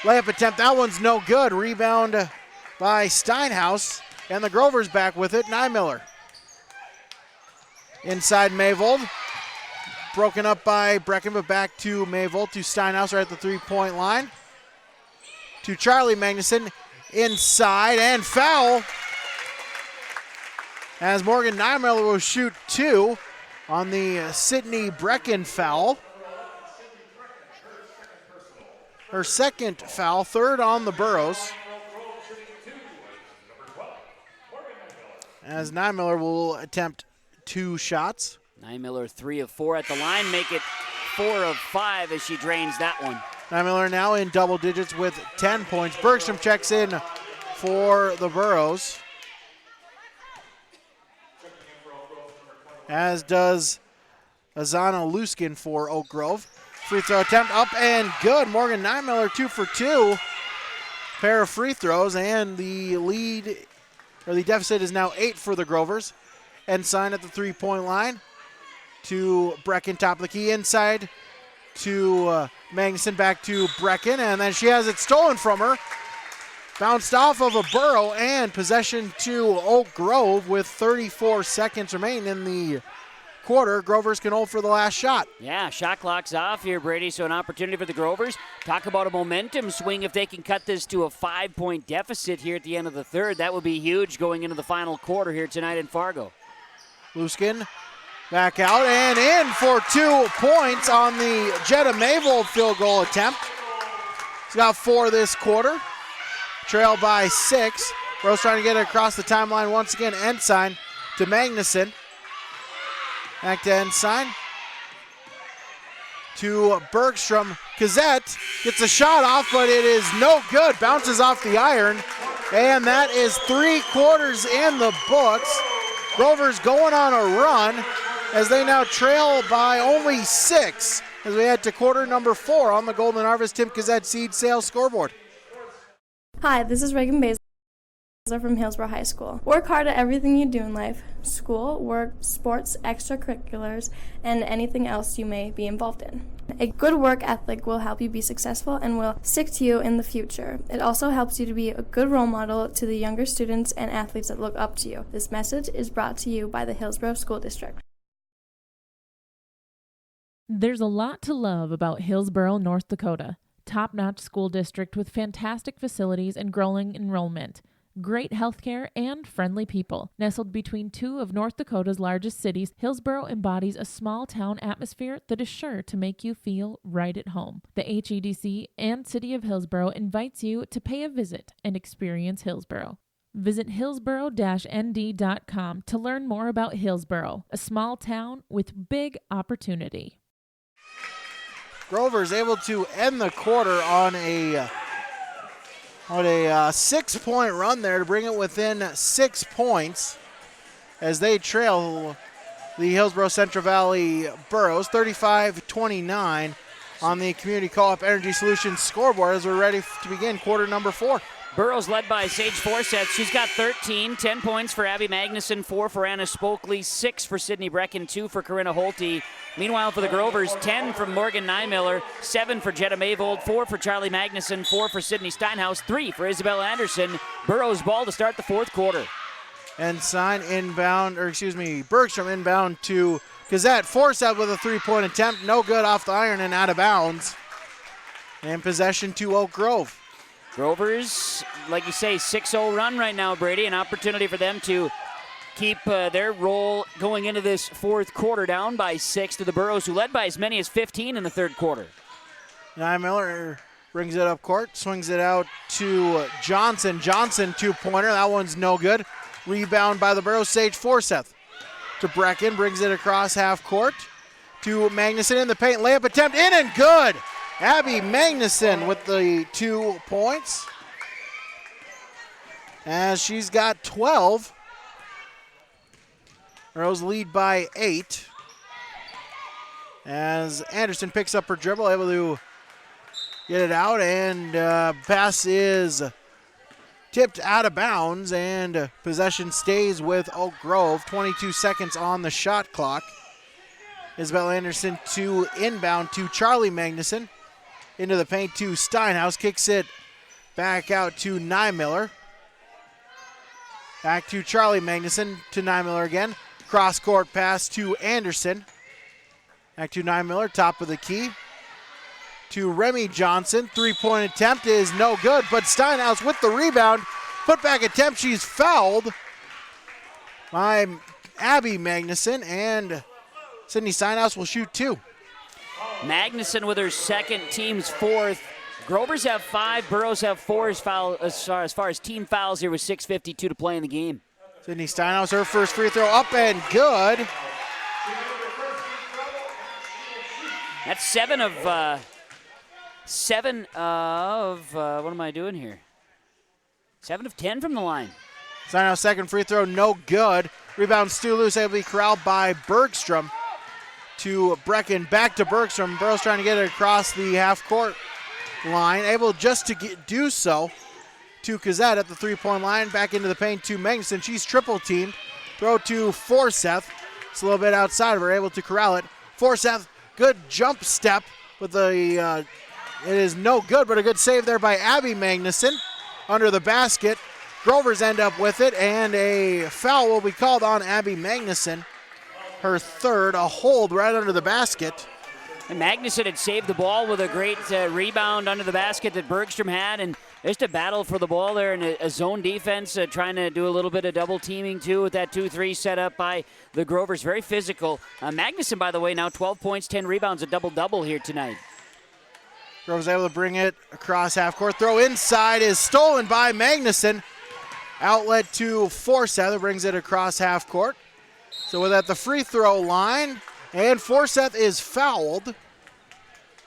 Layup attempt. That one's no good. Rebound by Steinhaus. And the Grovers back with it. Nymiller. Inside Mayvold. Broken up by Brecken, but back to Mayvold, to Steinhaus right at the three-point line. To Charlie Magnuson, inside, and foul. As Morgan Nymiller will shoot two on the Sydney Brecken foul. Her second foul, third on the Burros. As Nymiller will attempt two shots. Nymiller 3 of 4 at the line, make it 4 of 5 as she drains that one. Nymiller now in double digits with 10 points. Bergstrom checks in for the Burros. As does Azana Luskin for Oak Grove. Free throw attempt up and good. Morgan Nymiller 2 for 2. Pair of free throws, and the lead, or the deficit is now 8 for the Grovers. Ensign at the three-point line. To Brecken, top of the key, inside to Magnuson, back to Brecken, and then she has it stolen from her. Bounced off of a Burrow, and possession to Oak Grove with 34 seconds remaining in the quarter. Grovers can hold for the last shot. Yeah, shot clock's off here, Brady, so an opportunity for the Grovers. Talk about a momentum swing if they can cut this to a 5-point deficit here at the end of the third. That would be huge going into the final quarter here tonight in Fargo. Luskin back out and in for 2 points on the Jetta Mayvold field goal attempt. He's got 4 this quarter. Trail by 6. Rose trying to get it across the timeline once again. Ensign to Magnuson. Back to Ensign. To Bergstrom. Kazette gets a shot off, but it is no good. Bounces off the iron. And that is 3 quarters in the books. Grovers going on a run as they now trail by only 6 as we head to quarter number 4 on the Golden Harvest Tim Kazette Seed Sales scoreboard. Hi, this is Reagan Basil from Hillsborough High School. Work hard at everything you do in life: school, work, sports, extracurriculars, and anything else you may be involved in. A good work ethic will help you be successful and will stick to you in the future. It also helps you to be a good role model to the younger students and athletes that look up to you. This message is brought to you by the Hillsborough School District. There's a lot to love about Hillsborough, North Dakota. Top-notch school district with fantastic facilities and growing enrollment. Great healthcare and friendly people. Nestled between 2 of North Dakota's largest cities, Hillsborough embodies a small-town atmosphere that is sure to make you feel right at home. The HEDC and City of Hillsborough invites you to pay a visit and experience Hillsborough. Visit hillsborough-nd.com to learn more about Hillsborough, a small town with big opportunity. Grover's able to end the quarter on a 6-point run there to bring it within 6 points as they trail the Hillsborough Central Valley Burros 35-29 on the Community Co-op Energy Solutions scoreboard as we're ready to begin quarter number 4. Burrows led by Sage Forseth. She's got 13, 10 points for Abby Magnuson, 4 for Anna Spokley, 6 for Sydney Brecken, 2 for Corinna Holte. Meanwhile, for the Grovers, 10 from Morgan Nymiller, 7 for Jetta Mayvold, 4 for Charlie Magnuson, 4 for Sydney Steinhaus, 3 for Isabel Anderson. Burrows ball to start the fourth quarter. Ensign inbound, Bergstrom inbound to Gazette. Forseth with a three-point attempt. No good off the iron and out of bounds. And possession to Oak Grove. Grovers, like you say, 6-0 run right now, Brady. An opportunity for them to keep their roll going into this fourth quarter, down by 6 to the Burrows, who led by as many as 15 in the third quarter. Miller brings it up court, swings it out to Johnson. Johnson, two-pointer. That one's no good. Rebound by the Burrows. Sage Forseth to Brecken, brings it across half court to Magnuson in the paint. Layup attempt in and good. Abby Magnuson with the 2 points, as she's got 12. Burrows lead by 8. As Anderson picks up her dribble, able to get it out, and pass is tipped out of bounds, and possession stays with Oak Grove. 22 seconds on the shot clock. Isabel Anderson to inbound to Charlie Magnuson. Into the paint to Steinhaus, kicks it back out to Nymiller. Back to Charlie Magnuson to Nymiller again. Cross-court pass to Anderson. Back to Nymiller, top of the key. To Remy Johnson, three-point attempt is no good, but Steinhaus with the rebound. Put-back attempt, she's fouled by Abby Magnuson, and Sydney Steinhaus will shoot 2. Magnuson with her second, team's 4th. Grovers have 5, Burrows have 4 as far as team fouls here with 6:52 to play in the game. Sydney Steinhaus, her first free throw up and good. That's 7 of what am I doing here? 7 of 10 from the line. Steinhaus' second free throw, no good. Rebound Stu Luce, able to be corralled by Bergstrom. To Brecken, back to Bergstrom. Burrows trying to get it across the half-court line. Able just to do so to Kazette at the three-point line. Back into the paint to Magnuson. She's triple-teamed. Throw to Forseth. It's a little bit outside of her. Able to corral it. Forseth, good jump step. With it is no good, but a good save there by Abby Magnuson. Under the basket. Grovers end up with it, and a foul will be called on Abby Magnuson. Her third, a hold right under the basket. And Magnuson had saved the ball with a great rebound under the basket that Bergstrom had, and just a battle for the ball there, and a zone defense trying to do a little bit of double teaming too with that 2-3 set up by the Grovers. Very physical. Magnuson, by the way, now 12 points, 10 rebounds, a double-double here tonight. Grovers able to bring it across half court. Throw inside is stolen by Magnuson. Outlet to Forseth, brings it across half court. So we're at the free throw line, and Forseth is fouled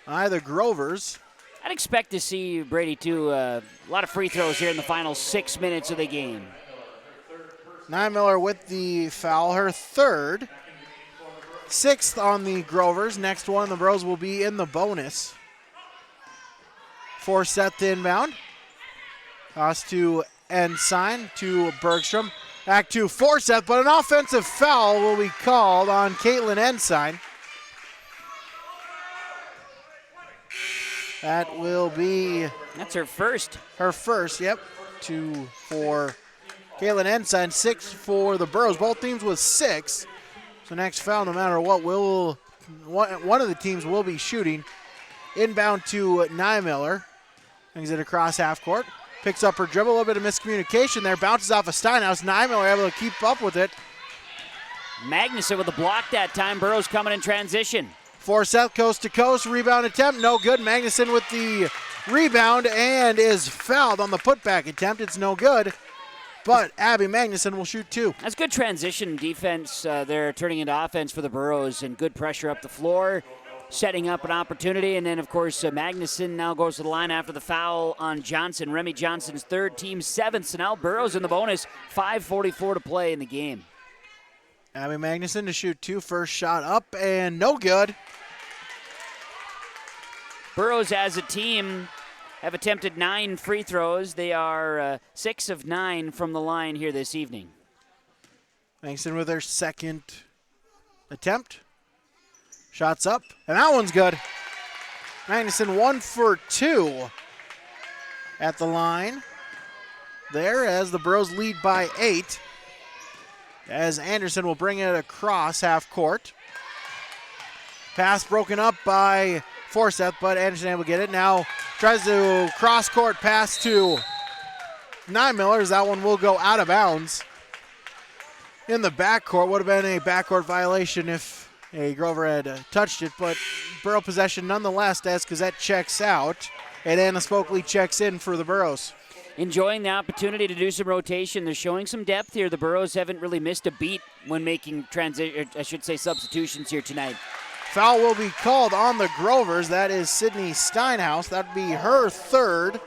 by the Grovers. I'd expect to see, Brady, too, a lot of free throws here in the final 6 minutes of the game. Nymiller with the foul, her third. 6th on the Grovers. Next one, the Bros will be in the bonus. Forseth to inbound. Toss to Ensign to Bergstrom. Back to Forseth, but an offensive foul will be called on Caitlin Ensign. That will be... That's her first. Her first, yep. 2 for Caitlin Ensign, 6 for the Burrows. Both teams with 6. So next foul, no matter what, one of the teams will be shooting. Inbound to Nymiller. Brings it across half court. Picks up her dribble, a little bit of miscommunication there. Bounces off of Steinhaus. Nymiller able to keep up with it. Magnuson with a block that time. Burrows coming in transition. Forseth coast to coast. Rebound attempt. No good. Magnuson with the rebound and is fouled on the putback attempt. It's no good. But Abby Magnuson will shoot 2. That's good transition defense there, turning into offense for the Burrows, and good pressure up the floor, setting up an opportunity. And then, of course, Magnuson now goes to the line after the foul on Johnson. Remy Johnson's third, team 7th. So now Burrows in the bonus, 5:44 to play in the game. Abby Magnuson to shoot 2. First shot up and no good. Burroughs as a team have attempted 9 free throws. They are 6 of 9 from the line here this evening. Magnuson with their second attempt. Shots up, and that one's good. Magnuson 1 for 2 at the line there as the Burros lead by 8. As Anderson will bring it across half court. Pass broken up by Forseth, but Anderson able to get it. Now tries to cross court pass to Niemiller. That one will go out of bounds in the backcourt. Would have been a backcourt violation if Grover had touched it, but Burrow possession nonetheless as Gazette checks out, and Anna Spokley checks in for the Burros. Enjoying the opportunity to do some rotation. They're showing some depth here. The Burros haven't really missed a beat when making substitutions here tonight. Foul will be called on the Grovers. That is Sydney Steinhaus. That would be her third.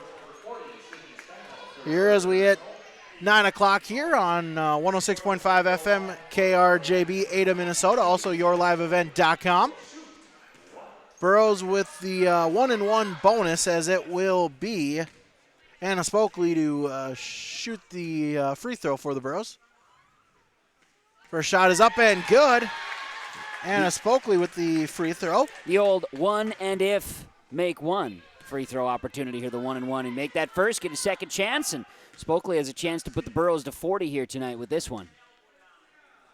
Here as we hit 9 o'clock here on 106.5 FM KRJB Ada, Minnesota. Also yourliveevent.com. Burroughs with the 1-and-1 bonus, as it will be Anna Spokley to shoot the free throw for the Burroughs. First shot is up and good. Anna Spokley with the free throw. The old one and if make one free throw opportunity here, the 1-and-1, and make that first, get a second chance, and Spokley has a chance to put the Burros to 40 here tonight with this one.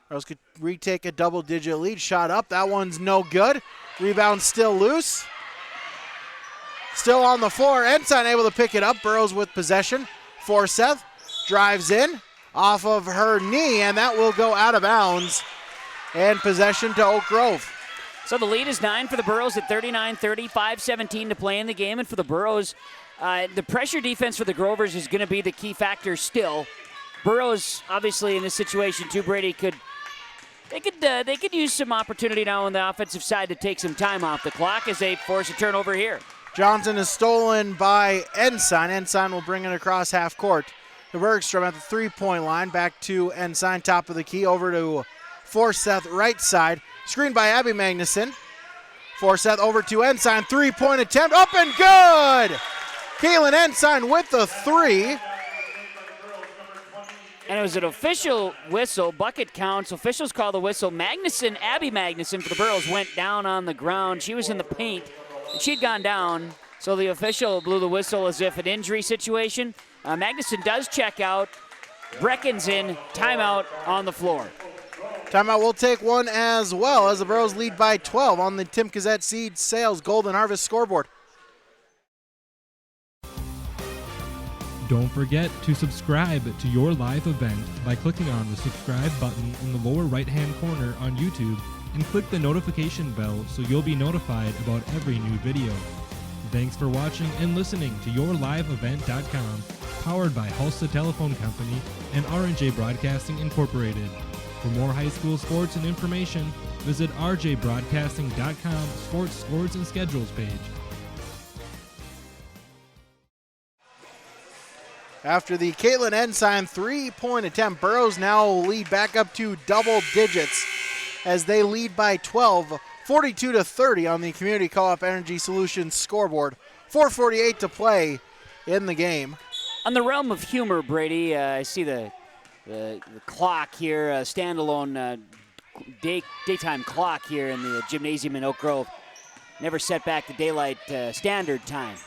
Burroughs could retake a double-digit lead. Shot up. That one's no good. Rebound still loose. Still on the floor. Ensign able to pick it up. Burroughs with possession. Forseth drives in off of her knee, and that will go out of bounds. And possession to Oak Grove. So the lead is 9 for the Burros at 39-30, 5:17 to play in the game. And for the Burros, the pressure defense for the Grovers is going to be the key factor still. Burroughs, obviously, in this situation too, Brady, they could use some opportunity now on the offensive side to take some time off the clock as they force a turnover here. Johnson is stolen by Ensign. Ensign will bring it across half court to Bergstrom at the three-point line. Back to Ensign, top of the key, over to Forseth, right side. Screened by Abby Magnuson. Forseth over to Ensign. Three-point attempt. Up and good! Kaylin Ensign with the three. And it was an official whistle. Bucket counts. Officials call the whistle. Abby Magnuson for the Burros went down on the ground. She was in the paint. She'd gone down. So the official blew the whistle as if an injury situation. Magnuson does check out. Brecken's in. Timeout on the floor. Timeout will take one as well as the Burros lead by 12 on the Tim Gazette Seed Sales Golden Harvest scoreboard. Don't forget to subscribe to your live event by clicking on the subscribe button in the lower right-hand corner on YouTube and click the notification bell so you'll be notified about every new video. Thanks for watching and listening to yourliveevent.com, powered by Hulsa Telephone Company and R&J Broadcasting Incorporated. For more high school sports and information, visit rjbroadcasting.com sports scores and schedules page. After the Caitlin Ensign three-point attempt, Burroughs now lead back up to double digits as they lead by 12, 42-30 on the Community Co-op Energy Solutions scoreboard. 4:48 to play in the game. On the realm of humor, Brady, I see the clock here, standalone daytime clock here in the gymnasium in Oak Grove. Never set back the daylight standard time.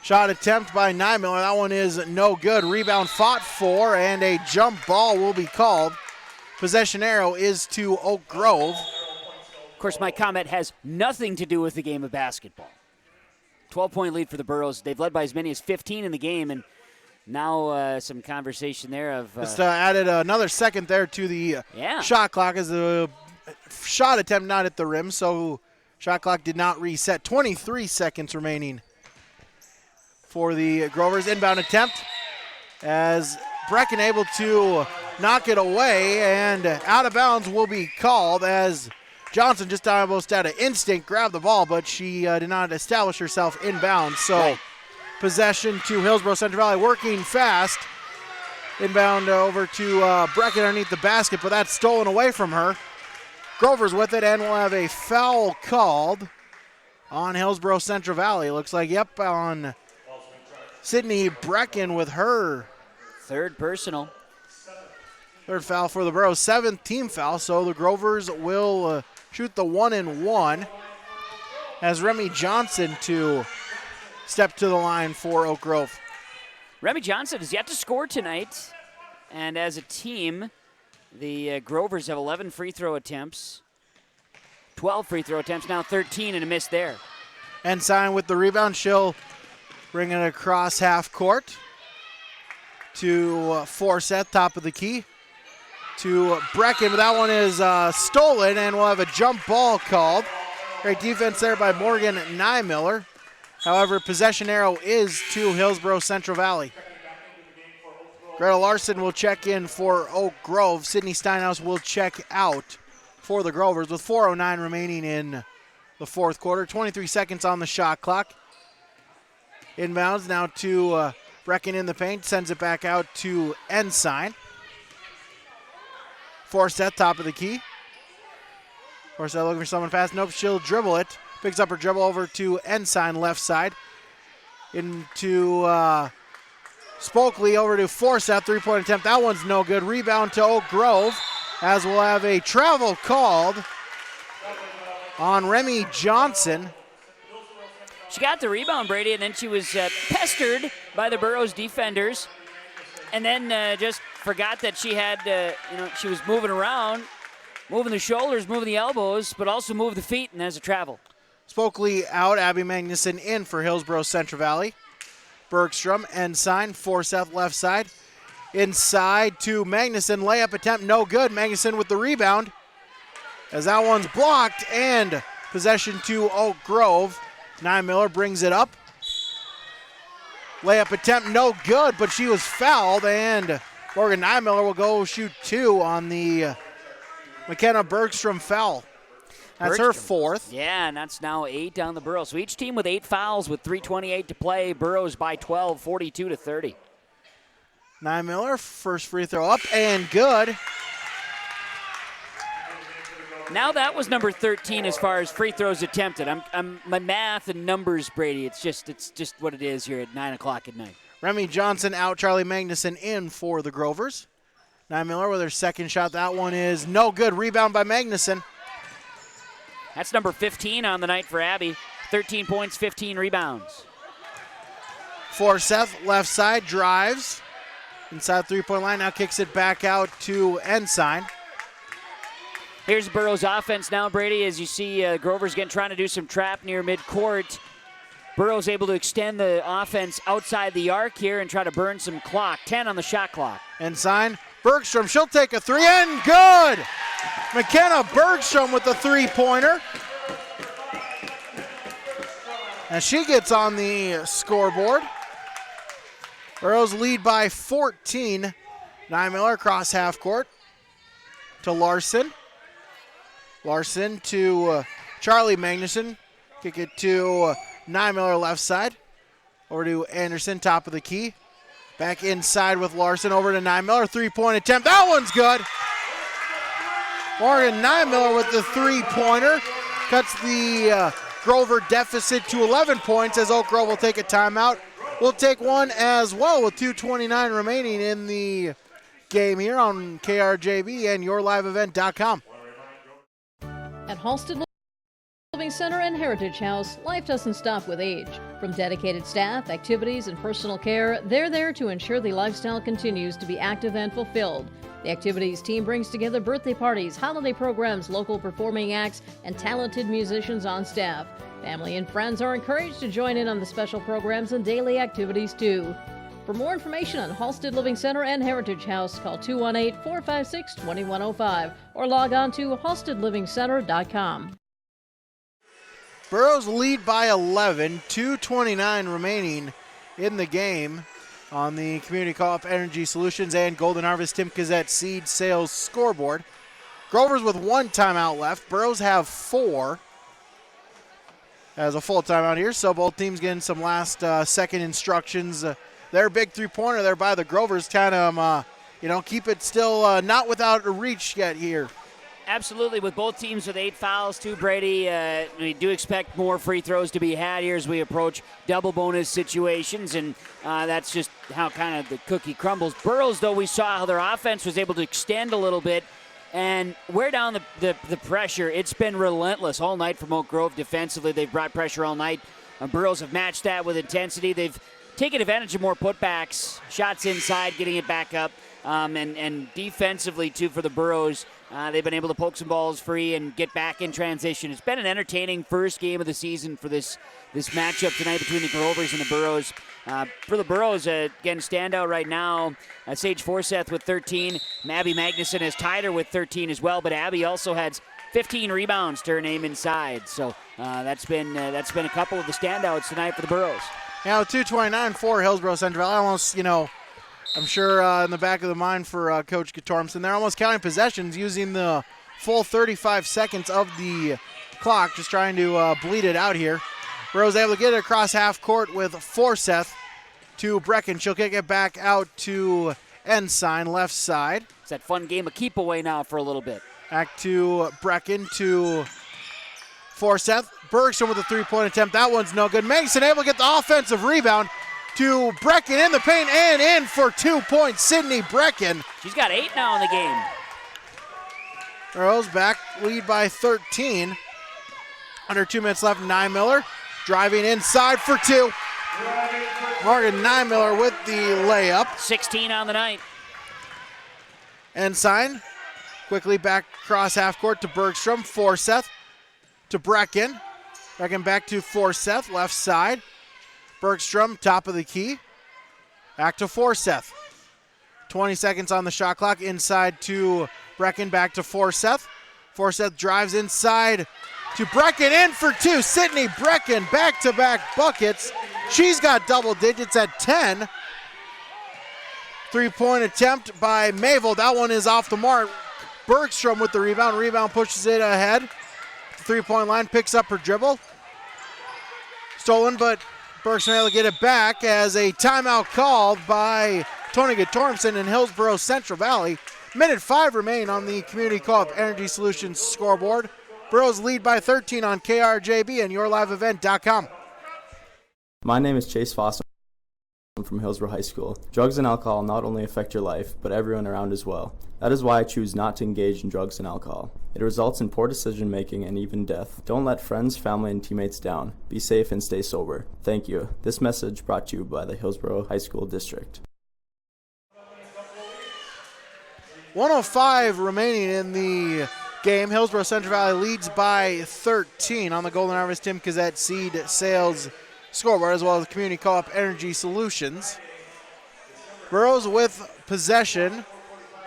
Shot attempt by Niemiller. That one is no good. Rebound fought for, and a jump ball will be called. Possession arrow is to Oak Grove. Of course, my comment has nothing to do with the game of basketball. 12-point lead for the Burros. They've led by as many as 15 in the game, and now some conversation there of... Just added another second there to the shot clock as the shot attempt not at the rim, so shot clock did not reset. 23 seconds remaining for the Grovers. Inbound attempt as Brecken able to knock it away, and out of bounds will be called as Johnson just almost out of instinct grabbed the ball, but she did not establish herself inbound. So possession to Hillsborough Central Valley, working fast. Inbound over to Brecken underneath the basket, but that's stolen away from her. Grover's with it, and we'll have a foul called on Hillsborough Central Valley. Looks like, yep, on Sydney Brecken with her third personal. Third foul for the Burros, 7th team foul, so the Grovers will shoot the 1-and-1 as Remy Johnson to step to the line for Oak Grove. Remy Johnson has yet to score tonight, and as a team, the Grovers have 11 free throw attempts, 12 free throw attempts, now 13 and a miss there. Ensign with the rebound. She'll bring it across half court to Forseth, top of the key, to Brecken, but that one is stolen, and we'll have a jump ball called. Great defense there by Morgan Nymiller. However, possession arrow is to Hillsborough Central Valley. Greta Larson will check in for Oak Grove. Sydney Steinhaus will check out for the Grovers with 4:09 remaining in the fourth quarter. 23 seconds on the shot clock. Inbounds now to Brecken in the paint. Sends it back out to Ensign. Forseth, top of the key. Forseth looking for someone fast. Nope, she'll dribble it. Picks up her dribble over to Ensign, left side. Into Spokely, over to Forseth, three-point attempt. That one's no good. Rebound to Oak Grove, as we'll have a travel called on Remy Johnson. She got the rebound, Brady, and then she was pestered by the Burros defenders, and then just forgot that she had, she was moving around, moving the shoulders, moving the elbows, but also moved the feet, and there's a travel. Spokely out, Abby Magnuson in for Hillsborough Central Valley. Bergstrom, Ensign, Forseth left side. Inside to Magnuson, layup attempt, no good. Magnuson with the rebound, as that one's blocked, and possession to Oak Grove. Nymiller brings it up. Layup attempt, no good, but she was fouled, and Morgan Nymiller will go shoot two on the McKenna Bergstrom foul. That's her fourth. Yeah, and that's now 8 on the Burros. So each team with 8 fouls with 3:28 to play. Burros by 12, 42-30. Nymiller, first free throw up and good. Now that was number 13 as far as free throws attempted. I'm my math and numbers, Brady. It's just what it is here at 9 o'clock at night. Remy Johnson out, Charlie Magnuson in for the Grovers. Nymiller with her second shot. That one is no good. Rebound by Magnuson. That's number 15 on the night for Abby. 13 points, 15 rebounds. Forseth, left side, drives. Inside three-point line, now kicks it back out to Ensign. Here's Burroughs' offense now, Brady, as you see Grover's trying to do some trap near midcourt. Burroughs able to extend the offense outside the arc here and try to burn some clock. 10 on the shot clock. Ensign, Bergstrom, she'll take a three, and good! McKenna Bergstrom with the three-pointer. And she gets on the scoreboard. Burroughs lead by 14. Nymiller across half court to Larson. Larson to Charlie Magnuson. Kick it to Nymiller left side. Over to Anderson, top of the key. Back inside with Larson, over to Nymiller. Three-point attempt. That one's good. Morgan Nymiller with the three-pointer. Cuts the Grover deficit to 11 points as Oak Grove will take a timeout. We'll take one as well with 2:29 remaining in the game here on KRJB and YourLiveEvent.com. At Halsted Living Center and Heritage House, life doesn't stop with age. From dedicated staff, activities, and personal care, they're there to ensure the lifestyle continues to be active and fulfilled. The activities team brings together birthday parties, holiday programs, local performing acts, and talented musicians on staff. Family and friends are encouraged to join in on the special programs and daily activities too. For more information on Halsted Living Center and Heritage House, call 218-456-2105 or log on to halstedlivingcenter.com. Burroughs lead by 11, 2:29 remaining in the game on the Community Co-op Energy Solutions and Golden Harvest Tim Kazette Seed Sales scoreboard. Grovers with one timeout left. Burroughs have 4. As a full timeout here, so both teams getting some last second instructions. Their big three-pointer there by the Grovers kind of, keep it still not without a reach yet here. Absolutely, with both teams with 8 fouls too, Brady. We do expect more free throws to be had here as we approach double bonus situations, and that's just how kind of the cookie crumbles. Burroughs, though, we saw how their offense was able to extend a little bit and wear down the pressure. It's been relentless all night from Oak Grove defensively. They've brought pressure all night. Burroughs have matched that with intensity. They've taken advantage of more putbacks, shots inside, getting it back up, and defensively, too, for the Burroughs. They've been able to poke some balls free and get back in transition. It's been an entertaining first game of the season for this matchup tonight between the Grovers and the Burroughs. For the Burroughs, again, standout right now, Sage Forseth with 13. Abby Magnuson has tied her with 13 as well, but Abby also had 15 rebounds to her name inside. So that's been a couple of the standouts tonight for the Burroughs. Now 2:29 for Hillsborough Central Valley. Almost, I'm sure in the back of the mind for Coach Gatormson, they're almost counting possessions using the full 35 seconds of the clock, just trying to bleed it out here. Burroughs able to get it across half court with Forseth to Brecken. She'll kick it back out to Ensign, left side. It's that fun game of keep away now for a little bit. Back to Brecken to Forseth. Bergstrom with a three-point attempt. That one's no good. Mason able to get the offensive rebound to Brecken in the paint and in for 2 points. Sydney Brecken. She's got 8 now in the game. Burroughs back, lead by 13. Under 2 minutes left, Niemiller driving inside for 2. Morgan Niemiller with the layup. 16 on the night. Ensign quickly back across half court to Bergstrom. Forseth to Brecken. Brecken back to Forseth, left side. Bergstrom, top of the key. Back to Forseth. 20 seconds on the shot clock. Inside to Brecken, back to Forseth. Forseth drives inside to Brecken, in for 2. Sydney Brecken, back-to-back buckets. She's got double digits at 10. Three-point attempt by Mayville. That one is off the mark. Bergstrom with the rebound. Rebound pushes it ahead. Three-point line, picks up her dribble. Stolen, but Bergstrom able to get it back as a timeout called by Tony Gatormson in Hillsborough Central Valley. Minute 5 remain on the Community Co-op Energy Solutions scoreboard. Burroughs lead by 13 on KRJB and YourLiveEvent.com. My name is Chase Foster. I'm from Hillsborough High School. Drugs and alcohol not only affect your life, but everyone around as well. That is why I choose not to engage in drugs and alcohol. It results in poor decision making and even death. Don't let friends, family, and teammates down. Be safe and stay sober. Thank you. This message brought to you by the Hillsborough High School District. 1:05 remaining in the game. Hillsborough Central Valley leads by 13 on the Golden Harvest Tim Kazette Seed Sales scoreboard, as well as Community Co-op Energy Solutions. Burroughs with possession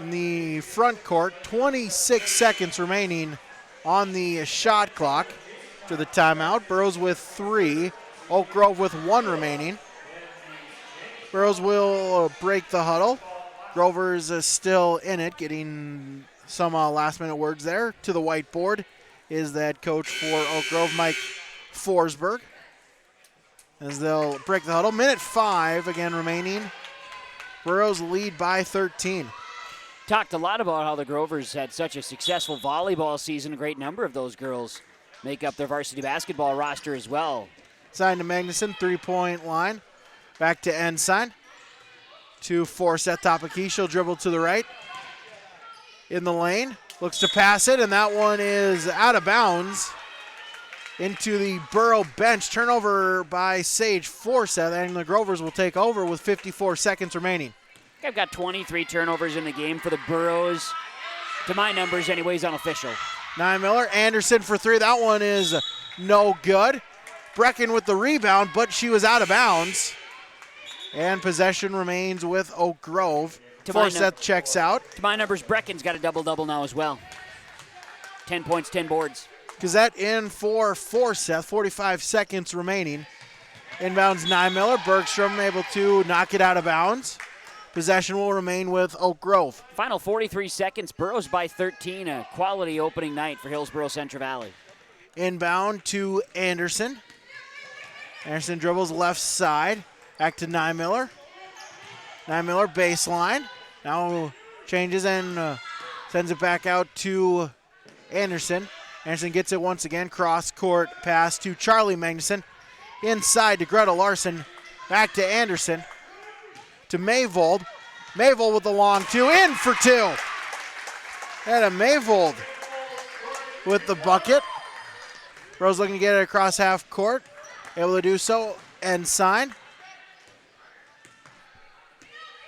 in the front court. 26 seconds remaining on the shot clock to the timeout. Burroughs with 3. Oak Grove with 1 remaining. Burroughs will break the huddle. Grover's still in it, getting some last-minute words there. To the whiteboard is that coach for Oak Grove, Mike Forsberg, as they'll break the huddle. Minute 5 again remaining. Burroughs lead by 13. Talked a lot about how the Grovers had such a successful volleyball season. A great number of those girls make up their varsity basketball roster as well. Signed to Magnuson, three-point line. Back to Ensign. To Forseth, top of key. She'll dribble to the right. In the lane. Looks to pass it, and that one is out of bounds. Into the Burrow bench. Turnover by Sage Forseth, and the Grovers will take over with 54 seconds remaining. I've got 23 turnovers in the game for the Burroughs. To my numbers, anyways, unofficial. Niemiller, Anderson for 3. That one is no good. Brecken with the rebound, but she was out of bounds. And possession remains with Oak Grove. Forseth checks out. To my numbers, Brecken's got a double-double now as well. 10 points, 10 boards. Gazette in for Forseth, 45 seconds remaining. Inbounds Niemiller. Bergstrom able to knock it out of bounds. Possession will remain with Oak Grove. Final 43 seconds. Burroughs by 13. A quality opening night for Hillsborough Central Valley. Inbound to Anderson. Anderson dribbles left side. Back to Niemiller. Niemiller baseline. Now changes and sends it back out to Anderson. Anderson gets it once again. Cross-court pass to Charlie Magnuson. Inside to Greta Larson. Back to Anderson. To Mayvold. Mayvold with the long two. In for two. And Mayvold with the bucket. Bros looking to get it across half court. Able to do so and sign.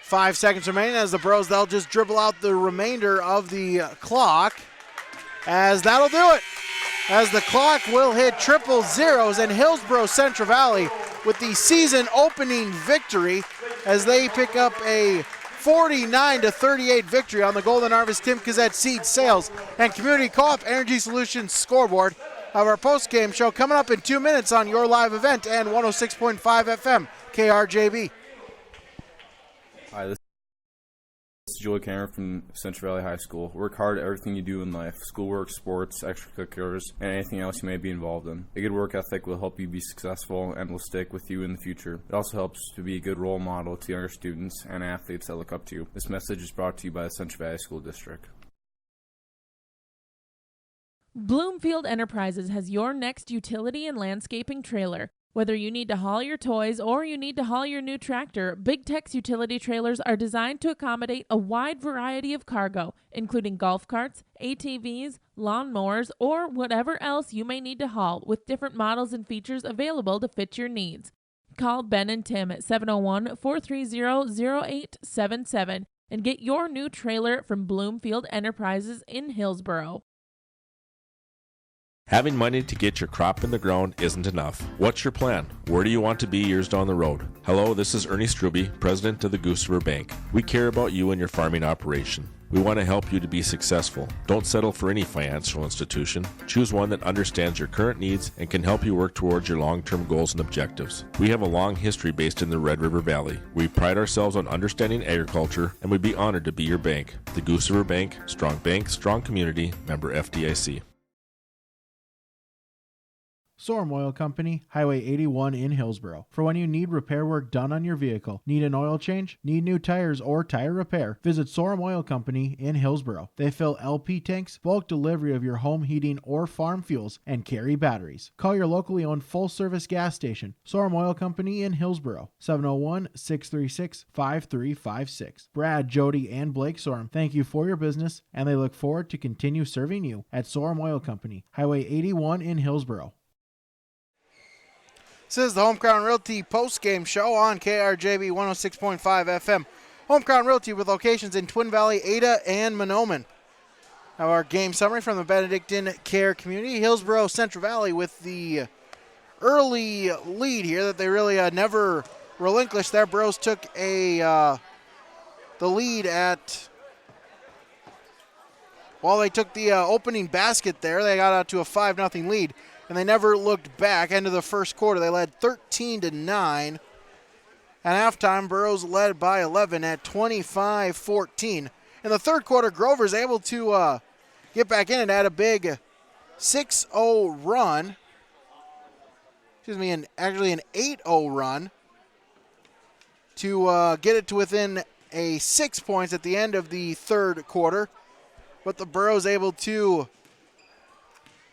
5 seconds remaining as the Bros, they'll just dribble out the remainder of the clock. As that'll do it. As the clock will hit triple zeros, and Hillsborough Central Valley with the season opening victory as they pick up a 49-38 victory on the Golden Harvest Tim Kazette Seed Sales and Community Co-op Energy Solutions scoreboard. Of our post-game show coming up in 2 minutes on your live event and 106.5 FM KRJB. Hi, this is Joey Cameron from Central Valley High School. Work hard at everything you do in life, schoolwork, sports, extracurriculars, and anything else you may be involved in. A good work ethic will help you be successful and will stick with you in the future. It also helps to be a good role model to younger students and athletes that look up to you. This message is brought to you by the Central Valley School District. Bloomfield Enterprises has your next utility and landscaping trailer. Whether you need to haul your toys or you need to haul your new tractor, Big Tex utility trailers are designed to accommodate a wide variety of cargo, including golf carts, ATVs, lawnmowers, or whatever else you may need to haul, with different models and features available to fit your needs. Call Ben and Tim at 701-430-0877 and get your new trailer from Bloomfield Enterprises in Hillsborough. Having money to get your crop in the ground isn't enough. What's your plan? Where do you want to be years down the road? Hello, this is Ernie Struby, president of the Goose River Bank. We care about you and your farming operation. We want to help you to be successful. Don't settle for any financial institution. Choose one that understands your current needs and can help you work towards your long-term goals and objectives. We have a long history based in the Red River Valley. We pride ourselves on understanding agriculture, and we'd be honored to be your bank. The Goose River Bank, strong bank, strong community, member FDIC. Sorum Oil Company, Highway 81 in Hillsborough. For when you need repair work done on your vehicle, need an oil change, need new tires or tire repair, visit Sorum Oil Company in Hillsborough. They fill LP tanks, bulk delivery of your home heating or farm fuels, and carry batteries. Call your locally owned full-service gas station, Sorum Oil Company in Hillsborough, 701-636-5356. Brad, Jody, and Blake Sorum thank you for your business, and they look forward to continue serving you at Sorum Oil Company, Highway 81 in Hillsborough. This is the Home Crown Realty post-game show on KRJB 106.5 FM. Home Crown Realty with locations in Twin Valley, Ada, and Monoman. Now our game summary from the Benedictine Care Community. Hillsborough Central Valley with the early lead here that they really never relinquished. Their Bros took the lead at... Well, they took the opening basket there. They got out to a 5-0 lead. And they never looked back. End of the first quarter, they led 13-9. At halftime, Burroughs led by 11 at 25-14. In the third quarter, Grover's able to get back in and add a big 6-0 run. Actually an 8-0 run to get it to within 6 points at the end of the third quarter. But the Burroughs able to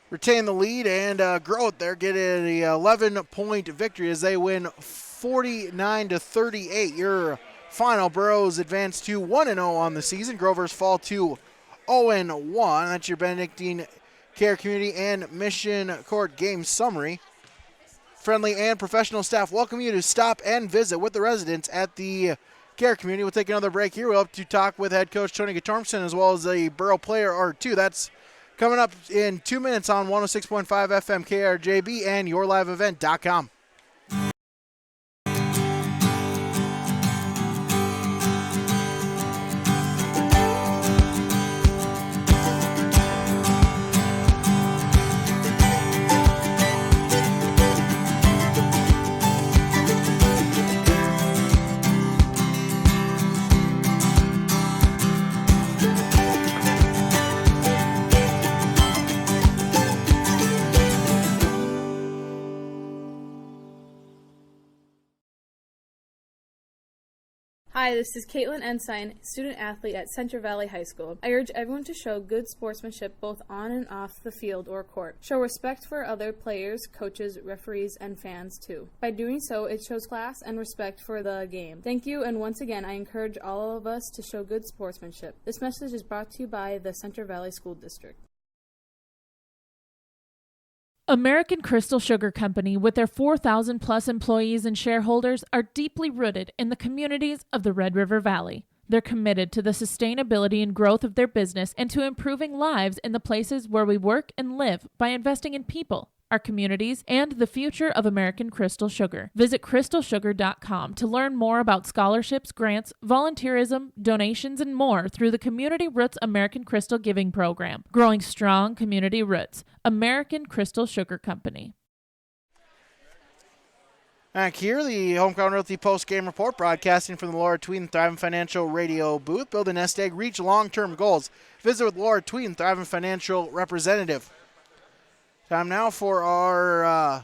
retain the lead and grow it there, get an 11-point victory as they win 49-38. Your final, Burroughs advance to 1-0 on the season. Grovers fall to 0-1. That's your Benedictine Care Community and Mission Court game summary. Friendly and professional staff welcome you to stop and visit with the residents at the Care Community. We'll take another break here. We'll have to talk with head coach Tony Gatormson as well as a Borough player or two. That's coming up in 2 minutes on 106.5 FM KRJB and yourliveevent.com. Hi, this is Caitlin Ensign, student athlete at Central Valley High School. I urge everyone to show good sportsmanship both on and off the field or court. Show respect for other players, coaches, referees, and fans too. By doing so, it shows class and respect for the game. Thank you, and once again, I encourage all of us to show good sportsmanship. This message is brought to you by the Central Valley School District. American Crystal Sugar Company, with their 4,000 plus employees and shareholders, are deeply rooted in the communities of the Red River Valley. They're committed to the sustainability and growth of their business and to improving lives in the places where we work and live by investing in people, our communities, and the future of American Crystal Sugar. Visit crystalsugar.com to learn more about scholarships, grants, volunteerism, donations, and more through the Community Roots American Crystal Giving Program. Growing strong community roots. American Crystal Sugar Company. Back here, the Hometown Realty post-game report, broadcasting from the Laura Tweeden Thriving Financial radio booth. Build a nest egg, reach long-term goals. Visit with Laura Tweeden Thriving Financial representative. Time now for our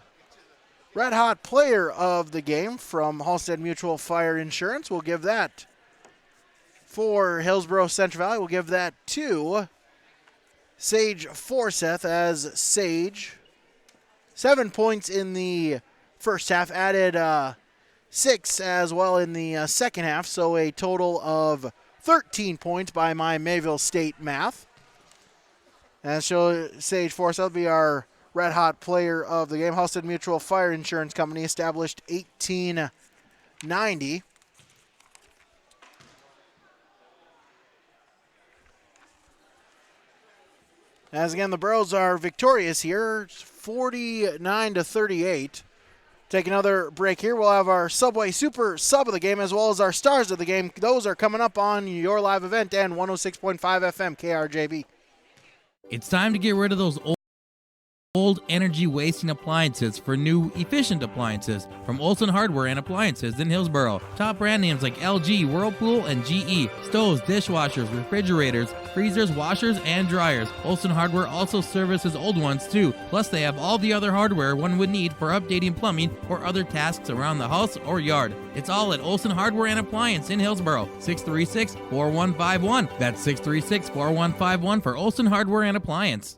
red-hot player of the game from Halstead Mutual Fire Insurance. We'll give that for Hillsborough Central Valley. We'll give that to Sage Forseth, as Sage, 7 points in the first half, added 6 as well in the second half, so a total of 13 points by my Mayville State math. And so Sage Forseth will be our red-hot player of the game. Halstead Mutual Fire Insurance Company, established 1890. As again, the Burros are victorious here, 49-38. Take another break here. We'll have our Subway Super Sub of the game as well as our Stars of the game. Those are coming up on your live event and 106.5 FM KRJB. It's time to get rid of those old energy-wasting appliances for new, efficient appliances from Olson Hardware and Appliances in Hillsborough. Top brand names like LG, Whirlpool, and GE. Stoves, dishwashers, refrigerators, freezers, washers, and dryers. Olson Hardware also services old ones too. Plus, they have all the other hardware one would need for updating plumbing or other tasks around the house or yard. It's all at Olson Hardware and Appliance in Hillsborough. 636-4151. That's 636-4151 for Olson Hardware and Appliance.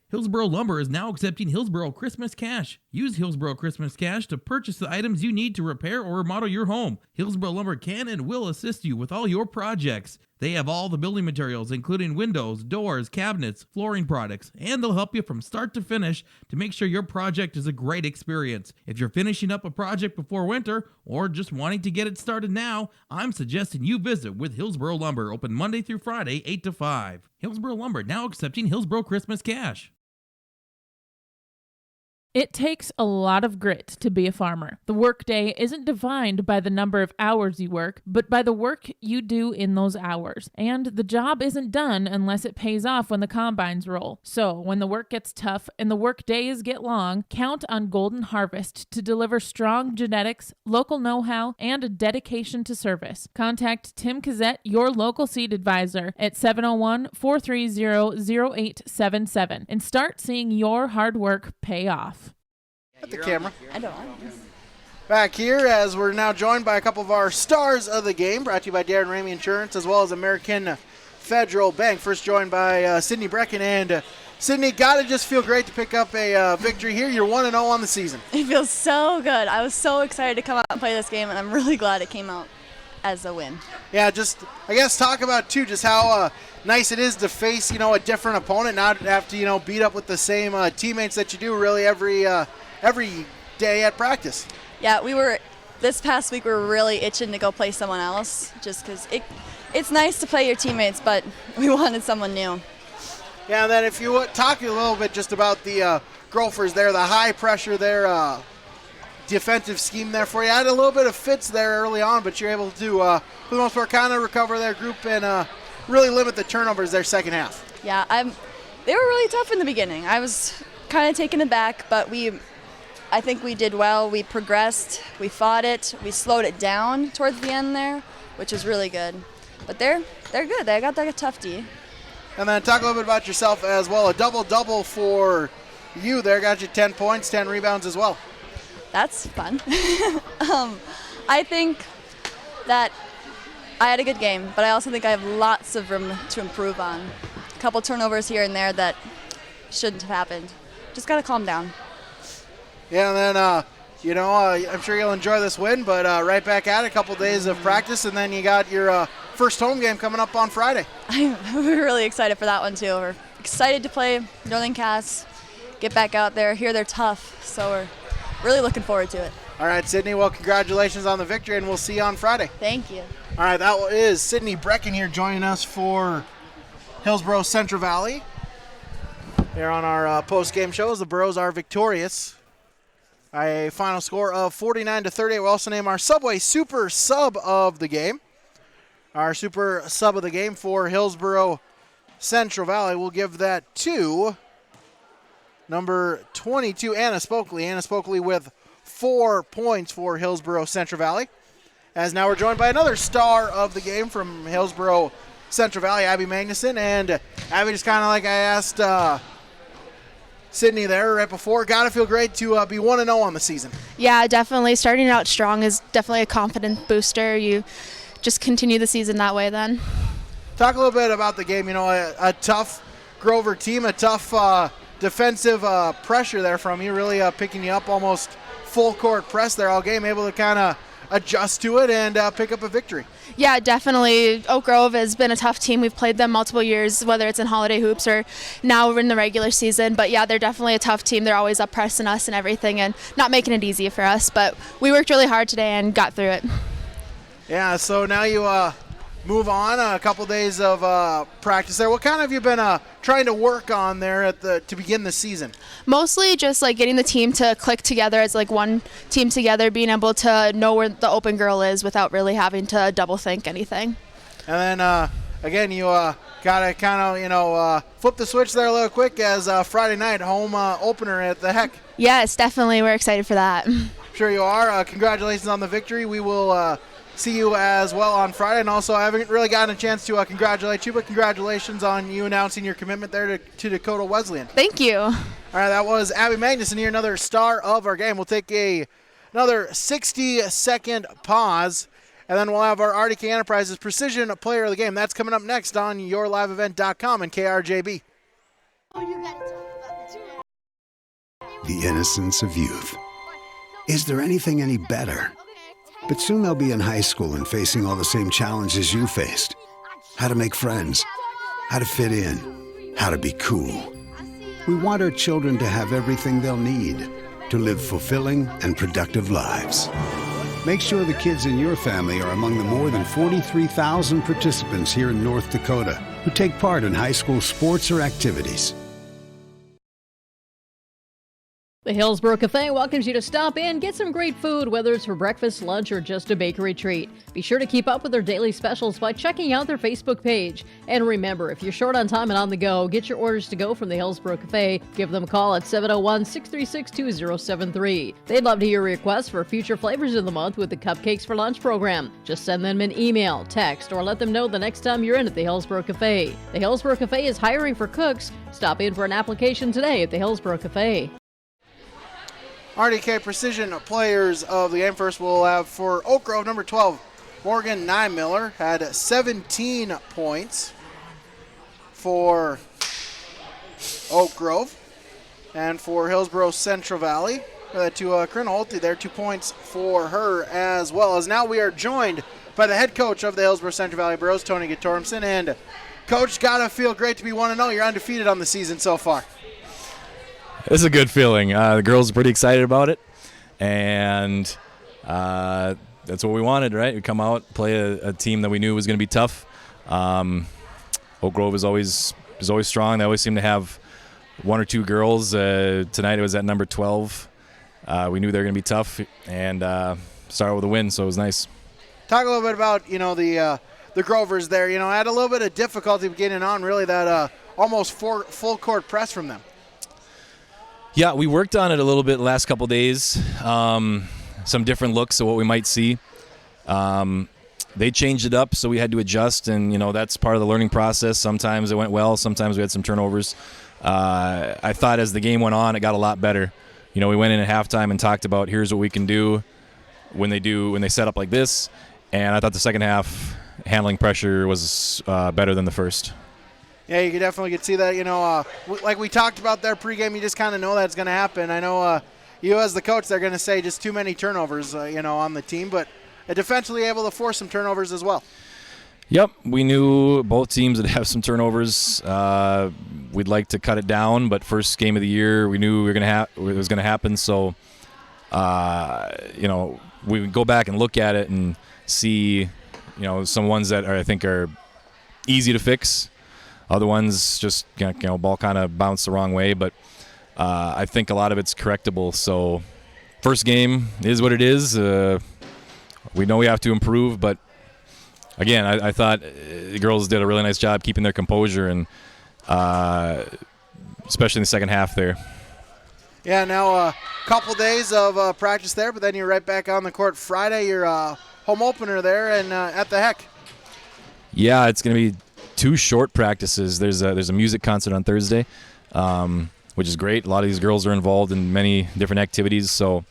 Hillsborough Lumber is now accepting Hillsborough Christmas Cash. Use Hillsborough Christmas Cash to purchase the items you need to repair or remodel your home. Hillsborough Lumber can and will assist you with all your projects. They have all the building materials, including windows, doors, cabinets, flooring products, and they'll help you from start to finish to make sure your project is a great experience. If you're finishing up a project before winter or just wanting to get it started now, I'm suggesting you visit with Hillsborough Lumber, open Monday through Friday, 8 to 5. Hillsborough Lumber now accepting Hillsborough Christmas Cash. It takes a lot of grit to be a farmer. The workday isn't defined by the number of hours you work, but by the work you do in those hours. And the job isn't done unless it pays off when the combines roll. So when the work gets tough and the work days get long, count on Golden Harvest to deliver strong genetics, local know-how, and a dedication to service. Contact Tim Cassette, your local seed advisor, at 701-430-0877 and start seeing your hard work pay off. At the camera. I don't. Back here, as we're now joined by a couple of our stars of the game, brought to you by Darren Ramey Insurance as well as American Federal Bank. First joined by Sydney Brecken. And Sydney, got to just feel great to pick up a victory here. You're 1-0 on the season. It feels so good. I was so excited to come out and play this game, and I'm really glad it came out as a win. Yeah, just, I guess, talk about, too, just how nice it is to face, a different opponent, not have to, beat up with the same teammates that you do really every day at practice. Yeah, this past week we were really itching to go play someone else just because it's nice to play your teammates, but we wanted someone new. Yeah, and then if you talk a little bit just about the Gophers there, the high pressure there, defensive scheme there for you. Had a little bit of fits there early on, but you're able to, for the most part, kind of recover their group and really limit the turnovers their second half. Yeah, they were really tough in the beginning. I was kind of taken aback, but I think we did well. We progressed, we fought it, we slowed it down towards the end there, which is really good. But they're good. They got that tough D. And then talk a little bit about yourself as well. A double-double for you there. Got you 10 points, 10 rebounds as well. That's fun. I think that I had a good game, but I also think I have lots of room to improve on. A couple turnovers here and there that shouldn't have happened. Just got to calm down. Yeah, and then, I'm sure you'll enjoy this win, but right back at it, a couple days of practice, and then you got your first home game coming up on Friday. We're really excited for that one, too. We're excited to play Northern Cass, get back out there, hear they're tough, so we're really looking forward to it. All right, Sydney, well, congratulations on the victory, and we'll see you on Friday. Thank you. All right, that is Sydney Brecken here joining us for Hillsborough Central Valley. Here on our post-game shows, the Burros are victorious. A final score of 49-38. We'll also name our Subway Super Sub of the game. Our Super Sub of the game for Hillsborough Central Valley. We'll give that to number 22, Anna Spokley. Anna Spokley with 4 points for Hillsborough Central Valley. As now we're joined by another star of the game from Hillsborough Central Valley, Abby Magnuson. And Abby, just kind of like I asked Sydney there right before, got to feel great to be 1-0 on the season. Yeah, definitely. Starting out strong is definitely a confidence booster. You just continue the season that way then. Talk a little bit about the game. A tough Grover team, a tough defensive pressure there from you, really picking you up, almost full court press there all game, able to kind of adjust to it and pick up a victory. Yeah, definitely. Oak Grove has been a tough team. We've played them multiple years, whether it's in holiday hoops or now in the regular season. But yeah, they're definitely a tough team. They're always up pressing us and everything and not making it easy for us. But we worked really hard today and got through it. Yeah, so now you move on, a couple days of practice there. What kind have you been trying to work on there to begin the season? Mostly just like getting the team to click together as like one team together, being able to know where the open girl is without really having to double think anything. And then again, you got to kind of flip the switch there a little quick as Friday night home opener at the Heck. Yes, definitely. We're excited for that. Sure you are. Congratulations on the victory. We will see you as well on Friday. And also, I haven't really gotten a chance to congratulate you, but congratulations on you announcing your commitment there to Dakota Wesleyan. Thank you. All right, that was Abby Magnuson here, another star of our game. We'll take another 60-second pause, and then we'll have our RDK Enterprises Precision Player of the Game. That's coming up next on YourLiveEvent.com and KRJB. The innocence of youth. Is there anything any better? But soon they'll be in high school and facing all the same challenges you faced. How to make friends, how to fit in, how to be cool. We want our children to have everything they'll need to live fulfilling and productive lives. Make sure the kids in your family are among the more than 43,000 participants here in North Dakota who take part in high school sports or activities. The Hillsborough Cafe welcomes you to stop in, get some great food, whether it's for breakfast, lunch, or just a bakery treat. Be sure to keep up with their daily specials by checking out their Facebook page. And remember, if you're short on time and on the go, get your orders to go from the Hillsborough Cafe. Give them a call at 701-636-2073. They'd love to hear requests for future flavors of the month with the Cupcakes for Lunch program. Just send them an email, text, or let them know the next time you're in at the Hillsborough Cafe. The Hillsborough Cafe is hiring for cooks. Stop in for an application today at the Hillsborough Cafe. RDK Precision Players of the game. First we'll have for Oak Grove, number 12, Morgan Nymiller, had 17 points for Oak Grove. And for Hillsborough Central Valley, to Corinne Holte there, 2 points for her as well. As now we are joined by the head coach of the Hillsborough Central Valley Burros, Tony Guttormson. And Coach, gotta feel great to be 1-0. You're undefeated on the season so far. It's a good feeling. The girls are pretty excited about it, and that's what we wanted, right? We come out, play a team that we knew was going to be tough. Oak Grove is always strong. They always seem to have one or two girls. Tonight it was at number 12. We knew they were going to be tough, and started with a win, so it was nice. Talk a little bit about the Grovers there. Had a little bit of difficulty getting on really that almost full court press from them. Yeah, we worked on it a little bit the last couple days. Some different looks of what we might see. They changed it up, so we had to adjust, and that's part of the learning process. Sometimes it went well, sometimes we had some turnovers. I thought as the game went on, it got a lot better. We went in at halftime and talked about here's what we can do. when they set up like this. And I thought the second half handling pressure was better than the first. Yeah, you could definitely see that. Like we talked about there pregame, you just kind of know that's going to happen. I know you as the coach, they're going to say just too many turnovers, on the team, but defensively able to force some turnovers as well. Yep, we knew both teams would have some turnovers. We'd like to cut it down, but first game of the year, we knew it was going to happen. So, we would go back and look at it and see, some ones that I think are easy to fix. Other ones just, ball kind of bounced the wrong way. But I think a lot of it's correctable. So first game is what it is. We know we have to improve. But, again, I thought the girls did a really nice job keeping their composure, and especially in the second half there. Yeah, now a couple days of practice there, but then you're right back on the court Friday. Your home opener there and at the Heck. Yeah, it's going to be 2 short practices. There's a music concert on Thursday, which is great. A lot of these girls are involved in many different activities, so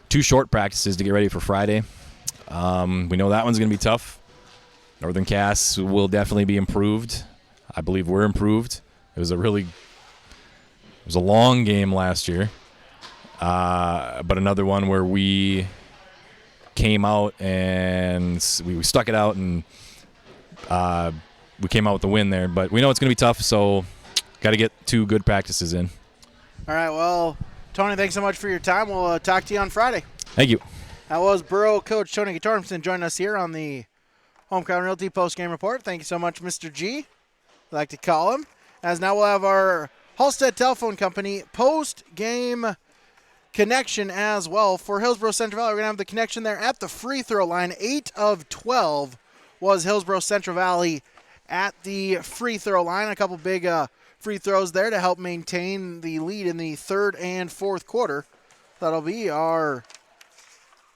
2 short practices to get ready for Friday. We know that one's going to be tough. Northern Cass will definitely be improved. I believe we're improved. It was a long game last year, but another one where we came out and we stuck it out, and we came out with the win there. But we know it's going to be tough, so got to get 2 good practices in. All right, well, Tony, thanks so much for your time. We'll talk to you on Friday. Thank you. That was Borough coach Tony Tormson joining us here on the Homecrown Realty post-game report. Thank you so much, Mr. G. I like to call him. As now we'll have our Halstead Telephone Company post-game connection as well. For Hillsborough Central Valley, we're going to have the connection there at the free throw line. 8 of 12 was Hillsborough Central Valley at the free throw line. A couple big free throws there to help maintain the lead in the third and fourth quarter. That'll be our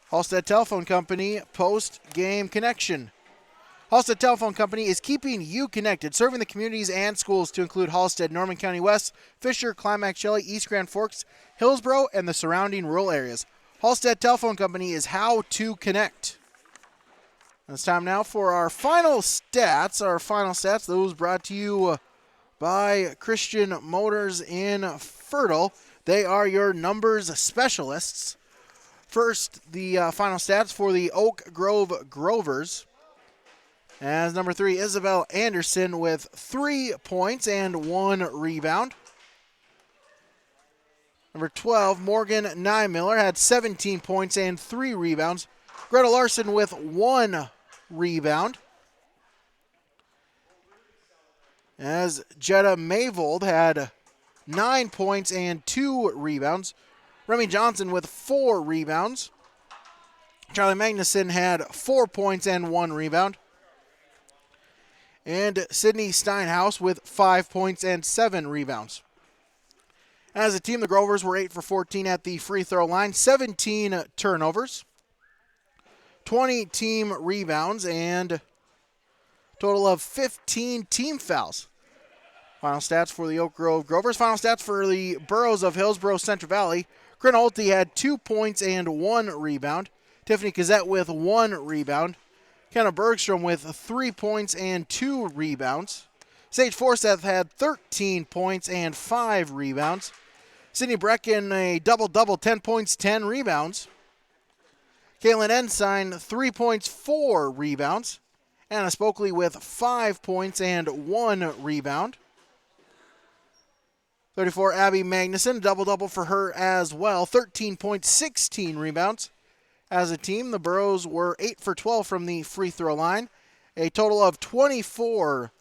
Halstead Telephone Company post-game connection. Halstead Telephone Company is keeping you connected, serving the communities and schools to include Halstead, Norman County West, Fisher, Climax, Shelley, East Grand Forks, Hillsborough, and the surrounding rural areas. Halstead Telephone Company is how to connect. It's time now for our final stats. Those brought to you by Christian Motors in Fertile. They are your numbers specialists. First, the final stats for the Oak Grove Grovers. As number 3, Isabel Anderson with 3 points and 1 rebound. Number 12, Morgan Nymiller had 17 points and 3 rebounds. Greta Larson with 1 rebound. As Jetta Mayvold had 9 points and 2 rebounds. Remy Johnson with 4 rebounds. Charlie Magnuson had 4 points and 1 rebound. And Sydney Steinhaus with 5 points and 7 rebounds. As a team, the Grovers were 8 for 14 at the free throw line, 17 turnovers, 20 team rebounds, and a total of 15 team fouls. Final stats for the Oak Grove Grovers. Final stats for the Burros of Hillsborough Central Valley. Corinne Holte had 2 points and 1 rebound. Tiffany Cassette with 1 rebound. Kenna Bergstrom with 3 points and 2 rebounds. Sage Forseth had 13 points and 5 rebounds. Sydney Brecken a double-double, 10 points, 10 rebounds. Caitlin Ensign, 3 points, 4 rebounds. Anna Spokley with 5 points and 1 rebound. 34, Abby Magnuson, double-double for her as well, 13 points, 16 rebounds. As a team, the Burros were 8 for 12 from the free throw line. A total of 24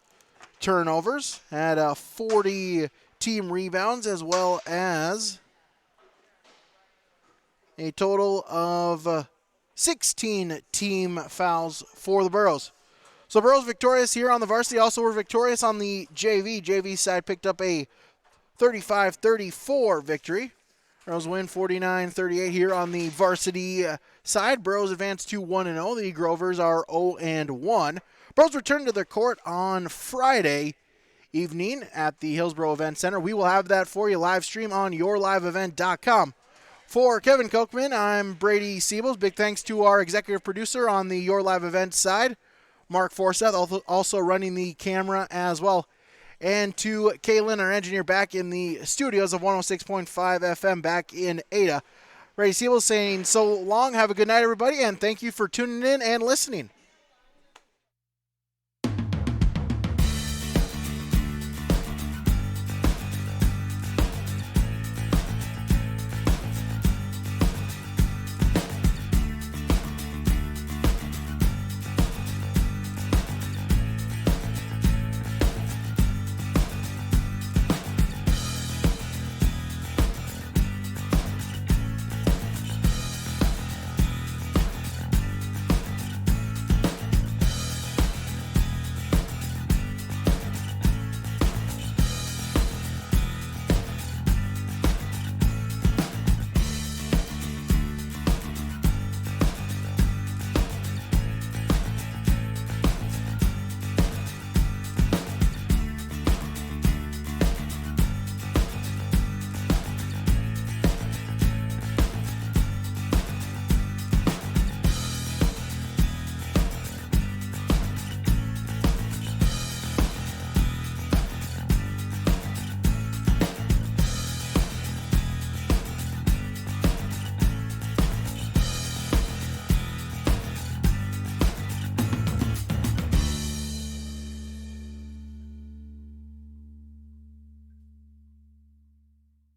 turnovers. Had 40 team rebounds as well as a total of 16 team fouls for the Burros. So Burros victorious here on the varsity. Also were victorious on the JV. JV side picked up a 35-34 victory. Burros win 49-38 here on the varsity side. Burros advance to 1-0. The Grovers are 0-1. Burros return to their court on Friday evening at the Hillsborough Event Center. We will have that for you live stream on yourliveevent.com. For Kevin Kochman, I'm Brady Siebels. Big thanks to our executive producer on the Your Live Events side, Mark Forseth, also running the camera as well. And to Kaylin, our engineer, back in the studios of 106.5 FM back in Ada. Brady Siebels saying so long. Have a good night, everybody, and thank you for tuning in and listening.